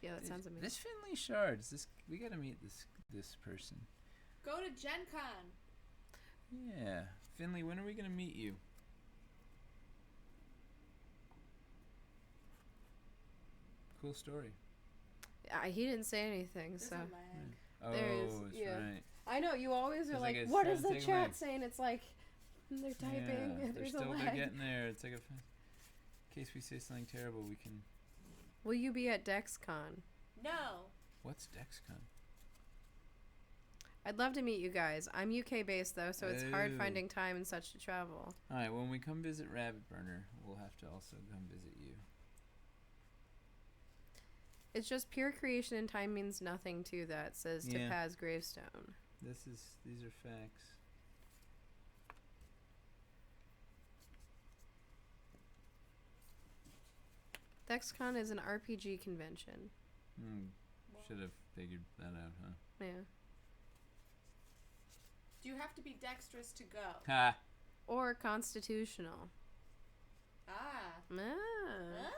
B: Yeah, that sounds amazing.
A: This Finley Shards. We gotta meet this person.
D: Go to Gen Con.
A: Yeah, Finley. When are we gonna meet you? Cool story.
B: He didn't say anything,
D: There's
B: so.
D: a lag.
A: Oh,
B: There is,
A: that's
B: yeah.
A: right.
B: I know, you always are
A: It's
B: like,
A: like it's
B: what
A: trying
B: is
A: to
B: the
A: take
B: chat
A: away.
B: saying? It's like, they're typing,
A: Yeah,
B: there's a
A: they're
B: lag.
A: getting there. It's like in case we say something terrible, we can.
B: Will you be at DexCon?
D: No.
A: What's DexCon?
B: I'd love to meet you guys. I'm UK based though, so it's hard
A: Oh.
B: finding time and such to travel.
A: All right, when we come visit Rabbit Burner, we'll have to also come visit you.
B: It's just pure creation and time means nothing to that, says
A: Yeah.
B: Topaz Gravestone.
A: These are facts.
B: DexCon is an RPG convention.
A: Should have figured that out, huh?
B: Yeah.
D: Do you have to be dexterous to go?
A: Ha!
B: Or constitutional.
D: Ah.
B: Ah.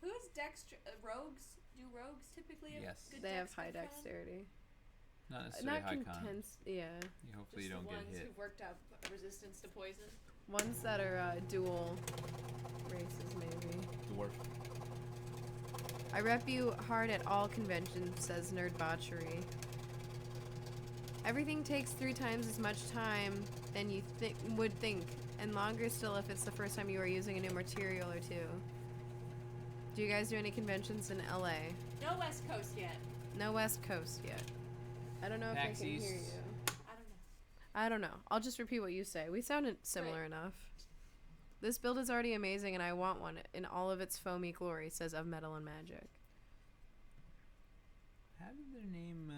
D: Who is dexterous? Rogues? Do rogues typically have
A: Yes.
D: good
B: They have
D: dex
B: high
D: con?
B: dexterity.
A: Not necessarily
B: Not
A: high con.
B: intense. Yeah.
A: Hopefully
D: Just
A: you don't
D: the
A: get
D: ones
A: hit.
D: who've worked out resistance to poison.
B: Ones that are dual races, maybe.
A: Dwarf.
B: I rep you hard at all conventions, says Nerd Botchery. Everything takes 3 times as much time than you would think, and longer still if it's the first time you are using a new material or two. Do you guys do any conventions in LA?
D: No West Coast yet.
B: No West Coast yet. I don't know if
A: PAX
B: I can hear
A: East.
B: you.
D: I don't know.
B: I don't know. I'll just repeat what you say. We sounded similar
D: Right.
B: enough. This build is already amazing and I want one in all of its foamy glory, says Of Metal and Magic.
A: How did their name,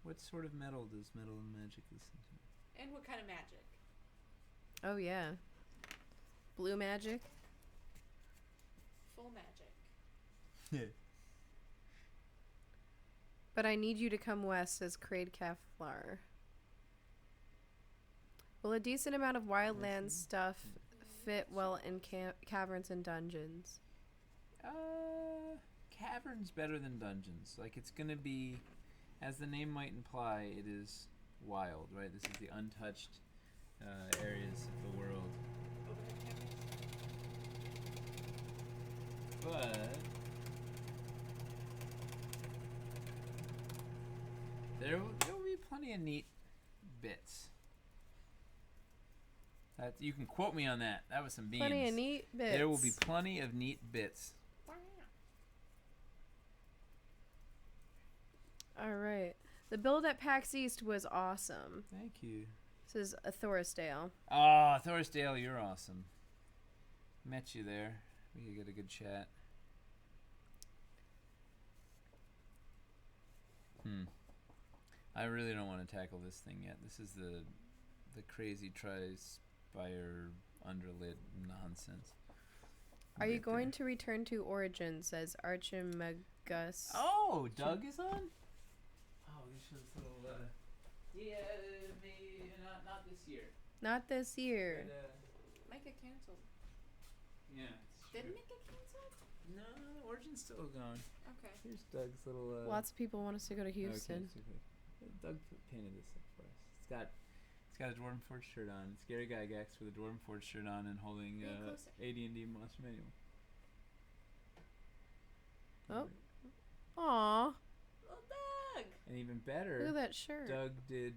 A: what sort of metal does Metal and Magic listen to?
D: And what kind of magic?
B: Oh yeah. Blue magic?
D: Full magic.
B: But I need you to come west, says Kraid Kaflar. Will a decent amount of wildland stuff fit well in caverns and dungeons?
A: Caverns better than dungeons. Like, it's gonna be, as the name might imply, it is wild, right? This is the untouched areas of the world. But there will be plenty of neat bits. You can quote me on that. That was some beans.
B: Plenty of neat bits.
A: There will be plenty of neat bits.
B: Alright. The build at PAX East was awesome,
A: Thank you.
B: says Thorisdale.
A: Oh, Thorisdale, you're awesome. Met you there. We could get a good chat. I really don't want to tackle this thing yet. This is the crazy tri-spire underlit nonsense.
B: Are you going to return to Origin, says Archimagus.
A: Oh, Doug is on? Oh, this was a little, yeah, maybe not this year.
B: Not this year.
A: But,
D: Might get canceled.
A: yeah.
D: Didn't it get canceled?
A: No, Origin's still going.
D: Okay.
A: Here's Doug's little.
B: Lots of people want us to go to Houston.
A: Okay, super. Doug painted this up for us. It's got a Dwarven Forge shirt on. It's Gary Gygax with a Dwarven Forge shirt on and holding
D: Be closer.
A: AD&D Monster Manual.
B: Oh. Aw.
D: Little Doug.
A: And even better,
B: Look at that shirt.
A: Doug did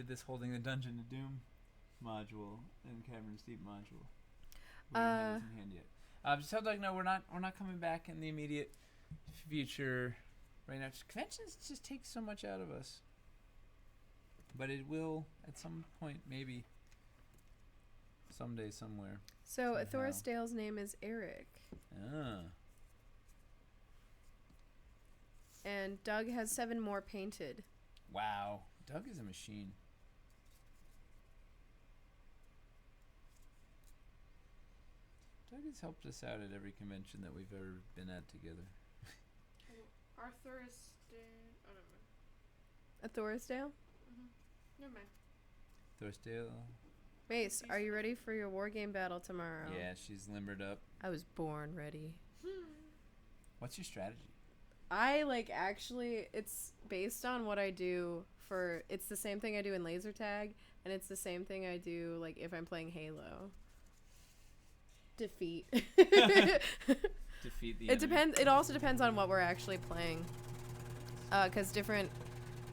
A: this holding the Dungeon of Doom module and Caverns Deep module. We don't have this in hand yet. Just tell Doug, no, we're not coming back in the immediate future. Right now, conventions just take so much out of us. But it will at some point, maybe someday, somewhere.
B: So
A: somehow.
B: Thorisdale's name is Eric.
A: Ah.
B: And Doug has 7 more painted.
A: Wow. Doug is a machine. Doug has helped us out at every convention that we've ever been at together.
D: Arthur is. Oh, never mind.
B: A Thorisdale?
D: Never mind.
A: Thorsdale.
B: Mace, are you ready for your wargame battle tomorrow?
A: Yeah, she's limbered up.
B: I was born ready.
A: What's your strategy?
B: Actually, it's based on what I do for, it's the same thing I do in laser tag, and it's the same thing I do, if I'm playing Halo. Defeat.
A: Defeat the
B: It
A: enemy.
B: depends. It also depends on what we're actually playing. Because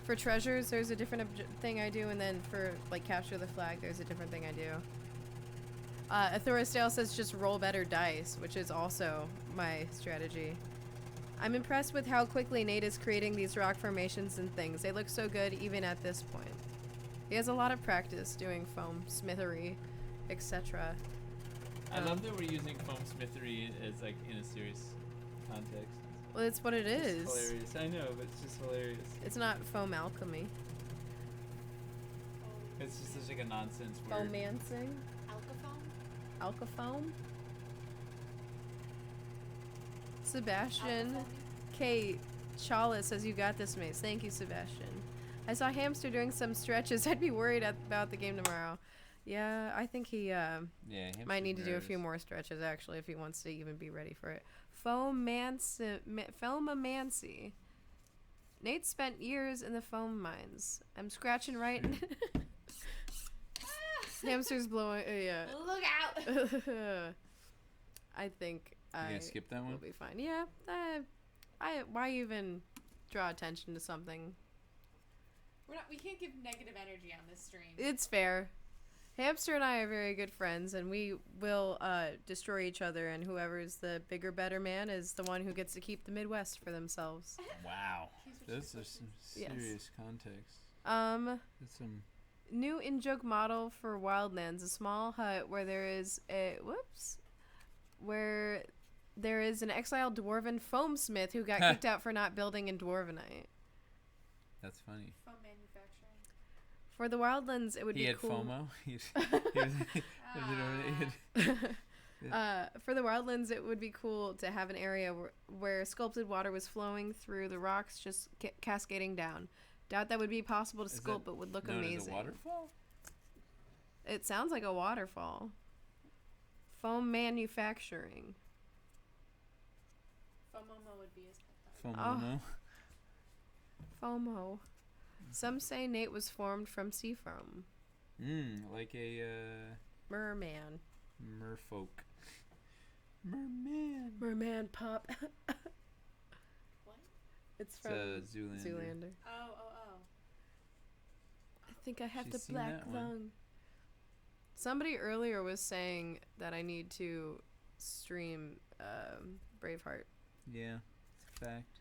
B: for treasures, there's a different thing I do, and then for capture the flag, there's a different thing I do. Thorisdale says just roll better dice, which is also my strategy. I'm impressed with how quickly Nate is creating these rock formations and things. They look so good even at this point. He has a lot of practice doing foam smithery, etc.
A: I love that we're using foam smithery as in a serious context.
B: Well, it's what it
A: It's
B: is.
A: hilarious. I know, but it's just hilarious.
B: It's not foam alchemy.
A: It's just such like a nonsense word.
B: Fomancing?
C: Alcafoam?
B: Alcafoam? Sebastian
C: Alcafoamy?
B: K. Chala says you got this, Mace. Thank you, Sebastian. I saw Hamster doing some stretches. I'd be worried about the game tomorrow. Yeah, I think he
A: Yeah,
B: might need to do a few
A: nervous.
B: more stretches, actually, if he wants to even be ready for it. Foamamancy. Nate spent years in the foam mines. I'm scratching right. Hamster's blowing. Yeah.
C: Look out!
B: I think
A: You
B: I
A: gonna skip that
B: will
A: one?
B: be fine. Yeah. Why even draw attention to something?
D: We can't give negative energy on this stream.
B: It's fair. Hamster and I are very good friends, and we will destroy each other, and whoever's the bigger, better man is the one who gets to keep the Midwest for themselves.
A: Wow.
D: Can you switch
A: Those
D: the
A: are some
B: Yes.
A: serious context.
B: That's
A: some.
B: New in-joke model for Wildlands, a small hut where there is an exiled dwarven foam smith who got kicked out for not building in Dwarvenite.
A: That's funny.
D: Foam manufacturing.
B: For the Wildlands, it would
A: He
B: be
A: had
B: cool.
A: FOMO. he had-
B: For the Wildlands, it would be cool to have an area where sculpted water was flowing through the rocks, just cascading down. Doubt that would be possible to
A: Is
B: sculpt,
A: that
B: but would look
A: known as
B: amazing.
A: a waterfall?
B: It sounds like a waterfall. Foam manufacturing.
D: Fomomo would be his pet dog.
A: FOMO.
B: FOMO. Some say Nate was formed from sea foam.
A: Like a
B: Merman.
A: merfolk. Merman.
B: Merman pop.
D: What?
B: It's
A: It's
B: from
A: a Zoolander.
B: Zoolander.
D: Oh.
B: I think I have
A: She's
B: the
A: seen
B: black
A: that one.
B: lung. Somebody earlier was saying that I need to stream Braveheart.
A: Yeah, it's a fact.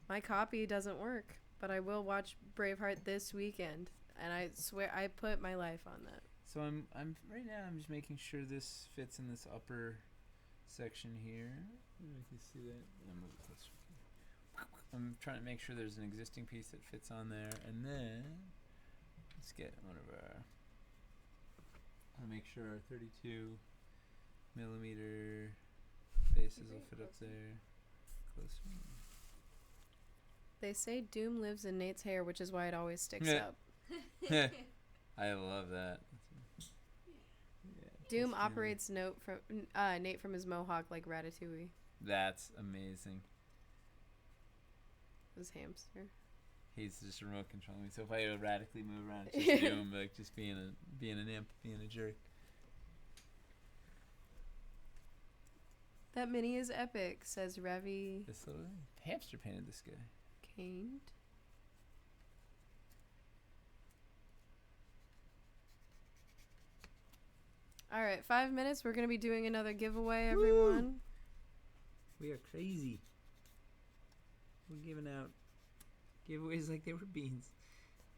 B: My copy doesn't work, but I will watch Braveheart this weekend, and I swear I put my life on that.
A: So I'm right now. I'm just making sure this fits in this upper section here. You can see that. I'll move it closer. I'm trying to make sure there's an existing piece that fits on there, and then let's get one of our. I'll make sure our 32 millimeter bases will fit up there. Closer.
B: They say Doom lives in Nate's hair, which is why it always sticks
A: Yeah.
B: up.
A: I love that.
B: Doom
A: it's
B: operates Nate from his mohawk like Ratatouille.
A: That's amazing.
B: His hamster.
A: He's just remote controlling me. So if I erratically move around, it's just Doom, like just being an imp, being a jerk.
B: That mini is epic, says Ravi
A: This little hamster painted this guy.
B: Caned. Alright, 5 minutes. We're going to be doing another giveaway, everyone.
A: We are crazy. We're giving out giveaways like they were beans.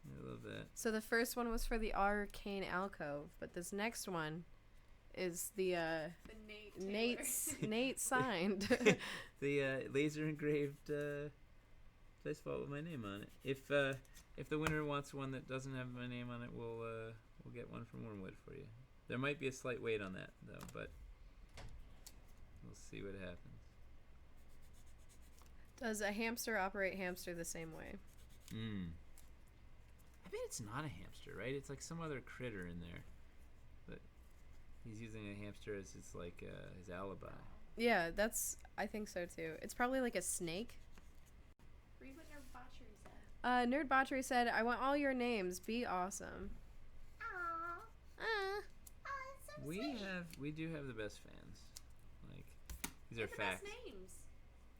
A: I love that.
B: So the first one was for the Arcane Alcove, but this next one is the
D: The Nate Taylor.
B: Nate signed.
A: The laser engraved place vault with my name on it. If the winner wants one that doesn't have my name on it, we'll get one from Wormwood for you. There might be a slight wait on that though, but we'll see what happens.
B: Does a hamster operate hamster the same way?
A: I bet it's not a hamster, right? It's like some other critter in there. But he's using a hamster as his his alibi.
B: Yeah, I think so too. It's probably like a snake.
D: Read what your botchery said.
B: Nerd Botchery said, I want all your names. Be awesome.
C: Aww.
B: Ah.
C: Oh, it's so sweet.
A: We do have the best fans. Like these
D: We
A: are
D: have the best
A: facts.
D: names.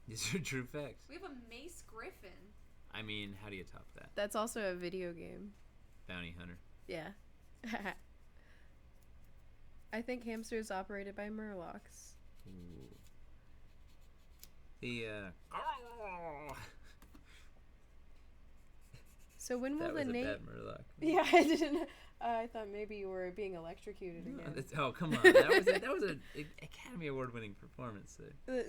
A: These are true facts.
D: We have a Mace Griffin.
A: I mean, how do you top that?
B: That's also a video game.
A: Bounty hunter.
B: Yeah. I think hamsters operated by murlocs.
A: Ooh. The
B: So when will
A: that was
B: the
A: a
B: Nate?
A: bad murloc.
B: Yeah, I didn't. I thought maybe you were being electrocuted
A: No,
B: again.
A: oh come on! That was an Academy Award winning performance there.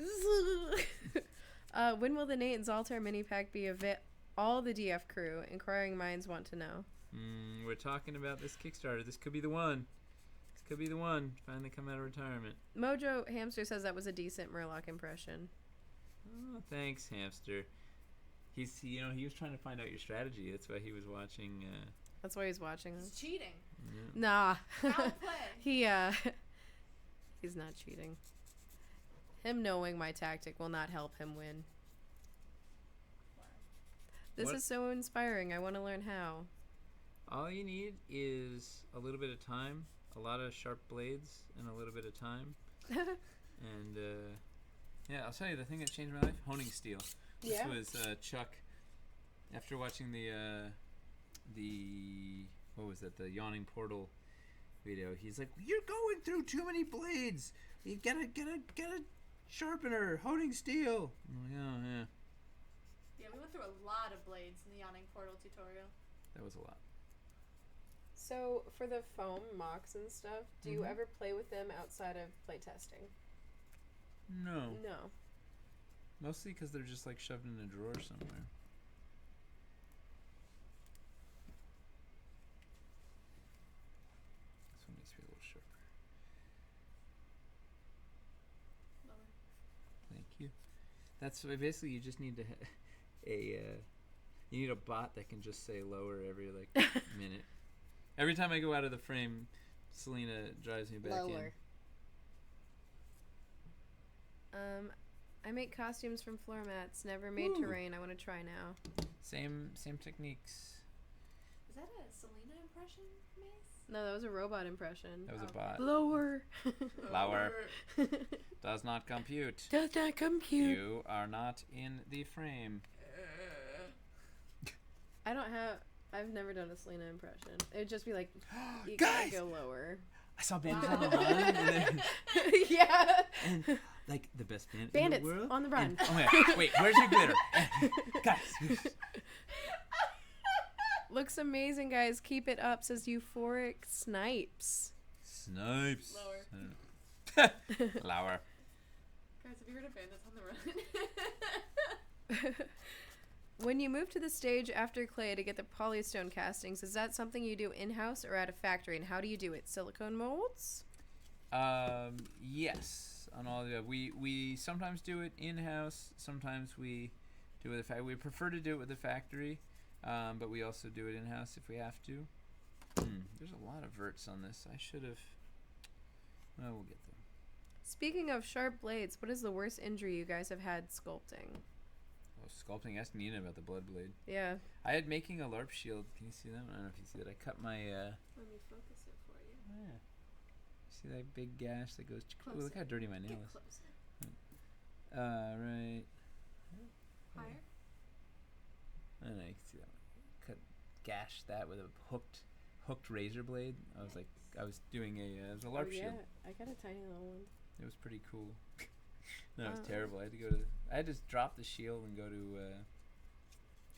B: When will the Nate and Zaltar mini pack be all the DF crew? Inquiring minds want to know.
A: We're talking about this Kickstarter. This could be the one. This could be the one. Finally come out of retirement.
B: Mojo Hamster says that was a decent Murloc impression.
A: Oh, thanks, Hamster. He was trying to find out your strategy. That's why he was watching.
B: That's why he's watching
C: It's
B: us.
C: cheating.
A: Yeah.
B: Nah.
C: Foul play.
B: He's not cheating. Him knowing my tactic will not help him win. This
A: What?
B: is so inspiring. I want to learn how.
A: All you need is a little bit of time, a lot of sharp blades, and a little bit of time. And yeah, I'll tell you the thing that changed my life: honing steel. This
B: Yeah.
A: was Chuck. After watching the what was that? The yawning portal video. He's like, "You're going through too many blades. You gotta get a sharpener, honing steel." I'm like, oh yeah,
C: Yeah, we went through a lot of blades in the Yawning Portal tutorial.
A: that was a lot.
B: So, for the foam mocks and stuff, do you
A: Mhm.
B: ever play with them outside of playtesting?
A: No,
B: No.
A: mostly because they're just like shoved in a drawer somewhere. This one needs to be a little sharper.
C: Lower.
A: Thank you. That's basically you just need to you need a bot that can just say lower every like minute. Every time I go out of the frame, Selena drives me back
B: Lower. I make costumes from floor mats. Never made
A: Ooh.
B: terrain. I want to try now.
A: in. Same techniques.
C: Is that a Selena impression, Mace?
B: No, that was a robot impression.
A: That was
C: Oh.
A: a bot.
B: Lower.
A: Lower. Does not compute.
B: Does not compute.
A: You are not in the frame.
B: I've never done a Selena impression. It'd just be like, you
A: Guys!
B: gotta go lower.
A: I saw bandits on the run, and, then,
B: Yeah.
A: and like the best bandit
B: Bandits
A: in the world.
B: on the run.
A: And, oh my, wait, where's your glitter, guys?
B: Looks amazing, guys. Keep it up, says Euphoric Snipes.
A: Snipes.
C: Lower.
A: I don't know. Lower.
C: Guys, have you heard of Bandits on the Run?
B: When you move to the stage after clay to get the polystone castings, is that something you do in-house or at a factory? And how do you do it? Silicone molds?
A: Yes, on all the we sometimes do it in-house. Sometimes we do it with a factory. We prefer to do it with a factory, but we also do it in-house if we have to. There's a lot of verts on this. I should have. Well, we'll get there. Speaking
B: of sharp blades, what is the worst injury you guys have had sculpting?
A: Oh, sculpting. Ask Nina about the blood blade.
B: Yeah.
A: I had making a LARP shield. Can you see that? I don't know if you see that. I cut my.
C: Let me focus it for you.
A: Oh, yeah. See that big gash that goes. Ooh, look
C: Closer.
A: how dirty my nail
C: Get
A: is.
C: closer.
A: Right.
C: Higher?
A: I don't know. You can see that one. Cut, gashed that with a hooked razor blade. I was like, I was doing it was a LARP shield.
B: I got a tiny little one.
A: It was pretty cool. No, it was
B: Oh.
A: terrible. I had to drop the shield and go to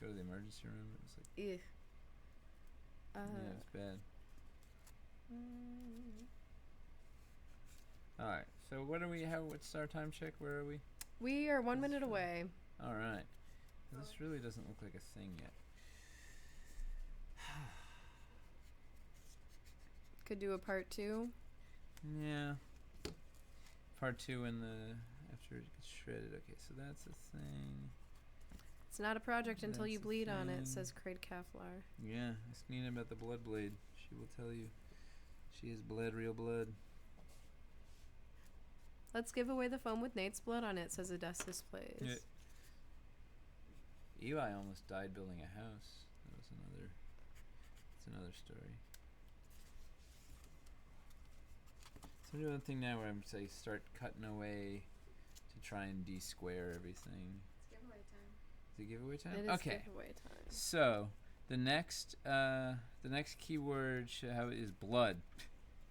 A: the emergency room. It was like,
B: Ew.
A: yeah, it was bad. All right. So what are we? What's our time check? Where are we?
B: We are 1 minute away.
A: All right. This really doesn't look like a thing yet.
B: Could do a part 2.
A: Yeah. Part 2 in the after it gets shredded. Okay, so that's a thing.
B: It's not a project until you
A: That's a
B: bleed on it,
A: thing.
B: says Craig Kaflar.
A: Yeah, ask Nina about the blood blade. She will tell you. She has bled real blood.
B: Let's give away the foam with Nate's blood on it, says Odysseus Plays.
A: Yeah. Eli almost died building a house. That's another story. So I'm doing a thing now where I'm say start cutting away to try and de-square everything.
C: It's giveaway time.
A: Is it giveaway time?
B: It is
A: Okay.
B: giveaway time.
A: So the next keyword is blood.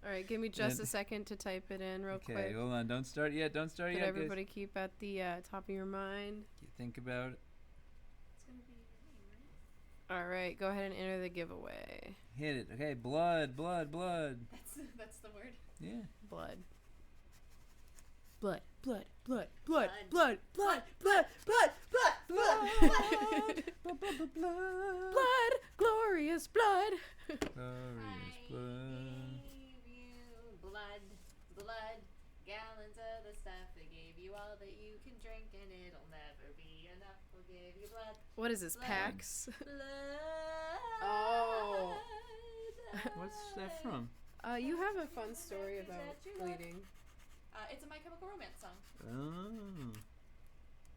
B: All right, give me just
A: And-
B: a second to type it in real
A: Okay,
B: quick.
A: hold on. Don't start yet. Don't start
B: But
A: yet.
B: everybody keep at the top of your mind.
A: Guys. Think about it.
C: It's gonna be your name, right?
B: All right, go ahead and enter the giveaway.
A: Hit it. Okay, blood.
C: That's the word.
A: Yeah.
B: Blood. Blood, blood, blood, blood,
C: Blood.
B: blood, blood, blood, blood,
C: gave you blood.
B: What is this,
C: Blood.
B: PAX?
C: Blood.
B: Oh.
A: What's that from?
B: You have a fun story about bleeding.
C: It's a My Chemical Romance song.
A: Oh.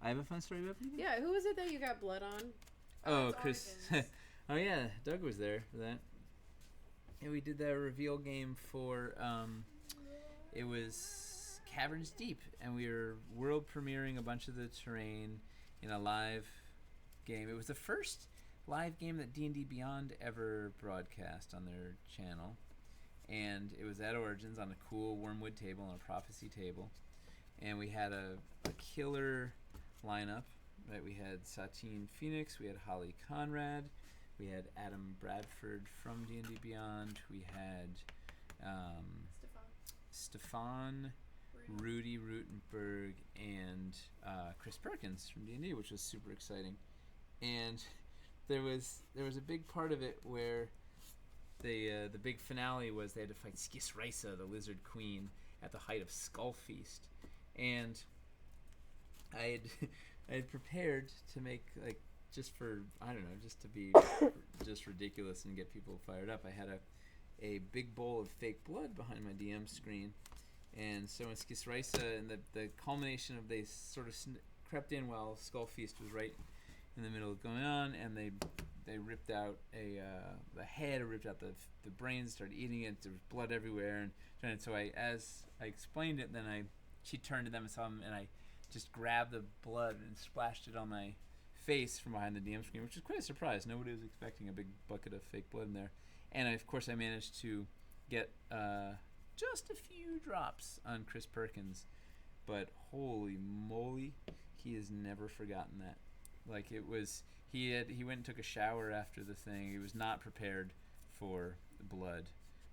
A: I have a fun story about bleeding?
B: Yeah, who was it that you got blood on?
A: Oh,
C: It's
A: Chris.
C: Origins.
A: Oh, yeah. Doug was there for that. Yeah, we did that reveal game for, it was Caverns Deep, and we were world premiering a bunch of the terrain in a live game. It was the first live game that D&D Beyond ever broadcast on their channel, and it was at Origins on a cool wormwood table and a prophecy table, and we had a killer lineup. Right, we had Satine Phoenix, we had Holly Conrad, we had Adam Bradford from D&D Beyond, we had Stefan, Rudy Rutenberg, and Chris Perkins from D&D, which was super exciting. And there was a big part of it where the big finale was they had to fight Skis Risa, the Lizard Queen, at the height of Skull Feast, and I had prepared to make, like, just for, I don't know, just to be just ridiculous and get people fired up. I had a big bowl of fake blood behind my DM screen, and so when Skis Risa and the culmination of they sort of crept in while Skull Feast was right in the middle of going on, and they ripped out the head, or ripped out the brains, started eating it. There was blood everywhere, and so as I explained it, then she turned to them and saw them, and I just grabbed the blood and splashed it on my face from behind the DM screen, which was quite a surprise. Nobody was expecting a big bucket of fake blood in there. And of course I managed to get just a few drops on Chris Perkins, but holy moly, he has never forgotten that. Like, it was, he went and took a shower after the thing. He was not prepared for the blood.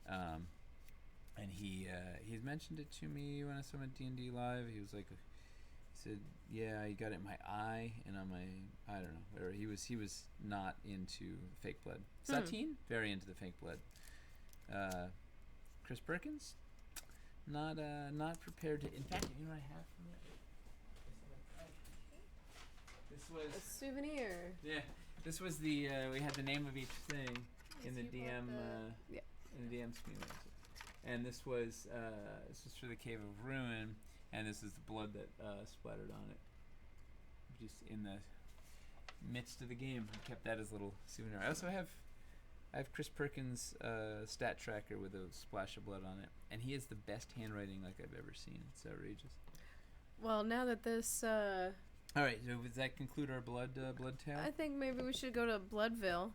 A: And he's mentioned it to me when I saw him at D&D Live. He was like, he said, yeah, he got it in my eye and on my, I don't know, or he was not into fake blood. Satine, very into the fake blood. Chris Perkins, not prepared to. In fact, you know what I have from it? This was
B: A souvenir.
A: Yeah, this was the we had the name of each thing in the
C: You bought
A: DM
B: Yeah.
A: in the DM screen, and this was for the Cave of Ruin, and this is the blood that splattered on it, just in the midst of the game. I kept that as a little souvenir. I also have Chris Perkins' stat tracker with a splash of blood on it, and he has the best handwriting like I've ever seen. It's outrageous.
B: Well, now that this,
A: All right, so does that conclude our blood tale?
B: I think maybe we should go to Bloodville.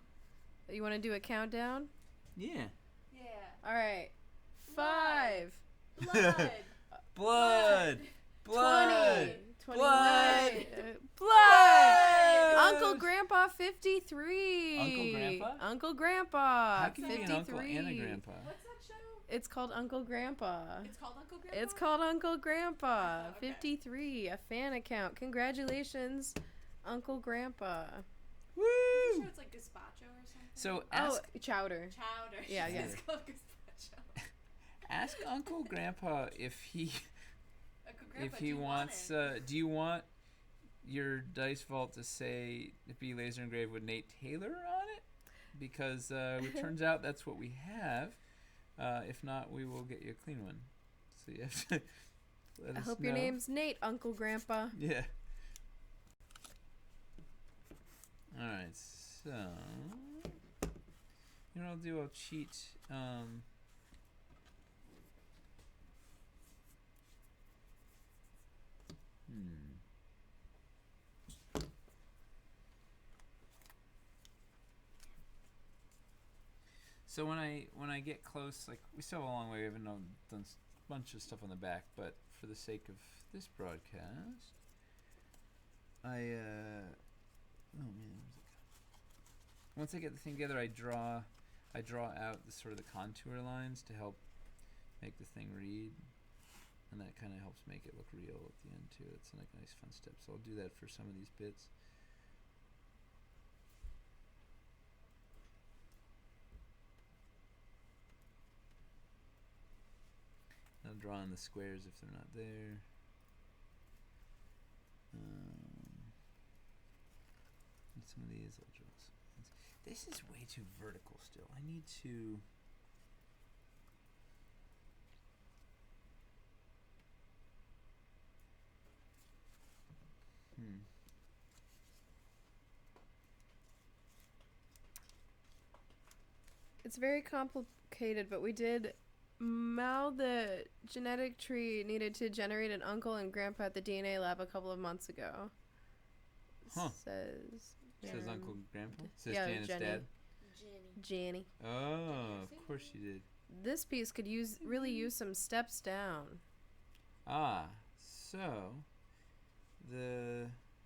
B: You want to do a countdown?
A: Yeah.
C: Yeah.
B: All right. 5,
C: Blood.
A: Blood.
B: 20, 21,
A: Blood.
B: blood. Uncle Grandpa 53.
A: Uncle Grandpa?
B: Uncle Grandpa.
A: How can you be
B: 53.
A: an uncle and a grandpa?
C: What's that show?
B: It's called Uncle Grandpa.
C: It's called Uncle Grandpa?
B: It's called Uncle Grandpa.
C: Okay.
B: 53, a fan account. Congratulations, Uncle Grandpa.
A: Woo!
C: Is it show it's like gazpacho or something?
A: So ask
B: Chowder.
C: Chowder.
B: Yeah, yeah.
C: It's called gazpacho.
A: ask Uncle Grandpa if he
C: Uncle Grandpa,
A: if
C: do
A: he
C: you
A: wants.
C: want it?
A: Do you want your dice vault to say be laser engraved with Nate Taylor on it? Because it turns out that's what we have. If not, we will get you a clean one. So you have to let
B: I
A: us
B: hope
A: know.
B: your name's Nate, Uncle Grandpa.
A: Yeah. Alright, so you know what I'll do? I'll cheat. So when I get close, like, we still have a long way. We haven't done a bunch of stuff on the back, but for the sake of this broadcast, oh man, where's it go? Once I get the thing together, I draw out the sort of the contour lines to help make the thing read, and that kind of helps make it look real at the end too. It's like a nice fun step. So I'll do that for some of these bits. I'll draw in the squares if they're not there. some of these. I'll drill some. This is way too vertical still. I need to.
B: It's very complicated, but we did. The genetic tree needed to generate an uncle and grandpa at the DNA lab a couple of months ago.
A: Huh.
B: Says
A: Uncle and Grandpa? Says
B: yeah,
A: Janet's
B: Jenny.
A: dad?
B: Jenny.
A: Oh, of course she did.
B: This piece could really use some steps down.
A: Ah, so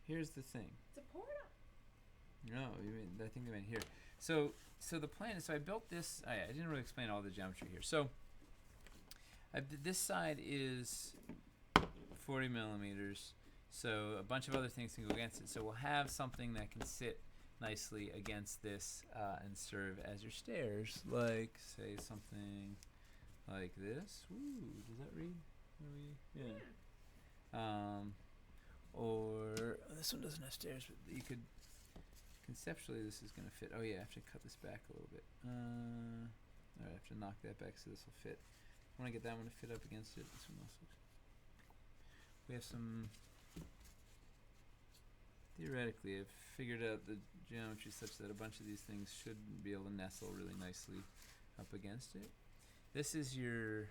A: here's the thing.
C: It's a portal.
A: No, I think they meant here. So the plan is, I built this. I didn't really explain all the geometry here. So this side is 40 millimeters. So a bunch of other things can go against it. So we'll have something that can sit nicely against this and serve as your stairs, like say something like this. Ooh, does that read? Yeah. Or this one doesn't have stairs, but you could conceptually this is gonna fit. Oh yeah, I have to cut this back a little bit. Alright, I have to knock that back so this will fit. I want to get that one to fit up against it. This one also. We have some. Theoretically, I've figured out the geometry such that a bunch of these things should be able to nestle really nicely up against it. This is your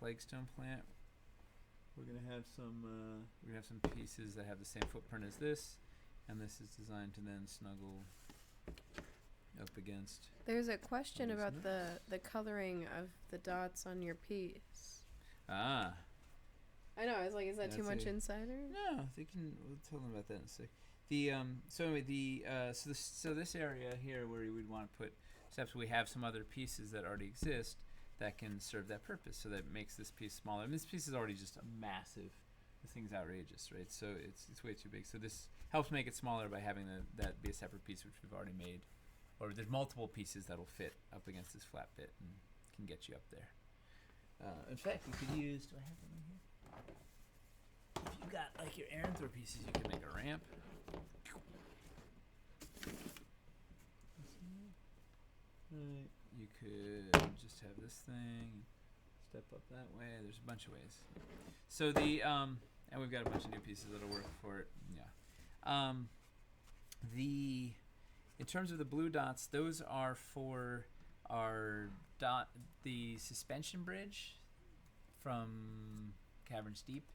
A: plaguestone plant. We're gonna have some pieces that have the same footprint as this, and this is designed to then snuggle up against.
B: There's a question about the coloring of the dots on your piece.
A: Ah.
B: I know. I was like, is that too much insider?
A: No, they can. We'll tell them about that in a sec. The so anyway, so this area here where you would want to put steps, we have some other pieces that already exist that can serve that purpose. So that makes this piece smaller. And this piece is already just a massive. This thing's outrageous, right? So it's way too big. So this helps make it smaller by having that be a separate piece, which we've already made. Or there's multiple pieces that'll fit up against this flat bit and can get you up there. In fact, you could use. Do I have one here? If you got like your Aaron Thor pieces, you could make a ramp. Right. You could just have this thing, step up that way. There's a bunch of ways. So and we've got a bunch of new pieces that'll work for it. Yeah. In terms of the blue dots, those are for the suspension bridge from Caverns Deep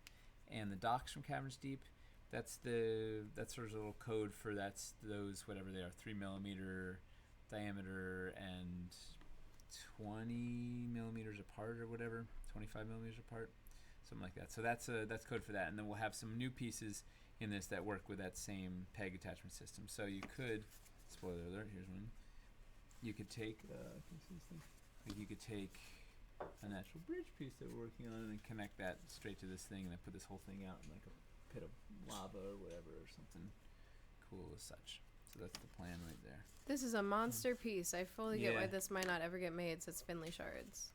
A: and the docks from Caverns Deep. That's sort of a little code for those whatever they are, 3 millimeter diameter and 20 millimeters apart or whatever, 25 millimeters apart, something like that. So that's code for that, and then we'll have some new pieces in this that work with that same peg attachment system. So you could, spoiler alert, here's one. You could take, you could take a natural bridge piece that we're working on and then connect that straight to this thing, and then put this whole thing out in like a pit of lava or whatever, or something cool as such. So that's the plan right there.
B: This is a monster piece. I fully get why this might not ever get made, says Finley Shards.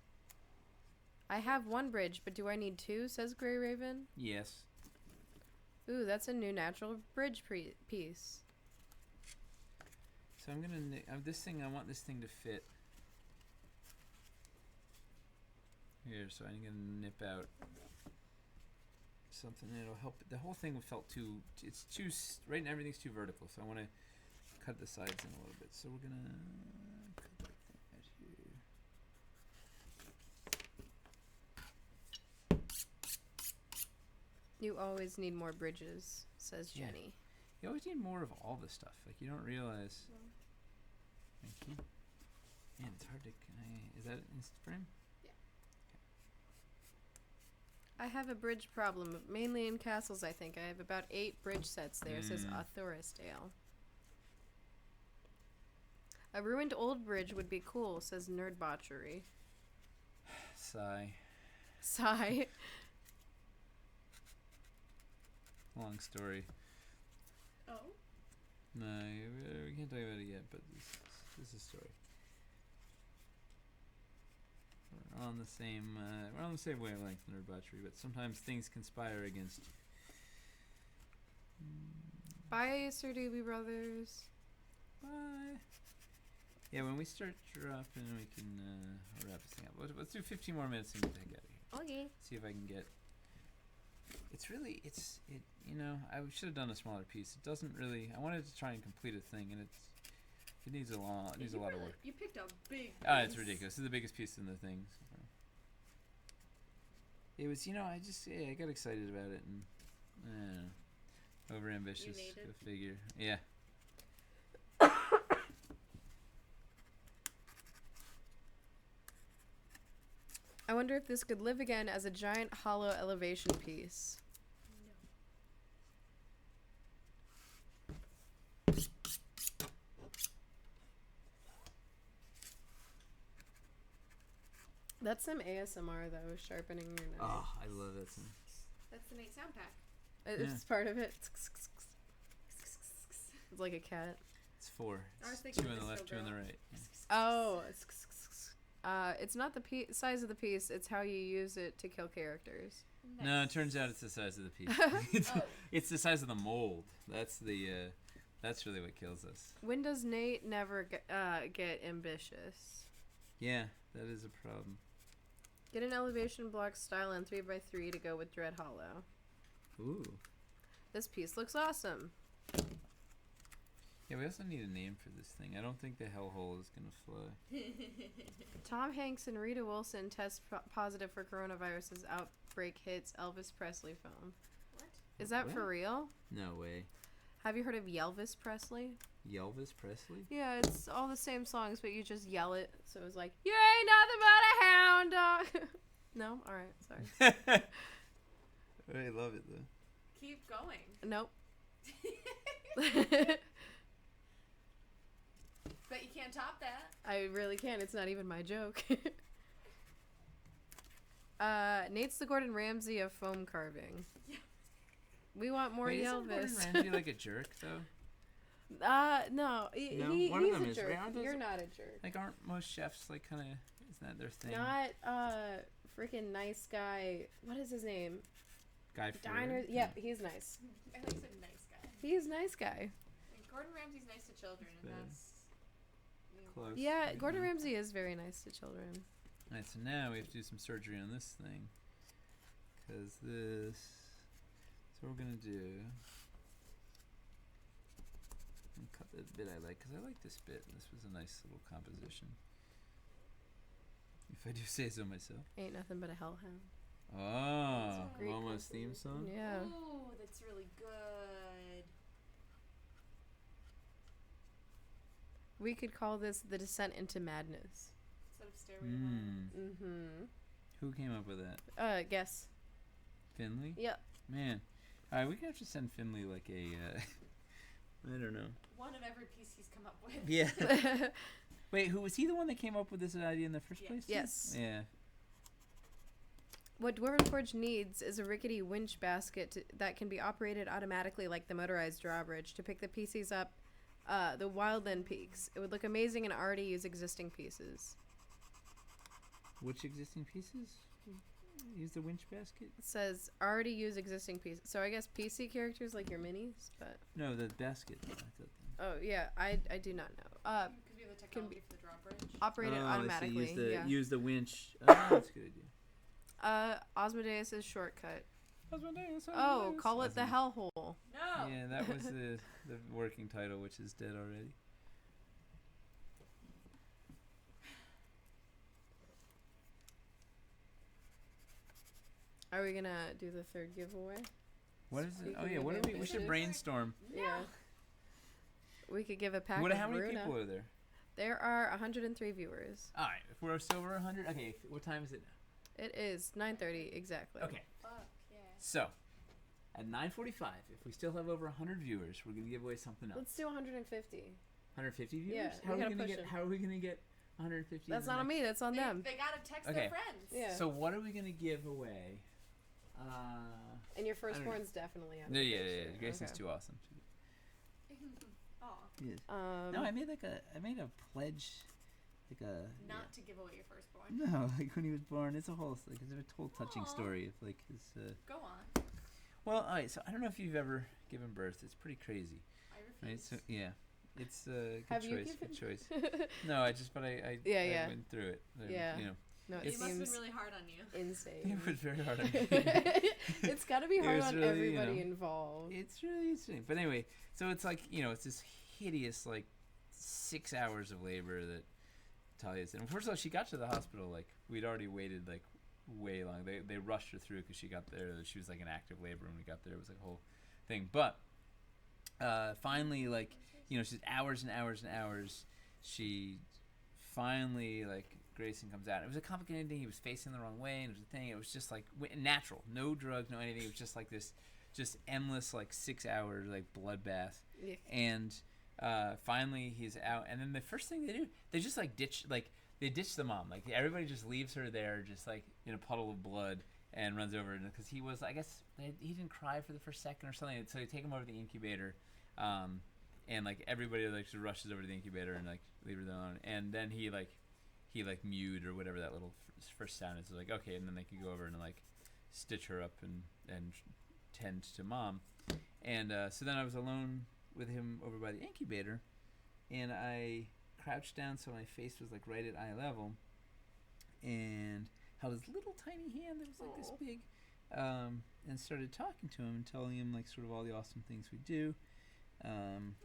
B: I have one bridge, but do I need two, says Grey Raven?
A: Yes.
B: Ooh, that's a new natural bridge piece.
A: So I'm gonna I want this thing to fit here, so I'm gonna nip out something that'll help. The whole thing felt it's too right, and everything's too vertical, so I want to cut the sides in a little bit. So we're gonna cut that thing right here.
B: You always need more bridges, says Jenny.
A: You always need more of all the stuff. Like, you don't realize. Thank you. Man, it's hard to. Is that in frame?
C: Yeah.
B: I have a bridge problem, mainly in castles, I think. I have about 8 bridge sets there, says Arthurisdale. A ruined old bridge would be cool, says Nerdbotchery.
A: Sigh.
B: Sigh.
A: Long story.
C: Oh.
A: No, we can't talk about it yet, but this is a story. We're on the same wavelength, Nerdbotchery, but sometimes things conspire against.
B: Bye, Sir Doobie Brothers.
A: Bye. Yeah, when we start dropping, we can wrap this thing up. Let's do 15 more minutes and get the heck out of here.
B: Okay.
A: See if I can get. You know, I should have done a smaller piece. It doesn't really. I wanted to try and complete a thing, and it needs a lot. It needs a lot of work.
C: You picked a big.
A: Oh, it's ridiculous. This is the biggest piece in the thing. So. It was, you know, I got excited about it, and I don't know, over ambitious.
C: You made it.
A: Go figure. Yeah.
B: I wonder if this could live again as a giant hollow elevation piece. That's some ASMR though, sharpening your knife.
A: Oh, I love that song.
C: That's the Nate sound pack.
B: It's part of it. It's like a cat.
A: It's 4.
C: I was
A: It's
C: thinking
A: 2 on
C: of
A: the
C: the
A: left, 2 on the
C: Still
A: right.
B: Oh, it's not the size of the piece. It's how you use it to kill characters.
A: No, it turns out it's the size of the piece. It's the size of the mold. That's really what kills us.
B: When does Nate never get ambitious?
A: Yeah, that is a problem.
B: Get an elevation block style and 3x3 to go with Dread Hollow.
A: Ooh.
B: This piece looks awesome.
A: Yeah, we also need a name for this thing. I don't think the hellhole is gonna fly.
B: Tom Hanks and Rita Wilson test positive for coronavirus as outbreak hits Elvis Presley phone.
C: What?
B: Is that
A: What?
B: for real?
A: No way.
B: Have you heard of Elvis Presley?
A: Elvis Presley?
B: Yeah, it's all the same songs, but you just yell it. So it's like, you ain't nothing but a hound dog. No? Alright, sorry.
A: I love it though.
C: Keep going.
B: Nope.
C: But you can't top that.
B: I really can't. It's not even my joke. Nate's the Gordon Ramsay of foam carving.
C: Yeah.
B: We want more
A: Wait, isn't Gordon
B: Elvis.
A: Ramsay like a jerk though?
B: No.
A: No?
B: He,
A: One of
B: he's
A: them
B: a
A: is,
B: jerk.
A: right? Aren't those-
B: You're not a jerk.
A: Like, aren't most chefs like kind of? Isn't that their thing?
B: Not freaking nice guy. What is his name?
A: Guy Fieri?
B: Diners. Yep, he's nice.
C: I think he's a nice guy.
B: He's a nice guy.
C: And Gordon Ramsay's nice to children, and
A: Fair.
C: that's.
A: Close.
B: Yeah, Gordon Ramsay is very nice to children.
A: Alright, so now we have to do some surgery on this thing. Because this. So what we're gonna do. I'm gonna cut the bit I like, because I like this bit. This was a nice little composition. If I do say so myself.
B: Ain't nothing but a hellhound.
A: Oh,
B: Great
A: Momo's theme song?
B: Yeah.
C: Ooh, that's really good.
B: We could call this the descent into madness.
C: Instead of Stairway to Heaven.
B: Mm-hmm.
A: Who came up with that?
B: Guess.
A: Finley?
B: Yep.
A: Man. Alright, we can have to send Finley like a, I don't know.
C: One of every piece he's come up with.
A: Yeah. Wait, was he the one that came up with this idea in the first
C: Yes.
A: place?
B: Yes.
A: Yeah.
B: What Dwarven Forge needs is a rickety winch basket that can be operated automatically like the motorized drawbridge to pick the pieces up the wildland peaks. It would look amazing and already use existing pieces.
A: Which existing pieces? Use the winch basket?
B: It says already use existing pieces. So I guess PC characters like your minis, but
A: No, the basket. I thought that.
B: oh yeah, I do not know.
C: Because we have the technology for the drawbridge.
B: Operated
A: I see.
B: automatically.
A: Use the winch. Oh, that's a good idea.
B: Osmodeus' shortcut. Oh, call it the hellhole.
C: No!
A: Yeah, that was the working title, which is dead already.
B: Are we gonna do the third giveaway?
A: What is it?
B: Speaking
A: Oh yeah,
B: of
A: what do we should
B: ambitious.
A: brainstorm.
B: Yeah. We could give a pack
A: What?
B: of
A: How many
B: Runa.
A: people are there?
B: There are 103 viewers.
A: All right, if we're still over 100. Okay, what time is it now?
B: It is 9:30 exactly.
A: Okay,
C: Fuck, yeah.
A: so at 9:45, if we still have over 100 viewers, we're gonna give away something else.
B: Let's do 150.
A: 150 viewers.
B: Yeah,
A: how
B: we
A: are we
B: gotta
A: gonna
B: push
A: get?
B: it.
A: How are we gonna get 150?
B: That's not on me. That's on them.
C: They gotta text
A: Okay.
C: their friends.
B: Yeah.
A: So what are we gonna give away?
B: And your
A: I don't know.
B: firstborn's definitely on.
A: No,
B: the
A: yeah.
B: picture.
A: Grayson's
B: Okay.
A: too awesome.
C: Aw.
A: Yes.
B: Um,
A: No, I made a pledge, like a
C: Not to give away your firstborn.
A: No, like when he was born. It's a whole like it's a whole touching
C: Aw.
A: story of like his.
C: Go on.
A: Well, all right. So I don't know if you've ever given birth. It's pretty crazy,
C: I
A: right?
C: refuse.
A: So yeah. It's a
B: Have
A: good
B: you
A: choice.
B: given?
A: Good choice. No, I just, but I
B: Yeah.
A: went through it.
B: Yeah.
A: You know,
B: No,
C: It
B: it
C: must have
B: seems
C: been really hard on you.
B: insane.
A: it was very hard on me.
B: It's got to be
A: It
B: hard
A: was
B: on
A: really,
B: everybody
A: you know,
B: involved.
A: It's really interesting. But anyway, so it's like, it's this hideous, like, 6 hours of labor that Talia's in. And first of all, she got to the hospital, like, we'd already waited, like, way long. They rushed her through because she got there. She was, like, in active labor when we got there. It was, like, a whole thing. But finally, like, she's hours and hours and hours. She finally, like, Grayson comes out. It was a complicated thing. He was facing the wrong way, and it was a thing. It was just, like, natural. No drugs, no anything. It was just, like, this just endless, like, 6 hours, like, bloodbath.
B: Yeah.
A: And finally he's out. And then the first thing they do, they just, like, ditch the mom. Like, everybody just leaves her there just, like, in a puddle of blood and runs over. Because he was, I guess, he didn't cry for the first second or something. So they take him over to the incubator. And, like, everybody, like, just rushes over to the incubator and, like, leave her alone. And then he mewed or whatever that little first sound is. So, like, okay, and then they can go over and, like, stitch her up and tend to mom. And so then I was alone with him over by the incubator, and I crouched down so my face was, like, right at eye level, and held his little tiny hand that was, like, this big, and started talking to him and telling him, like, sort of all the awesome things we do, and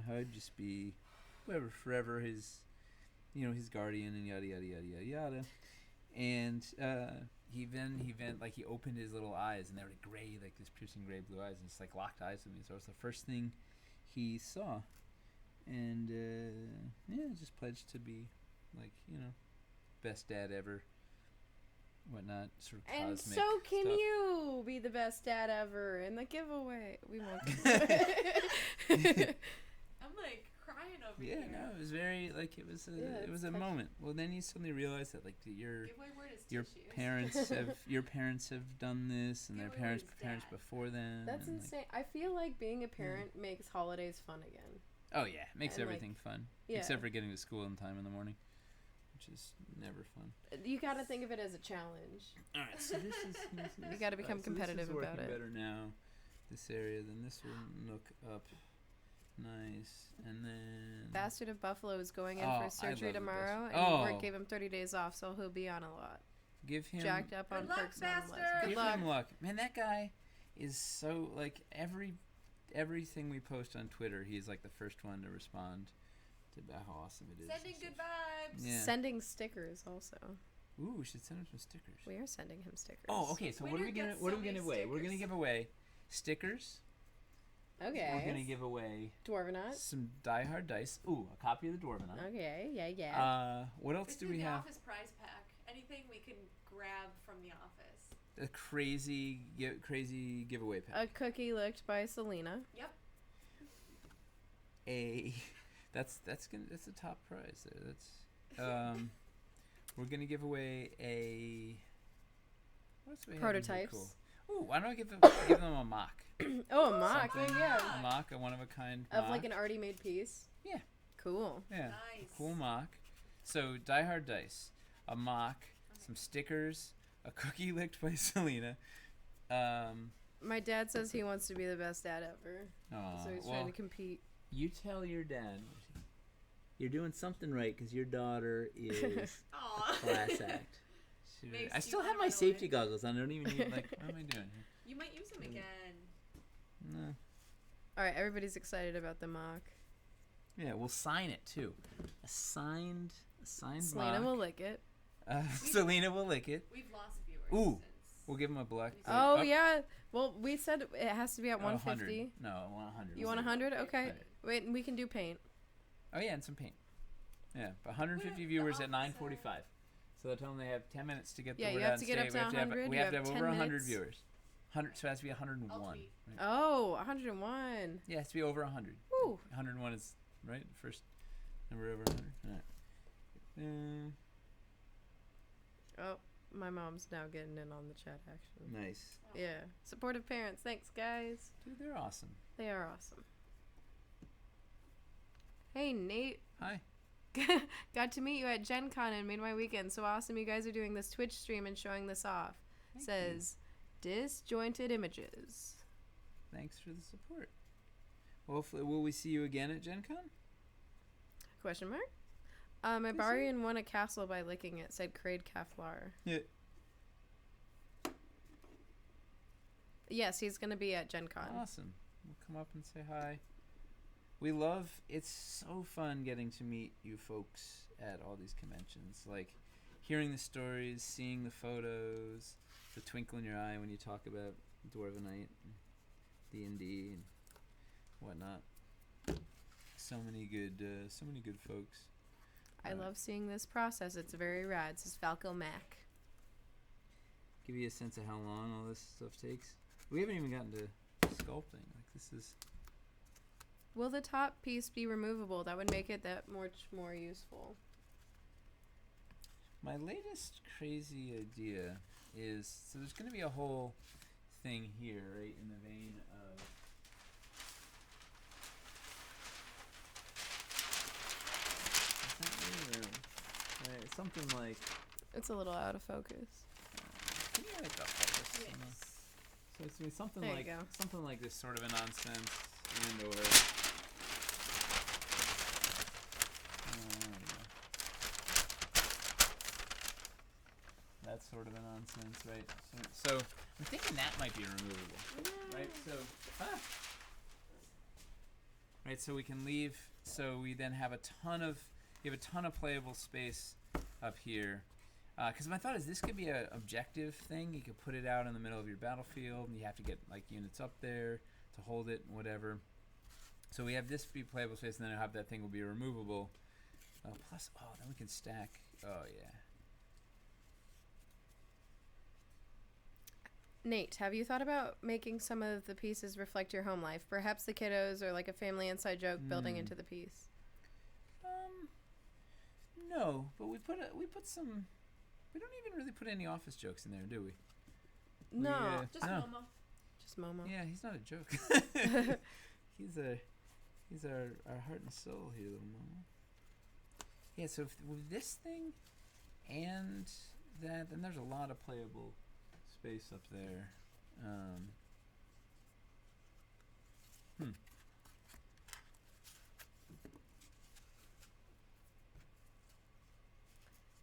A: how I'd just be whatever, forever his his guardian, and yada yada yada yada yada. And he opened his little eyes, and they were, like, gray, like this piercing gray blue eyes, and just, like, locked eyes with me. So it was the first thing he saw, and just pledged to be, like, best dad ever, whatnot, sort of
B: And
A: cosmic
B: so can
A: stuff.
B: you be the best dad ever in the giveaway. We won't give away.
C: I'm like crying over
A: Yeah,
C: here.
A: no, it was very, like, it was
B: it's
A: a
B: touching.
A: moment. Well, then you suddenly realize that, like, your
C: Giveaway word is
A: your
C: tissues.
A: parents have done this, and their
C: Giveaway
A: parents
C: word's
A: parents
C: dad.
A: before them.
B: That's
A: and, like,
B: insane. I feel like being a parent makes holidays fun again.
A: oh yeah, it makes
B: And, like,
A: everything fun,
B: yeah.
A: except for getting to school in time in the morning, which is never fun.
B: You got to think of it as a challenge.
A: All right, so this is
B: You gotta become competitive
A: this is
B: about
A: working
B: it.
A: better now. This area, then this will look up nice, and then
B: Bastard of Buffalo is going in
A: Oh,
B: for
A: I
B: surgery
A: love the
B: tomorrow,
A: Bastard.
B: and
A: Oh.
B: work gave him 30 days off, so he'll be on a lot.
A: give him
B: Jacked up on
C: Good luck,
B: perks and on the list.
C: bastard!
B: Good
A: give
B: luck.
A: him luck, man. That guy is so, like, everything we post on Twitter, he's, like, the first one to respond to about how awesome it is.
C: Sending
A: and
C: good
A: stuff.
C: vibes.
A: Yeah.
B: Sending stickers also.
A: Ooh, we should send him some stickers.
B: We are sending him stickers.
A: Oh, okay. So what are
C: Winner
A: we gonna
C: gets
A: what are
C: so
A: we gonna
C: many
A: give away? We're gonna
C: stickers.
A: give away stickers.
B: Okay.
A: We're gonna give away
B: Dwarvenaut.
A: some Die Hard dice. Ooh, a copy of the Dwarvenaut.
B: Okay, yeah.
A: What else
C: It's
A: do
C: in
A: we
C: the
A: have?
C: office prize pack. Anything we can grab from the office.
A: A crazy giveaway pack.
B: A cookie licked by Selena.
C: Yep.
A: That's the top prize there. That's we're gonna give away a what else do we have in here
B: Prototypes.
A: cool? Ooh, why don't I give them a mock?
B: Oh, a mock. Oh,
A: Something.
B: yeah.
A: A mock, a one of a kind
B: Of
A: mock.
B: like an already made piece.
A: Yeah.
B: Cool.
A: Yeah.
C: Nice.
A: Cool mock. So Die Hard dice, a mock, some stickers, a cookie licked by Selena.
B: My dad says he wants to be the best dad ever,
A: Aw,
B: so he's
A: well,
B: trying to compete.
A: you tell your dad you're doing something right because your daughter is
C: Aw.
A: class act.
C: Makes
A: I
C: you
A: still have
C: wanna
A: my
C: run
A: safety
C: away.
A: goggles on. I don't even need, like, what am I doing here?
C: You might use them again.
A: No.
B: All right, everybody's excited about the mock.
A: Yeah, we'll sign it too. A signed
B: Selena
A: mock.
B: will lick it.
A: Selena will lick it.
C: We've lost viewers.
A: Ooh.
C: Since.
A: We'll give him a black.
B: Oh, yeah. Well, we said it has to be at 150.
A: 100. No, I want 100.
B: You want 100? Okay.
A: 100.
B: Wait, we can do paint.
A: Oh yeah, and some paint. Yeah, 150 viewers at 9:45. So they'll tell them they have 10 minutes to get the
B: Yeah,
A: word
B: you have
A: out
B: to
A: and
B: get
A: say
B: up
A: we
B: to
A: have to have
B: 100,
A: we
B: you
A: have to
B: have
A: have
B: 10
A: over 100
B: minutes.
A: viewers. 100, so it has to be 101.
C: tweet.
A: Right?
B: Oh, 101.
A: Yeah, it has to be over 100.
B: Woo.
A: 101 is right. The first number over 100. All right.
B: Oh, my mom's now getting in on the chat, actually.
A: Nice.
B: Yeah. Supportive parents. Thanks, guys.
A: Dude, they're awesome.
B: They are awesome. Hey, Nate.
A: Hi.
B: Got to meet you at Gen Con and made my weekend so awesome. You guys are doing this Twitch stream and showing this off.
A: Thank
B: Says disjointed images.
A: Thanks for the support. Hopefully, will we see you again at Gen Con?
B: Question mark? My Barbarian won a castle by licking it, said Kraid Kaflar.
A: Yeah.
B: Yes, he's going to be at Gen Con.
A: Awesome. We'll come up and say hi. It's so fun getting to meet you folks at all these conventions. Like, hearing the stories, seeing the photos, the twinkle in your eye when you talk about Dwarvenite, and D&D, and whatnot. So many good folks.
B: I love seeing this process. It's very rad. This is Falco Mac.
A: Give you a sense of how long all this stuff takes. We haven't even gotten to sculpting. Like, this is...
B: Will the top piece be removable? That would make it that much more useful.
A: My latest crazy idea is, so there's going to be a whole thing here, right, in the vein of... Is that me or... Right, something like...
B: It's a little out of focus.
A: Can you make that focus? So it's gonna be something
B: There you
A: like
B: go.
A: something like this sort of a nonsense, and or that's sort of a nonsense, right? So I'm thinking that might be removable, right? So right, so we can leave. So we then have a ton of playable space up here. Because my thought is this could be an objective thing. You could put it out in the middle of your battlefield, and you have to get like units up there to hold it and whatever. So we have this be playable space, and then I'll have that thing will be removable. Plus, then we can stack. Oh yeah.
B: Nate, have you thought about making some of the pieces reflect your home life? Perhaps the kiddos or like a family inside joke building into the piece.
A: No, but we put some. We don't even really put any office jokes in there, do we?
B: No,
C: Just
A: no.
C: Momo.
B: just Momo.
A: Yeah, he's not a joke. he's our heart and soul here, little Momo. Yeah, so with this thing and that, then there's a lot of playable space up there.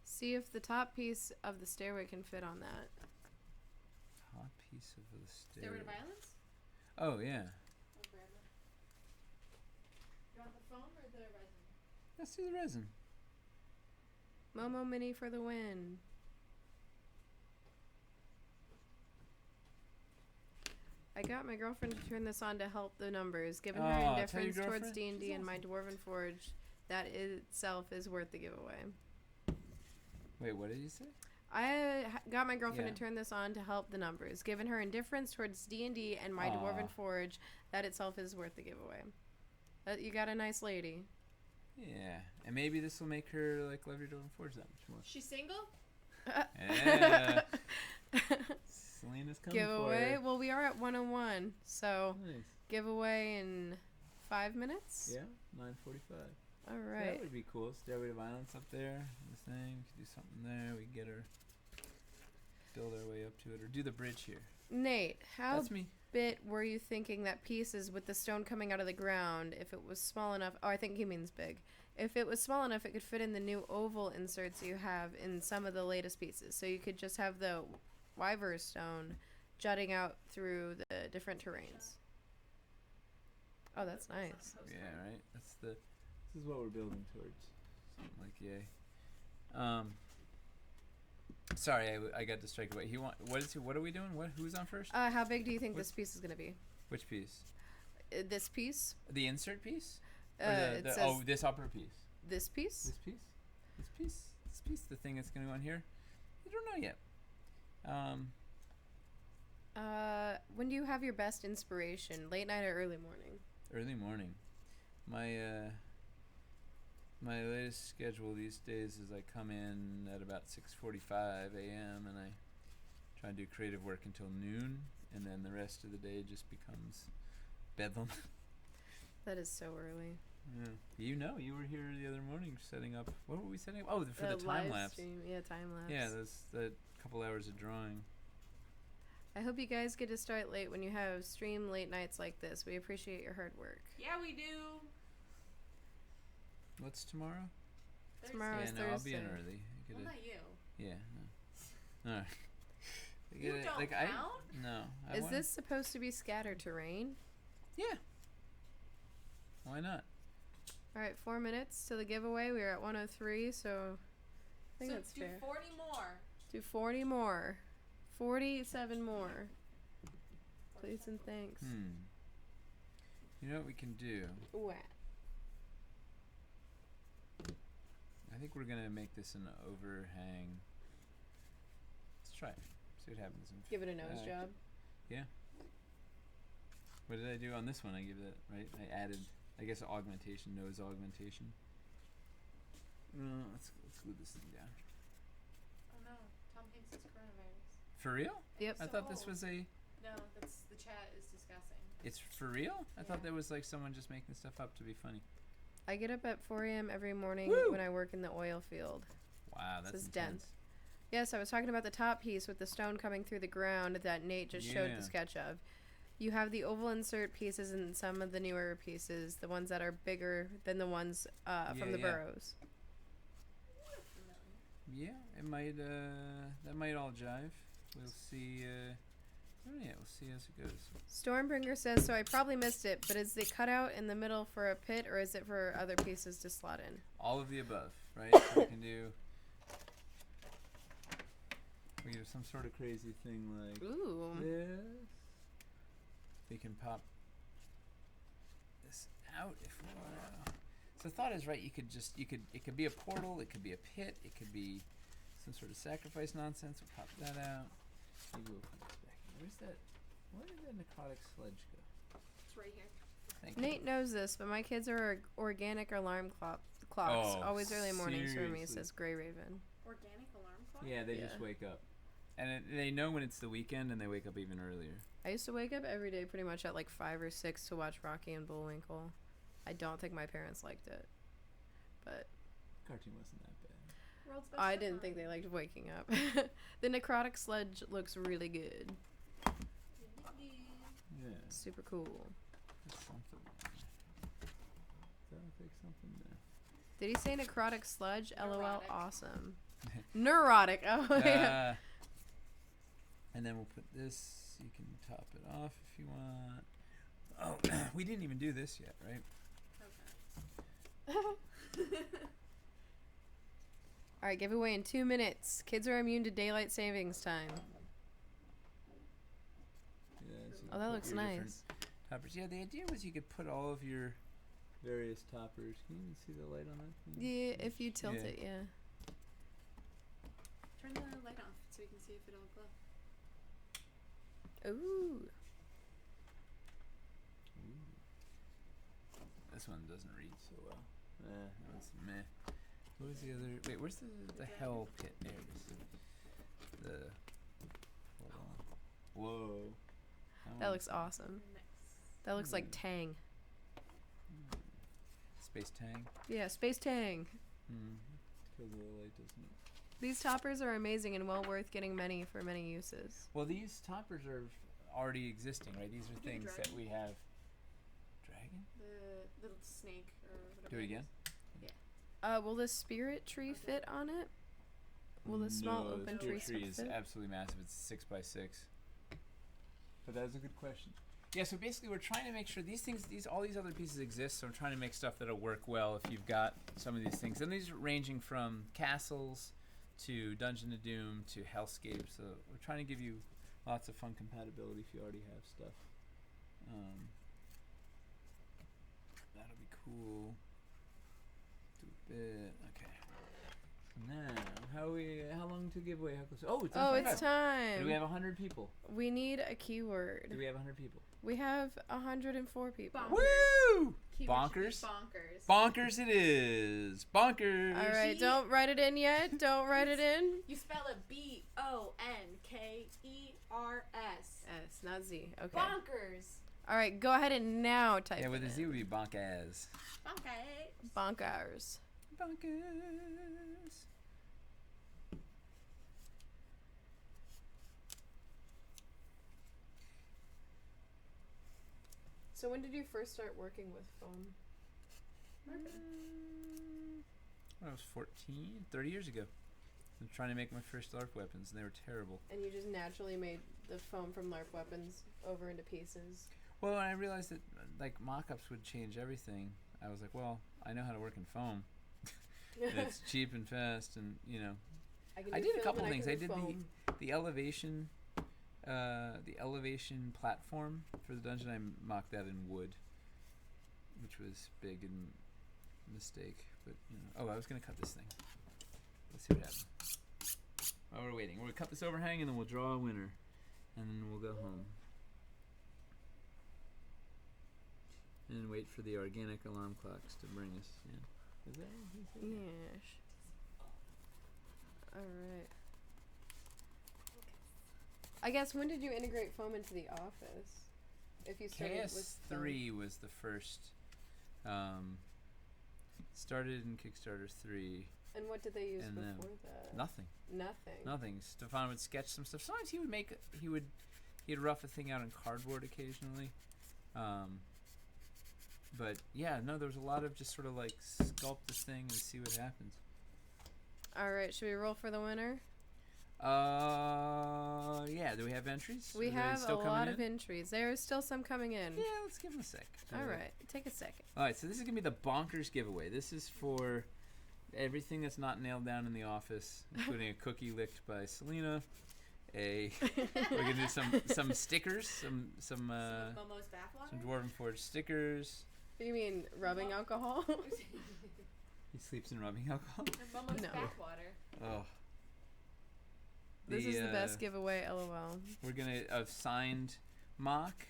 B: See if the top piece of the stairway can fit on that.
A: Top piece of the stair.
C: Stairway to Violence?
A: Oh yeah.
C: I'll grab it. You want the foam or the resin?
A: Let's do the resin.
B: Momo Mini for the win. I got my girlfriend to turn this on to help the numbers. Given her
A: Tell your
B: indifference towards
A: girlfriend?
B: D&D
A: She's
B: and my Dwarven Forge, that itself is worth the giveaway.
A: Wait, what did you say?
B: I got my girlfriend
A: Yeah.
B: to turn this on to help the numbers. Given her indifference towards D&D and my
A: Aw.
B: Dwarven Forge, that itself is worth the giveaway. You got a nice lady.
A: Yeah, and maybe this will make her like love your Dwarven Forge that much more.
C: She's single?
A: Yeah. Selena's coming
B: Giveaway?
A: for
B: Well, we are at 101, so
A: her. Nice.
B: giveaway in 5 minutes?
A: Yeah, 9:45.
B: All
A: So
B: right.
A: that would be cool. Stairway to Violence up there. This thing. We could do something there. We could get her. Build our way up to it, or do the bridge here.
B: Nate, how
A: That's me.
B: bit were you thinking that pieces with the stone coming out of the ground, if it was small enough? Oh, I think he means big. If it was small enough, it could fit in the new oval inserts you have in some of the latest pieces. So you could just have the Wyvern stone jutting out through the different terrains. Oh, that's nice.
A: Yeah, right. This is what we're building towards. Something like yay. Sorry, I got distracted. Wait, what are we doing? Who's on first?
B: How big do you think
A: What's-
B: this piece is going to be?
A: Which piece?
B: This piece?
A: The insert piece? Or
B: It says
A: this upper piece.
B: this piece?
A: This piece? This piece? This piece? The thing that's going to go on here? I don't know yet.
B: When do you have your best inspiration? Late night or early morning?
A: Early morning. My latest schedule these days is I come in at about 6:45 a.m. and I try and do creative work until noon, and then the rest of the day just becomes bedlam.
B: That is so early.
A: Yeah. You were here the other morning setting up. What were we setting up? Oh, for the time
B: live
A: lapse.
B: stream. Yeah, time lapse.
A: Yeah, the couple hours of drawing.
B: I hope you guys get to start late when you have stream late nights like this. We appreciate your hard work.
D: Yeah, we do.
A: What's tomorrow?
B: Tomorrow
A: yeah,
B: is
A: no, I'll be in
B: Thursday.
A: early. I
D: Well,
A: gotta-
D: not you.
A: yeah, no. Alright.
D: You don't count?
A: No.
B: Is this supposed to be scatter terrain?
A: Yeah. Why not?
B: All right, 4 minutes to the giveaway. We are at 103, so I think
D: So
B: that's
D: do
B: fair.
D: 40 more.
B: Do 40 more. 47 more. Please and thanks.
A: You know what we can do?
B: What?
A: I think we're gonna make this an overhang. Let's try it. See what happens.
B: Give it a nose job.
A: Yeah. What did I do on this one? I give it right. I added, I guess, augmentation, nose augmentation. Let's glue this thing down.
D: Oh no, Tom Hanks has coronavirus.
A: For real?
B: Yep.
A: I thought this was a.
D: No, that's the chat is discussing.
A: It's for real? I thought
D: Yeah.
A: that was like someone just making stuff up to be funny.
B: I get up at 4 a.m. every morning
A: Woo!
B: when I work in the oil field.
A: Wow, that's
B: This is
A: intense.
B: dense. Yes, I was talking about the top piece with the stone coming through the ground that Nate just showed
A: Yeah.
B: the sketch of. You have the oval insert pieces and some of the newer pieces, the ones that are bigger than the ones from the
A: yeah.
B: burrows.
A: Yeah, it might. That might all jive. We'll see. We'll see as it goes.
B: Stormbringer says, so I probably missed it, but is the cutout in the middle for a pit or is it for other pieces to slot in?
A: All of the above, right? So we can do. We do some sort of crazy thing like
B: Ooh.
A: this. We can pop this out if we want to. So the thought is, right, it could be a portal, it could be a pit, it could be some sort of sacrifice nonsense. We'll pop that out. Maybe we'll put this back in. Where's that? Where did that necrotic sledge go?
D: It's right here.
A: Thank you.
B: Nate knows this, but my kids are organic alarm clocks.
A: Oh,
B: Always early mornings for me,
A: seriously?
B: says Grey Raven.
D: Organic alarm clock?
A: Yeah, they
B: Yeah.
A: just wake up. And they know when it's the weekend and they wake up even earlier.
B: I used to wake up every day pretty much at like 5 or 6 to watch Rocky and Bullwinkle. I don't think my parents liked it. But
A: Cartoon wasn't that bad.
D: World's best
B: I
D: sitcom.
B: didn't think they liked waking up. The necrotic sledge looks really good.
A: Yeah,
B: Super cool.
A: that's something. Does that look like something? No.
B: Did he say necrotic sludge? LOL,
D: Neurotic.
B: awesome. Neurotic. Oh, yeah.
A: And then we'll put this. You can top it off if you want. Oh, we didn't even do this yet, right?
D: Okay.
B: All right, giveaway in 2 minutes. Kids are immune to daylight savings time.
A: Yeah, so you
B: Oh,
A: can
B: that
A: put
B: looks
A: your different
B: nice.
A: Toppers. Yeah, the idea was you could put all of your various toppers. Can you even see the light on that thing?
B: Yeah, if you tilt
A: Yeah.
B: it, yeah.
D: Turn the light off so we can see if it'll glow.
B: Ooh.
A: This one doesn't read so well. That was meh. What was the other? Wait, where's the hell pit? There it is. Hold on. Whoa.
B: That looks awesome.
D: Nice.
B: That looks like
A: Hmm.
B: Tang.
A: Space Tang.
B: Yeah, Space Tang.
A: Because the light doesn't.
B: These toppers are amazing and well worth getting many for many uses.
A: Well, these toppers are already existing, right? These are
D: Do
A: things that
D: dragon.
A: we have. Dragon?
D: The little snake or whatever.
A: Do it again.
B: Will the spirit tree fit on it? Will the small
A: No,
B: open
A: the
B: tree
A: tree is
B: fit?
A: absolutely massive. It's 6x6. But that is a good question. Yeah, so basically we're trying to make sure all these other pieces exist, so I'm trying to make stuff that'll work well if you've got some of these things. And these are ranging from castles to Dungeon of Doom to Hellscape, so we're trying to give you lots of fun compatibility if you already have stuff. That'll be cool. Do a bit. Okay. Now, how long to give away? How close? Oh, it's
B: Oh,
A: on
B: it's
A: time. Do we
B: time.
A: have 100 people?
B: We need a keyword.
A: Do we have 100 people?
B: We have 104 people.
D: Bonk.
A: Woo!
D: Keyword should be
A: Bonkers.
D: Bonkers.
A: Bonkers it is. Bonkers.
B: All right, don't write it in yet. Don't write it in.
D: You spell it BONKERS.
B: S, not Z. Okay.
D: Bonkers.
B: All right, go ahead and now type
A: Yeah, with
B: it
A: a Z
B: in.
A: would be bonkaz.
D: Bonkers.
B: Bonkers.
A: Bonkers.
B: So when did you first start working with foam?
A: When I was 14, 30 years ago. I was trying to make my first LARP weapons, and they were terrible.
B: And you just naturally made the foam from LARP weapons over into pieces.
A: Well, when I realized that like mock-ups would change everything, I was like, well, I know how to work in foam. And it's cheap and fast, and I did a couple things. I did the elevation platform for the dungeon. I mocked that in wood, which was big and mistake. But I was gonna cut this thing. Let's see what happens. While we're waiting, we'll cut this overhang and then we'll draw a winner, and then we'll go home and wait for the organic alarm clocks to bring us in. Is that what he said?
B: Yes. Alright. I guess when did you integrate foam into the office? If you started with
A: KS3 was the first. Started in Kickstarter 3.
B: And what did they use
A: and
B: before that?
A: Nothing.
B: Nothing.
A: Stefan would sketch some stuff. Sometimes he'd rough a thing out on cardboard occasionally. But yeah, no, there was a lot of just sort of like sculpt this thing and see what happens.
B: Alright, should we roll for the winner?
A: Yeah, do we have entries?
B: We
A: Are they
B: have a
A: still
B: lot
A: coming
B: of
A: in?
B: entries. There is still some coming in.
A: Yeah, let's give them a sec.
B: Alright, take a second.
A: Alright, so this is going to be the bonkers giveaway. This is for everything that's not nailed down in the office, including a cookie licked by Selena. We're going to do some stickers, some
D: Momo's bathwater?
A: some Dwarven Forge stickers.
B: You mean rubbing alcohol?
A: He sleeps in rubbing alcohol.
D: Momo's
B: No.
D: bathwater.
A: Oh.
B: This is the best giveaway, LOL.
A: We're gonna signed mock,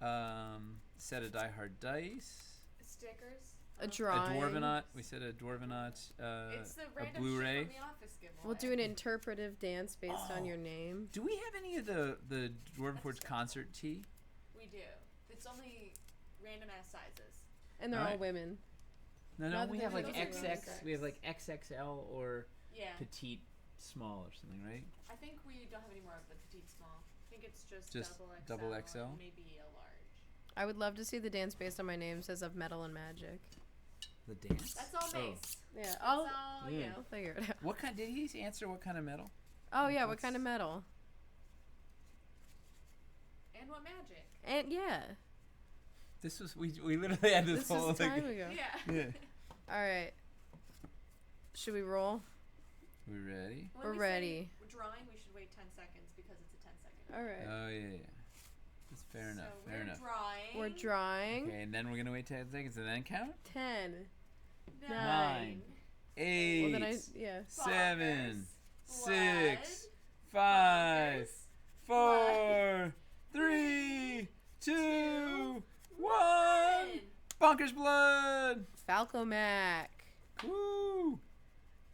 A: set of Die Hard dice,
D: Stickers.
B: A drawing.
A: a Dwarvenaut. We said a Dwarvenaut,
D: It's the
A: a
D: random
A: Blu-ray.
D: shit from the office giveaway.
B: We'll do an interpretive dance based on your name.
A: Do we have any of the Dwarven Forge concert tee?
D: We do. It's only random ass sizes.
B: And they're all
A: Alright.
B: women.
A: No,
B: Not
A: we
B: that
A: have like
B: those are
A: XX.
B: XX.
A: We have like XXL or
D: Yeah.
A: petite small or something, right?
D: I think we don't have any more of the petite small. I think it's just
A: Just
D: double
A: double
D: XL.
A: XL?
D: And maybe a large.
B: I would love to see the dance based on my name says of metal and magic.
A: The dance.
D: That's all
A: Oh.
D: mace.
B: Yeah,
D: That's
B: I'll
D: all, you know.
B: figure it out.
A: What kind? Did he answer what kind of metal?
B: Oh yeah, what
A: What's-
B: kind of metal?
D: And what magic?
B: And yeah,
A: This was we literally had this,
B: this
A: whole
B: was time
A: like.
B: ago.
D: Yeah.
A: Yeah.
B: All right, should we roll?
A: We ready?
D: When
B: We're
D: we
B: ready.
D: Say drawing, we should wait 10 seconds because it's a 10-second.
B: All right,
A: Oh yeah. That's fair enough.
D: So
A: Fair
D: we're
A: enough.
D: drawing.
B: we're drawing.
A: Okay, and then we're gonna wait 10 seconds and then count.
B: 10.
A: 9, 8,
B: Well then yeah.
A: 7,
D: Bonkers.
A: 6, 5, 4, 3, 2, 1. Bonkers blood!
B: Falco Mac.
A: Woo!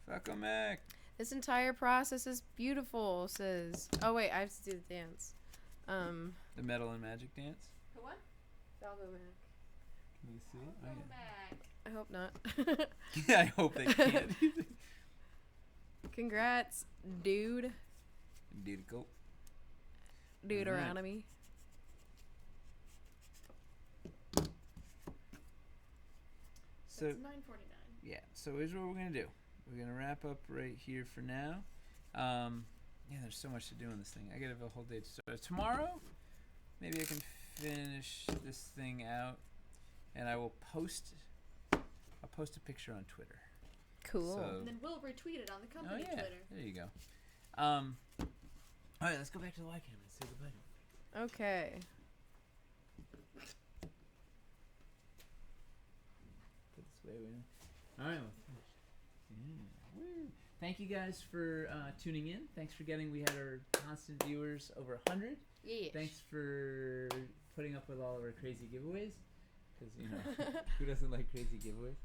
A: Falco Mac.
B: This entire process is beautiful. Says. Oh wait, I have to do the dance.
A: The metal and magic dance.
D: Who won?
B: Falco Mac.
A: Can we see?
D: Go
A: Oh,
D: back.
B: I hope not.
A: yeah. Yeah, I hope they can't.
B: Congrats, dude.
A: Beautiful.
B: Deuteronomy.
A: So
D: It's 9:49.
A: yeah, so here's what we're gonna do. We're gonna wrap up right here for now. Yeah, there's so much to do in this thing. I gotta have a whole day. So tomorrow, maybe I can finish this thing out, and I will post. I'll post a picture on Twitter.
B: Cool.
A: So-
D: And then we'll retweet it on the
A: Oh
D: company
A: yeah,
D: Twitter.
A: there you go. All right, let's go back to the Y camera and say goodbye.
B: Okay.
A: Put this way. All right. Yeah. Woo. Thank you guys for tuning in. Thanks for getting. We had our constant viewers over 100.
B: Yeah.
A: Thanks for putting up with all of our crazy giveaways. Because who doesn't like crazy giveaways?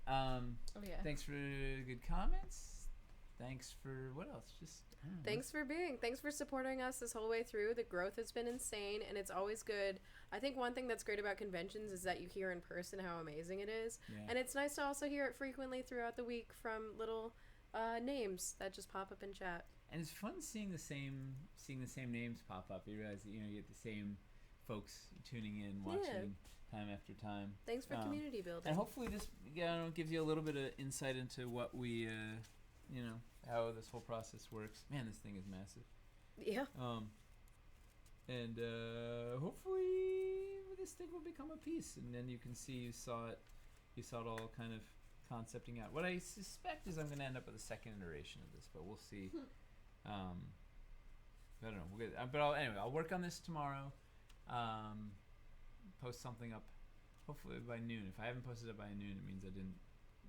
B: Oh yeah.
A: Thanks for good comments. Thanks for what else? Just I don't know.
B: Thanks for supporting us this whole way through. The growth has been insane, and it's always good. I think one thing that's great about conventions is that you hear in person how amazing it is,
A: Yeah.
B: and it's nice to also hear it frequently throughout the week from little names that just pop up in chat.
A: And it's fun seeing the same names pop up. You realize that you get the folks tuning in, watching time after time.
B: Thanks for community building.
A: And hopefully this gives you a little bit of insight into what we, how this whole process works. Man, this thing is massive.
B: Yeah.
A: And hopefully this thing will become a piece, and then you can see you saw it all kind of concepting out. What I suspect is I'm going to end up with a second iteration of this, but we'll see. I don't know. Anyway, I'll work on this tomorrow. Post something up, hopefully by noon. If I haven't posted it by noon, it means I didn't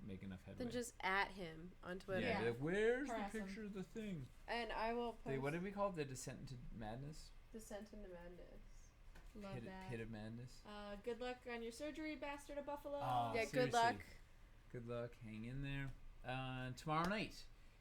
A: make enough headway.
B: Then just at him on Twitter.
A: Yeah. Like, where's
D: Harass
A: the
D: him.
A: picture of the thing?
B: And I will post
A: What did we call it? The Descent into Madness?
B: Descent into Madness.
D: Love that.
A: Pit of Madness.
D: Good luck on your surgery, bastard of Buffalo.
A: Oh,
B: Yeah,
A: seriously.
B: good luck.
A: Good luck. Hang in there. Tomorrow night,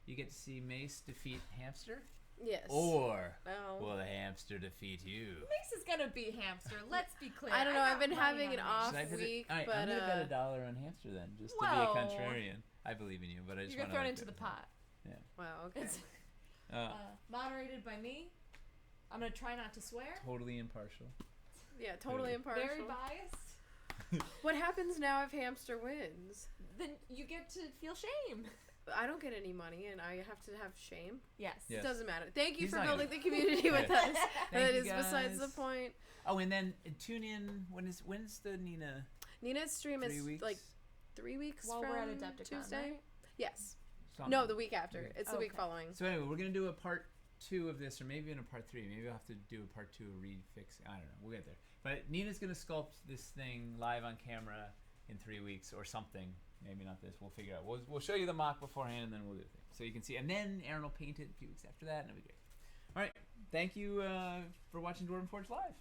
A: you get to see Mace defeat Hamster.
B: Yes.
A: Or
B: Oh.
A: will the hamster defeat you?
D: Mace is gonna be Hamster. Let's be clear.
B: I don't know.
D: I'm
B: I've been
D: not running
B: having
D: on
B: an
D: Mace.
B: off
A: Should I visit?
B: week,
A: All right,
B: but
A: I'm gonna bet $1 on Hamster then, just to be
D: Whoa.
A: a contrarian. I believe in you, but I just
D: You're
A: want
D: gonna throw it into the pot.
B: wow. Okay.
D: It's
A: Yeah.
D: moderated by me. I'm gonna try not to swear.
A: Totally impartial.
B: Yeah, totally impartial.
D: Very biased.
B: What happens now if Hamster wins?
D: Then you get to feel shame.
B: I don't get any money, and I have to have shame.
D: Yes.
A: Yes.
B: It doesn't matter. Thank you
A: He's
B: for
A: not
B: building
A: gonna-
B: the community with
A: Yeah.
B: us. That
A: you,
B: is besides the
A: guys.
B: point.
A: Oh, and then tune in. When's the Nina?
B: Nina's stream
A: 3
B: is
A: weeks.
B: like 3 weeks
D: While
B: from
D: we're at Adepticon,
B: Tuesday.
D: right?
B: Yes.
A: Something.
B: No, the week after.
A: Okay.
B: It's the week
D: Okay.
B: following.
A: So anyway, we're gonna do a part 2 of this, or maybe even a part 3. Maybe I'll have to do a part 2 of refix. I don't know. We'll get there. But Nina's gonna sculpt this thing live on camera in 3 weeks or something. Maybe not this. We'll figure out. We'll show you the mock beforehand, and then we'll do it. So you can see. And then Aaron will paint it a few weeks after that, and it'll be great. All right. Thank you for watching Dwarven Forge Live.